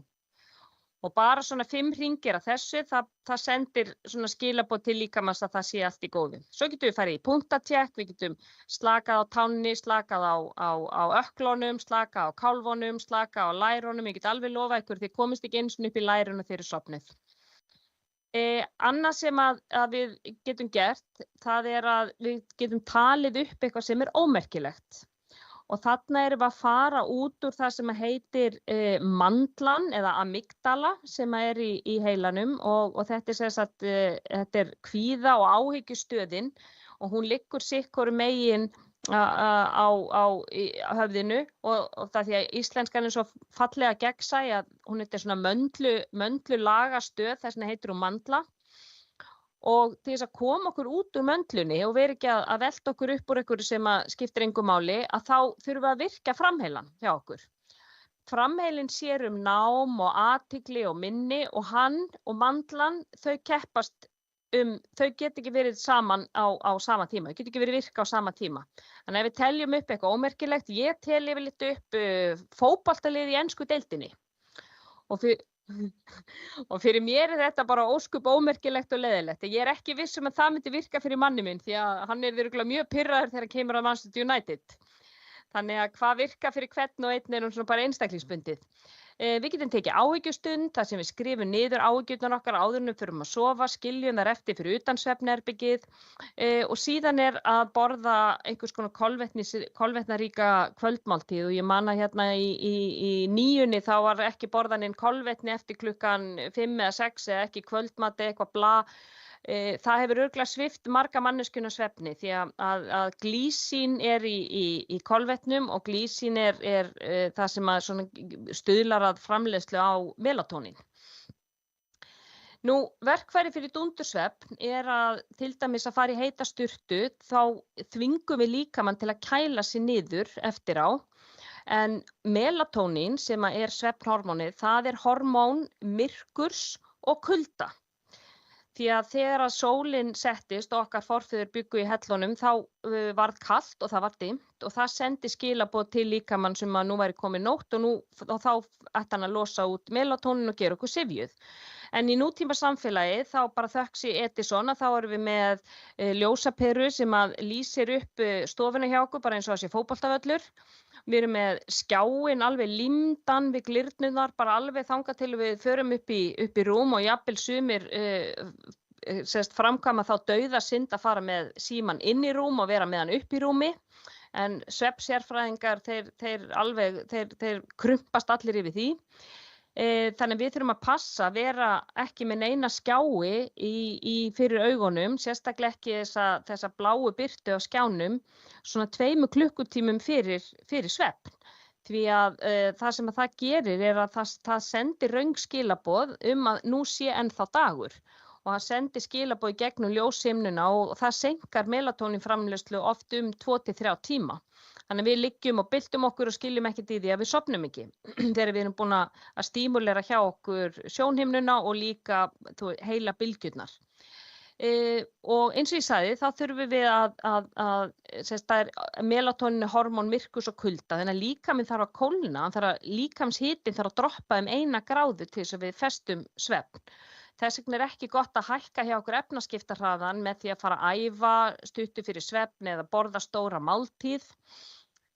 [SPEAKER 9] Og bara svona 5 hringir af þessu, það sendir svona skilaboð til líkamans að það sé allt í góðu. Svo getum við farið í punktatjekk, við getum slakað á tánni, slakað á ökklunum, slakað á kálfunum, slakað á lærunum. Ég get alveg lofa ykkur, þið komist ekki einu sinni upp í læruna þegar þið sofnið. Annað sem að við getum gert, það að við getum talið upp eitthvað sem ómerkilegt. Og þarna erum við að fara út úr það sem heitir mandlan eða amygdala sem í heilanum og þetta kvíða- og áhyggjustöðin og hún liggur sikkoru megin á höfðinu og það því að íslenskan svo fallega gegnsæ að hún svona möndlulagastöð, þess vegna heitir hún mandla. Og til þess að koma okkur út úr möndlunni og vera ekki að velta okkur upp úr einhverju sem skiptir engu máli, að þá þurfum við að virka framheilann hjá okkur. Framheilinn sér nám og athygli og minni og hann og mandlan, þau keppast þau get ekki verið saman á sama tíma, þau get ekki verið virka á sama tíma. Þannig ef við teljum upp eitthvað ómerkilegt, ég tel yfirleitt upp fótboltalið í ensku deildinni. Og fyrir mér þetta bara óskup ómerkilegt og leiðilegt. Ég ekki viss að það myndi virka fyrir manni minn því að hann örugglega mjög pirraður þegar kemur að Manchester United. Þannig að hvað virka fyrir hvern og einn svona bara einstaklingsbundið. Við getum tekið áhyggjustund, þar sem við skrifum niður áhyggjurnar okkar áður en við förum að sofa, skiljum þær eftir fyrir utan svefnherbergið og síðan að borða einhvers konar kolvetnaríka kvöldmáltíð og ég man að hérna í 9 þá var ekki borðaninn kolvetni eftir klukkan 5 eða 6 eða ekki kvöldmati, eitthvað bla. Það hefur örugglega svipt marga manneskjuna svefni því að glýsín í kolvetnum og glýsín það sem stuðlar að framleiðslu á melatónín. Nú, verkfæri fyrir dúndursvefn að til dæmis að fara í heita sturtu, þá þvingum við líkamann til að kæla sig niður eftir á. En melatónín sem svefnhormónið, það hormón myrkurs og kulda. Því að þegar að sólin settist og okkar forfeður bjuggu í hellunum þá varð kalt og það var dimmt og það sendi skilaboð til líkamann sem að nú væri komið nótt og þá ætti hann að losa út melatónín og gera okkur syfjuð. En í nútíma samfélagi þá bara þökks Edison að þá erum við með ljósaperu sem að lýsir upp stofuna hjá okkur bara eins og þessi fótboltavöllur. Við erum með skjáinn alveg límdan við glyrnurnar, bara alveg þangað til við förum upp í rúm og jafnvel sumir framkvæma þá dauðasynd að fara með símann inn í rúm og vera með hann upp í rúmi. En svefnsérfræðingar, þeir krumpast allir yfir því. Þannig við þurfum að passa að vera ekki með neina skjái fyrir augunum, sérstaklega ekki þessa bláu birtu á skjánum, svona 2 klukkutímum fyrir svefn. Því að það sem það gerir að það sendir röng skilaboð að nú sé ennþá dagur og það sendir skilaboð í gegnum ljóshimnuna og það seinkar melatónínframleiðslu oft 2-3 tíma. Þannig við liggjum og byltum okkur og skiljum ekkert í því að við sofnum ekki þegar við erum búin að stímulera hjá okkur sjónhimnuna og líka heila bylgjurnar. Og eins og ég sagði, þá þurfum við melatónín hormón myrkurs og kulda, þannig að líkaminn þarf að kólna, líkamshitinn þarf að droppa 1 gráðu til þess að við festum svefn. Þess vegna ekki gott að hækka hjá okkur efnaskiptahraðan með því að fara að æfa stuttu fyrir svefn eða borða stóra máltíð.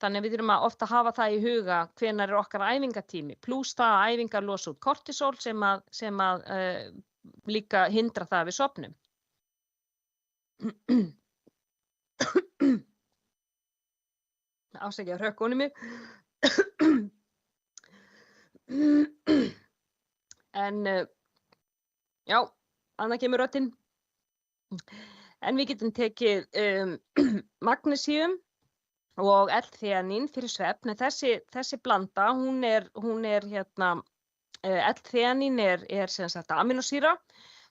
[SPEAKER 9] Þannig við þurfum að ofta hafa það í huga hvenær okkar æfingatími, pluss það að æfingar losa út kortisol sem að líka hindra það við sofnum. Ásækja hrökkunum mig. En já, annað kemur röddin. En við getum tekið magnesíum og L-þeanín fyrir svefn. En þessi blanda, hún er L-þeanín er sem sagt aminosýra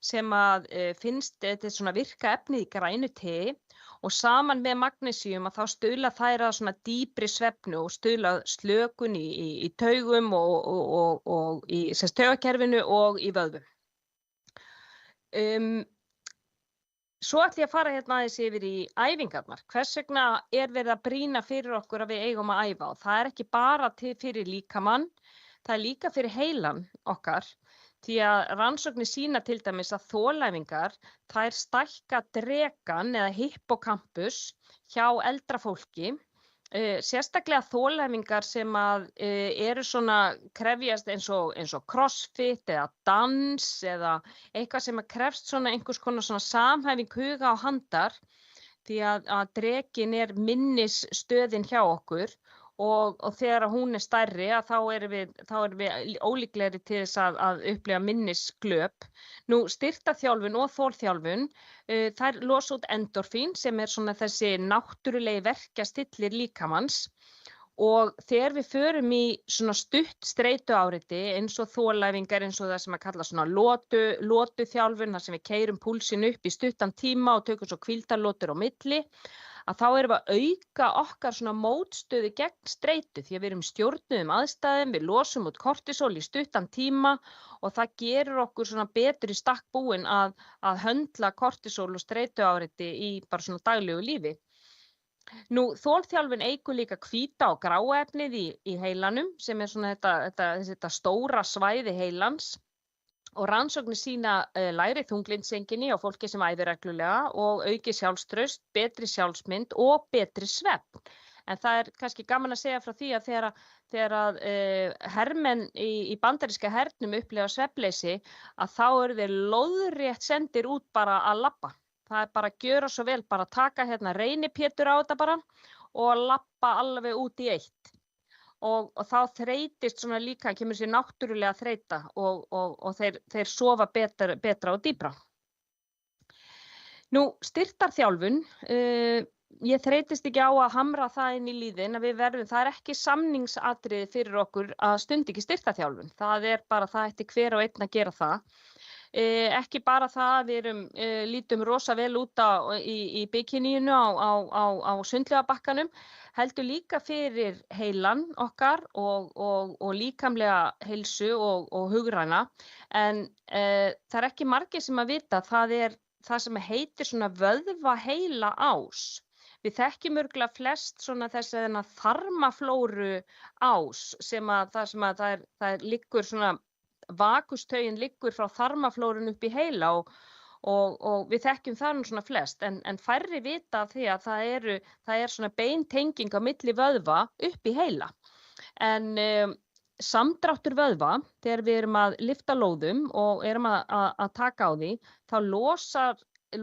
[SPEAKER 9] sem að finnst, þetta svona virka efnið í grænu tei og saman með magnesíum að þá stuðla þær að svona dýpri svefnu og stuðla slökun í taugum og í taugakerfinu og í vöðvum. Svo ætla ég að fara aðeins yfir í æfingarnar. Hvers vegna verið að brýna fyrir okkur að við eigum að æfa og það ekki bara fyrir líkamann, það líka fyrir heilan okkar. Því að rannsóknir sýna til dæmis að þolæfingar, þær stækka drekann eða hippocampus hjá eldra fólki. Sérstaklega þolæfingar sem að eru svona krefjast eins og crossfit eða dans eða eitthvað sem að krefst svona einhvers konar svona samhæfing huga og handar því að drekin minnisstöðin hjá okkur og þegar hún stærri að þá erum við ólíklegri til þess að upplifa minnisglöp. Nú styrktarþjálfun og þolþjálfun, þær losa út endorfín sem svona þessi náttúrulegi verkjastillir líkamanns og þegar við förum í svona stutt streituáriti eins og þolæfingar eins og það sem að kalla svona lotuþjálfun, þar sem við keyrum púlsinn upp í stuttan tíma og tökum svo hvíldarlotur á milli, að þá erum við að auka okkar svona mótstöðu gegn streitu því að við erum stjórnuðum aðstæðum, við losum út kortisol í stuttan tíma og það gerur okkur svona betur í stakk búin að höndla kortisol og streituáriti í bara svona daglegu lífi. Nú, þolþjálfun eykur líka hvíta og gráefnið í heilanum sem svona þetta stóra svæði heilans. Og rannsóknir sýna lægri þunglyndiseinkenni á fólki sem æfir reglulega og aukið sjálfstraust, betri sjálfsmynd og betri svefn. En það kannski gaman að segja frá því að þegar að hermenn í bandaríska hernum upplifa svefnleysi að þá eru þeir lóðrétt sendir út bara að labba. Það bara að gjöra svo vel, bara að taka reynipétur á þetta bara og labba alveg út í eitt. Og þá þreytist svona líka, kemur sér náttúrulega þreyta og þeir sofa betra og dýpra. Nú, styrktarþjálfun, ég þreytist ekki á að hamra það inn í líðin að það ekki samningsatriði fyrir okkur að stunda ekki styrktarþjálfun. Það bara, það ætti hver og einn að gera það. Ekki bara það að við lítum rosa vel út í bikiníinu á sundlaugarbakkanum, heldur líka fyrir heilan okkar og líkamlega heilsu og hugræna. En það ekki margir sem að vita, það sem heitir svona vöðvaheila ás. Við þekkjum örugglega flest svona þessi þarmaflóru ás það liggur svona vakustaugin liggur frá þarmaflórun upp í heila og við þekkjum það nú svona flest en færri vita af því að það svona beintenging á milli vöðva upp í heila. En samdráttur vöðva, þegar við erum að lyfta lóðum og erum að taka á því, þá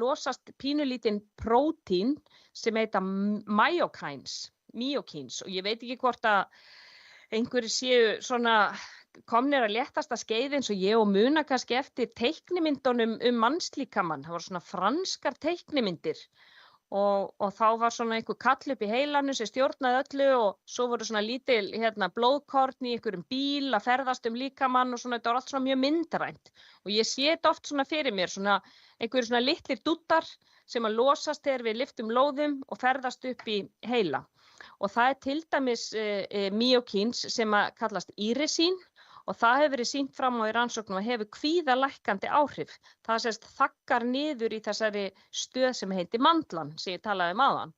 [SPEAKER 9] losast pínulítinn prótín sem heita myokines og ég veit ekki hvort að einhverjir séu svona komnir að léttasta skeiði eins og ég og muna kannski eftir teiknimyndunum mannslíkamann. Það voru svona franskar teiknimyndir og þá var svona einhver kall upp í heilanum sem stjórnaði öllu og svo voru svona lítil blóðkorn í einhverjum bíl að ferðast líkamann og svona þetta var allt svona mjög myndrænt. Og ég sé þetta oft svona fyrir mér, svona einhverjir svona litlir dúttar sem að losast þegar við lyftum lóðum og ferðast upp í heila. Og það til dæmis myokines sem að kallast írisín og það hefur verið sýnt fram á í rannsóknum að hefur kvíðalækkandi áhrif. Það þaggar niður í þessari stöð sem heitir mandlan sem ég talaði áðan.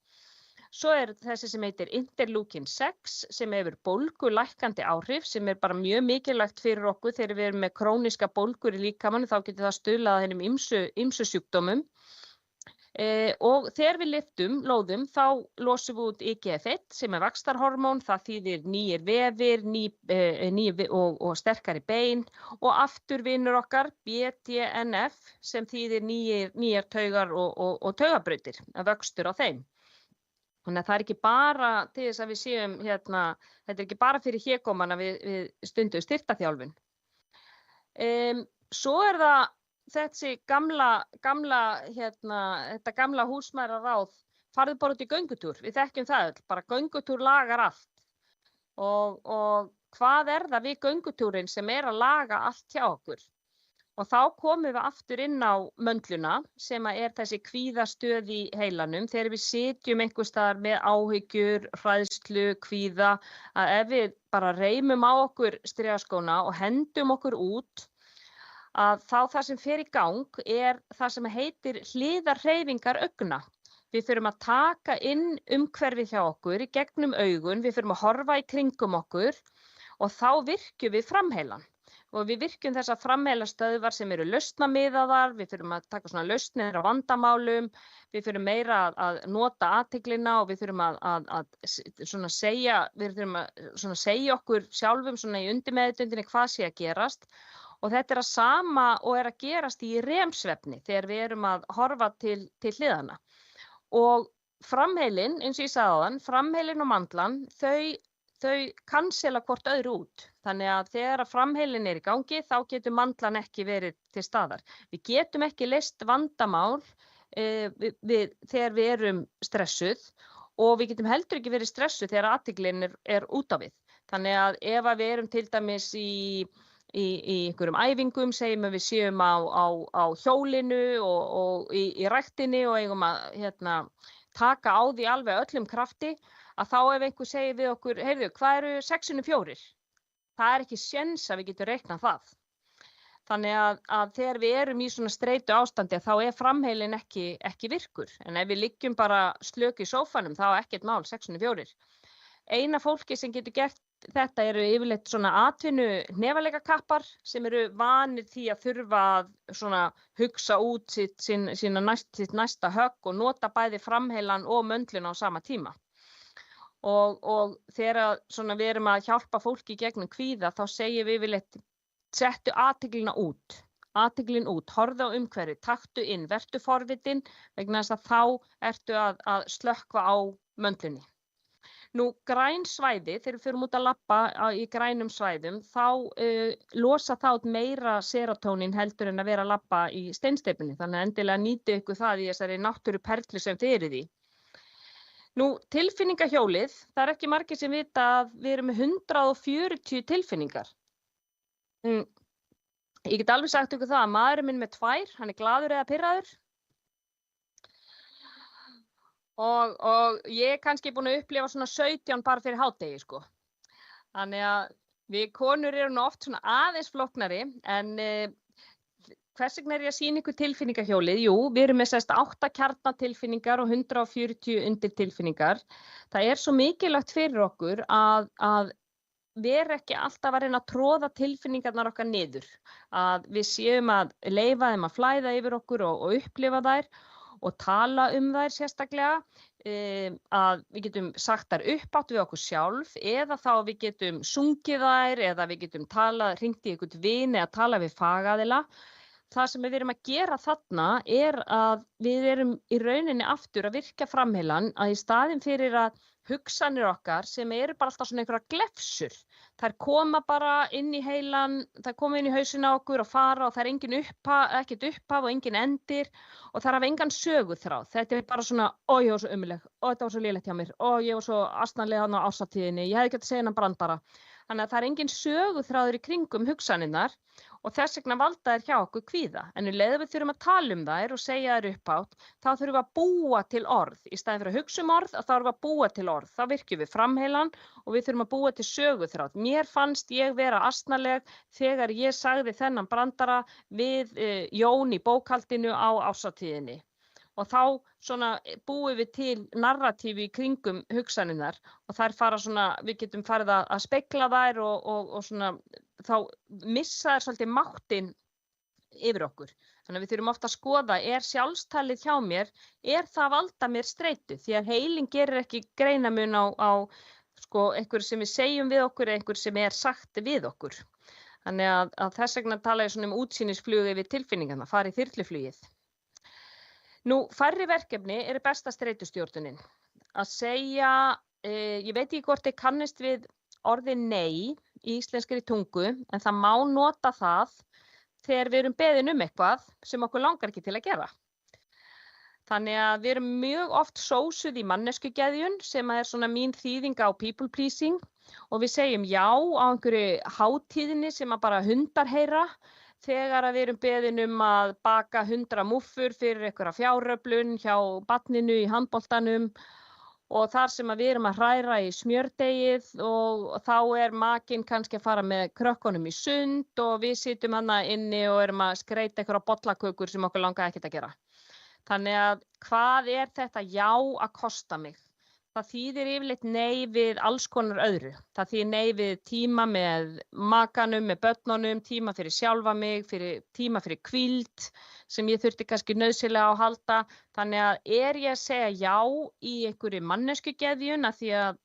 [SPEAKER 9] Svo þessi sem heitir interleukin 6 sem hefur bólgulækkandi áhrif sem bara mjög mikilvægt fyrir okkur þegar við erum með króníska bólgur í líkamanum, þá getur það stuðlað að hinum ýmsu sjúkdómum. Og þegar við lyftum lóðum þá losum við út IGF-1 sem vaxtarhormón, það þýðir nýir vefir og sterkari bein og afturvinur okkar BDNF sem þýðir nýjar taugar og taugabrautir, vöxtur á þeim. Þannig að það ekki bara til þess að við séum þetta ekki bara fyrir hégómana við stundum styrktarþjálfun. Svo það þetta gamla húsmæðraráð, farðu bara út í göngutúr, við þekkjum það öll, bara göngutúr lagar allt. Og hvað það við göngutúrin sem að laga allt hjá okkur? Og þá komum við aftur inn á möndluna sem þessi kvíðastöð í heilanum, þegar við sitjum einhvers staðar með áhyggjur, hræðslu, kvíða, að ef við bara reymum á okkur strigaskóna og hendum okkur út, að þá það sem fer í gang það sem heitir hliðarhreyfingar augna. Við þurfum að taka inn umhverfið hjá okkur í gegnum augun, við þurfum að horfa í kringum okkur og þá virkjum við framheilann. Og við virkjum þessar framheilastöðvar sem eru lausnamiðaðar, við þurfum að taka svona lausnir á vandamálum, við þurfum meira að nota athyglina og við þurfum að segja okkur sjálfum svona í undirmeðvitundinni hvað sé að gerast. Og þetta það sama og að gerast í REM-svefni þegar við erum að horfa til hliðana. Og framheilin, eins og ég sagði áðan, framheilin og mandlan, þau cancela hvort öðru út. Þannig að þegar framheilin í gangi, þá getur mandlan ekki verið til staðar. Við getum ekki leyst vandamál þegar við erum stressuð og við getum heldur ekki verið stressuð þegar athyglin út á við. Þannig að ef við erum til dæmis í einhverjum æfingum, segjum að við séum á hjólinu og í ræktinni og eigum að taka á því alveg öllum krafti, að þá ef einhver segir við okkur, heyrðu, hvað eru 6×4? Það ekki séns að við getum reiknað það. Þannig að þegar við erum í svona streitu ástandi, þá framheilin ekki virkur. En ef við liggjum bara slök í sófanum, þá ekkert mál 6×4. Eina fólki sem getur gert þetta eru yfirleitt svona atvinnu hnefaleikakappar sem eru vanir því að þurfa að svona hugsa út sitt næsta högg og nota bæði framheilan og möndluna á sama tíma. Og þegar svona við erum að hjálpa fólki gegnum kvíða, þá segjum við yfirleitt settu athyglina út. Athyglin út, horfðu á umhverfið, taktu inn, vertu forvitin vegna þess að þá ertu að slökkva á möndlunni. Nú, græn svæði, þegar við förum út að labba í grænum svæðum, þá losa það meira serotónín heldur en að vera að labba í steinsteypunni. Þannig að endilega nýti ykkur það í þessari náttúruperlu sem þið eruð í. Nú, tilfinningahjólið, það ekki margir sem vita að við erum með 140 tilfinningar. Ég get alveg sagt ykkur það að maðurinn minn með 2, hann glaður eða pirraður. Og ég kannski búin að upplifa svona 17 bara fyrir hádegi, sko. Þannig að við konur erum oft svona aðeins flóknari, en hvers vegna ég að sýna ykkur tilfinningahjólið? Jú, við erum með 8 kjarnatilfinningar og 140 undirtilfinningar. Það svo mikilvægt fyrir okkur að vera ekki alltaf að reyna að troða tilfinningarnar okkar niður. Að við séum að leyfa þeim að flæða yfir okkur og upplifa þær og tala þær sérstaklega, að við getum sagt þær uppátt við okkur sjálf eða þá við getum sungið þær eða við getum hringt í einhvern vin eða talað við fagaðila. Það sem við erum að gera þarna að við erum í rauninni aftur að virka framheilann, að í staðinn fyrir að hugsanir okkar sem eru bara alltaf svona einhverja glefsur, þær koma bara inn í heilann, þær koma inn í hausinn á okkur og fara og það engin ekkert upphaf og engin endir og það hafa engan söguþráð. Þetta bara svona, ég var svo ömurleg, þetta var svo lélegt hjá mér, ég var svo asnalega á árshátíðinni, ég hefði ekki að segja hennan brandara. Þannig að það engin söguþráður í kringum hugsanirnar og þess vegna valda þær hjá okkur kvíða. En leið við þurfum að tala þær og segja þær upphátt, þá þurfum við að búa til orð. Í staðinn fyrir að hugsa orð, þá þurfum við að búa til orð. Þá virkjum við framheilann og við þurfum að búa til söguþráð. Mér fannst ég vera asnaleg þegar ég sagði þennan brandara við Jón í bókhaldinu á árshátíðinni. og þá svona búum við til narratífi í kringum hugsanirnar og þær fara svona, við getum farið að spegla þær og svona þá missa þær svolítið máttinn yfir okkur. Þannig að við þurfum ofta að skoða, sjálfstalið hjá mér, það að valda mér streitu? Því að heilinn gerir ekki greinamun á sko einhver sem við segjum við okkur eða einhver sem sagt við okkur. Þannig að þess vegna tala ég svona útsýnisflug yfir tilfinningarna, fara í þyrluflugið. Nú, færri verkefni eru besta streitustjórnunin. Að segja, ég veit ekki hvort þið kannist við orðið nei í íslenskri tungu, en það má nota það þegar við erum beðin eitthvað sem okkur langar ekki til að gera. Þannig að við erum mjög oft sósuð í manneskjugeðjun sem svona mín þýðing á people pleasing og við segjum já á einhverju hátíðinni sem að bara hundar heyra þegar að við erum beðin að baka 100 múffur fyrir einhverja fjáröflun hjá barninu í handboltanum og þar sem að við erum að hræra í smjördegið og þá makinn kannski að fara með krökkunum í sund og við sitjum hana inni og erum að skreita einhverja bollakökur sem okkur langar ekkert að gera. Þannig að hvað þetta já að kosta mig? Það þýðir yfirleitt nei við alls konar öðru. Það þýðir nei við tíma með makanum, með börnunum, tíma fyrir sjálfa mig, tíma fyrir hvíld sem ég þurfti kannski nauðsynlega á að halda. Þannig að ég að segja já í einhverju manneskjugeðjun af því að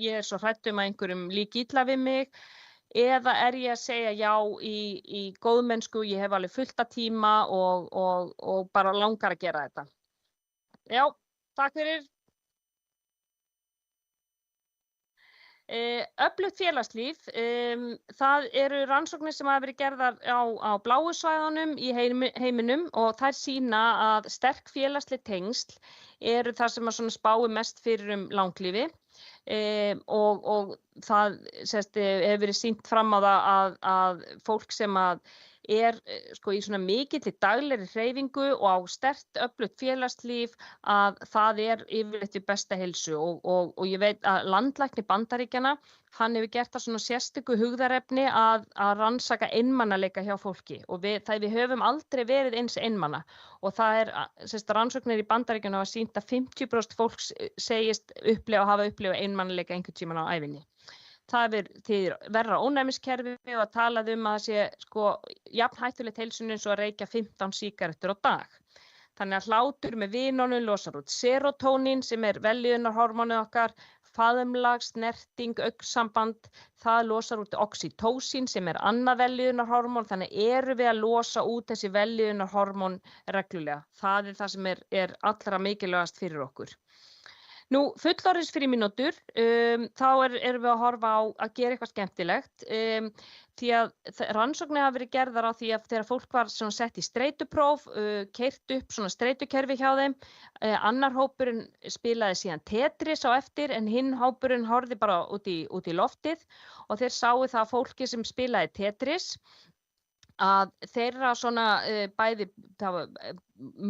[SPEAKER 9] ég svo hrædd að einhverjum líki illa við mig eða ég að segja já í góðmennsku, ég hef alveg fullt af tíma og bara langar að gera þetta. Já, takk fyrir. Öflugt félagslíf, það eru rannsóknir sem hafa verið gerðar á bláu svæðunum í heiminum og þær sýna að sterk félagsleg tengsl eru það sem að spái mest fyrir langlífi og það hefur verið sýnt fram á það að fólk sem að sko í svona mikilli daglegri hreyfingu og á sterkt öflugt félagslíf að það yfirleitt við besta heilsu og ég veit að landlæknir Bandaríkjanna, hann hefur gert það svona sérstöku hugðarefni að rannsaka einmanaleika hjá fólki og við höfum aldrei verið eins einmana og það rannsóknir í Bandaríkjanna hafa sýnt að 50% fólks segist hafa upplifað einmanaleika einhvern tímann á ævinni. Það til verra ónæmiskerfi og að talað að það sé sko jafn hættulegt heilsunni eins og að reykja 15 sígarettur á dag. Þannig að hlátur með vinunum losar út serótónín sem vellíðunarhormónið okkar, faðmlag, snerting, augnsamband, það losar út oxytósín sem annað vellíðunarhormón, þannig erum við að losa út þessi vellíðunarhormón reglulega. Það það sem allra mikilvægast fyrir okkur. Nú, fullorðins frímínútur, þá erum við að horfa á að gera eitthvað skemmtilegt því að rannsóknir hafa verið gerðar á því að þegar fólk var sett í streitupróf, keyrt upp svona streitukerfi hjá þeim, annar hópurinn spilaði síðan Tetris á eftir en hinn hópurinn horfði bara út í loftið og þeir sáu það að fólki sem spilaði Tetris að þeirra svona bæði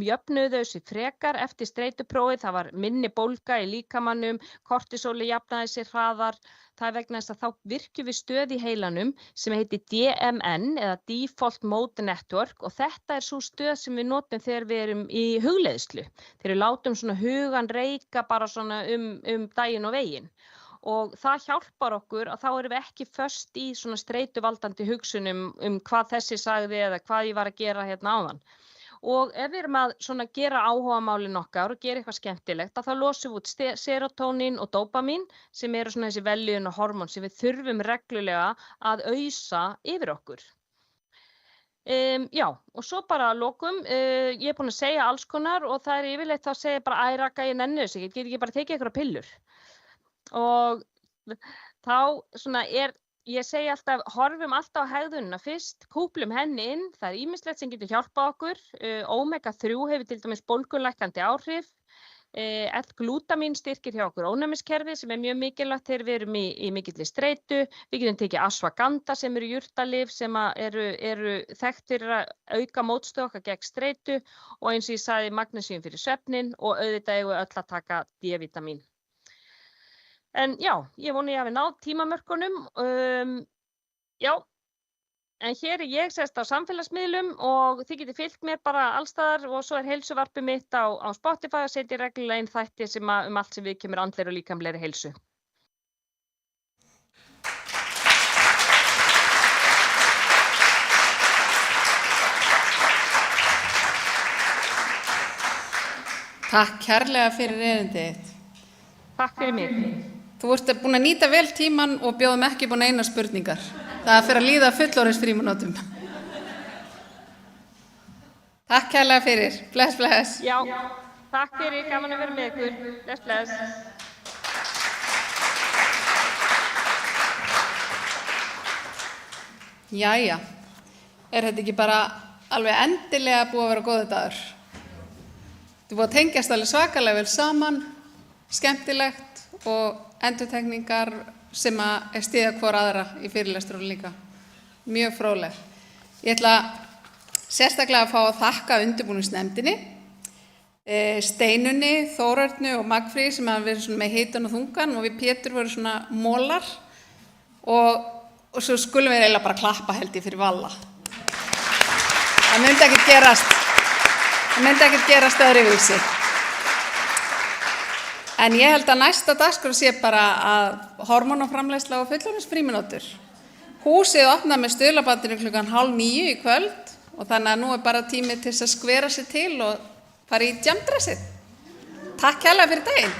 [SPEAKER 9] jöfnuðu sig frekar eftir streituprófið, það var minni bólga í líkamannum, kortisóli jafnaði sig hraðar, það vegna þess að þá virkjum við stöð í heilanum sem heitir DMN eða Default Mode Network og þetta svo stöð sem við notum þegar við erum í hugleiðslu, þegar við látum svona hugan reika bara svona daginn og veginn. Og það hjálpar okkur að þá erum við ekki föst í svona streituvaldandi hugsunum hvað þessi sagði eða hvað ég var að gera hérna áðan. Og ef við erum að svona gera áhugamálin okkar og gera eitthvað skemmtilegt þá losum við út serótónín og dópamín sem eru svona þessi vellíðunarhormón sem við þurfum reglulega að ausa yfir okkur. Já, og svo bara að lokum, ég búin að segja alls konar og það yfirleitt þá segja bara Raka, ég nenni þessu, ég get ekki bara tekið einhverja pillur. Og þá svona ég segi alltaf, horfum alltaf á hegðunina fyrst, kúplum henni inn, það ýmislegt sem getur hjálpað okkur, omega-3 hefur til dæmis bólgulækkandi áhrif, L-glútamín styrkir hjá okkur ónæmiskerfið sem mjög mikilvægt þegar við erum í mikilli streitu, við getum tekið ashwagandha sem eru jurtalyf sem eru þekkt fyrir að auka mótstöðu okkar gegn streitu og eins og ég sagði magnesíum fyrir svefnin og auðvitað eigum við öll að taka D-vítamín. En já, ég vona ég hafi náð tímamörkunum. Já, En hér er ég sest á samfélagsmiðlum og þið getið fylgt mér bara allstaðar og svo er heilsuvarpið mitt á Spotify og setja reglulega inn þætti sem allt sem við kemur andlegri og líkamlegri heilsu.
[SPEAKER 2] Takk kærlega fyrir erindið.
[SPEAKER 9] Takk fyrir mig.
[SPEAKER 2] Þú ert búin að nýta vel tíman og bjóðum ekki búin eina spurningar. Það fer að líða fullorðins frímínútum. Takk kærlega fyrir. Bless, bless.
[SPEAKER 9] Já, takk fyrir, gaman að vera með ykkur. Bless, bless.
[SPEAKER 2] Jæja, er þetta ekki bara alveg endilega búið að vera góður dagur? Þetta er búið að tengjast alveg svakalega vel saman, skemmtilegt og endurtekningar sem er styðja hvor aðra í fyrirlestrunum líka. Mjög fróðleg. Ég ætla sérstaklega að fá að þakka undirbúningsnefndinni, Steinunni, Þórarnu og Magfríði sem hafa verið svona með heitan og þungan og við Pétur voru svona mólar og svo skulum við eiginlega bara klappa held ég fyrir Valla. Það myndi ekkert gerast öðruvísi. En ég held að næsta dagskrá sé bara að hormónaframleiðsla og fullorðinsfrímínútur. Húsið opnað með stuðlabandinu 8:30 í kvöld og þannig að nú er bara tími til að skvera sig til og fara í djamdressið. Takk kærlega fyrir daginn.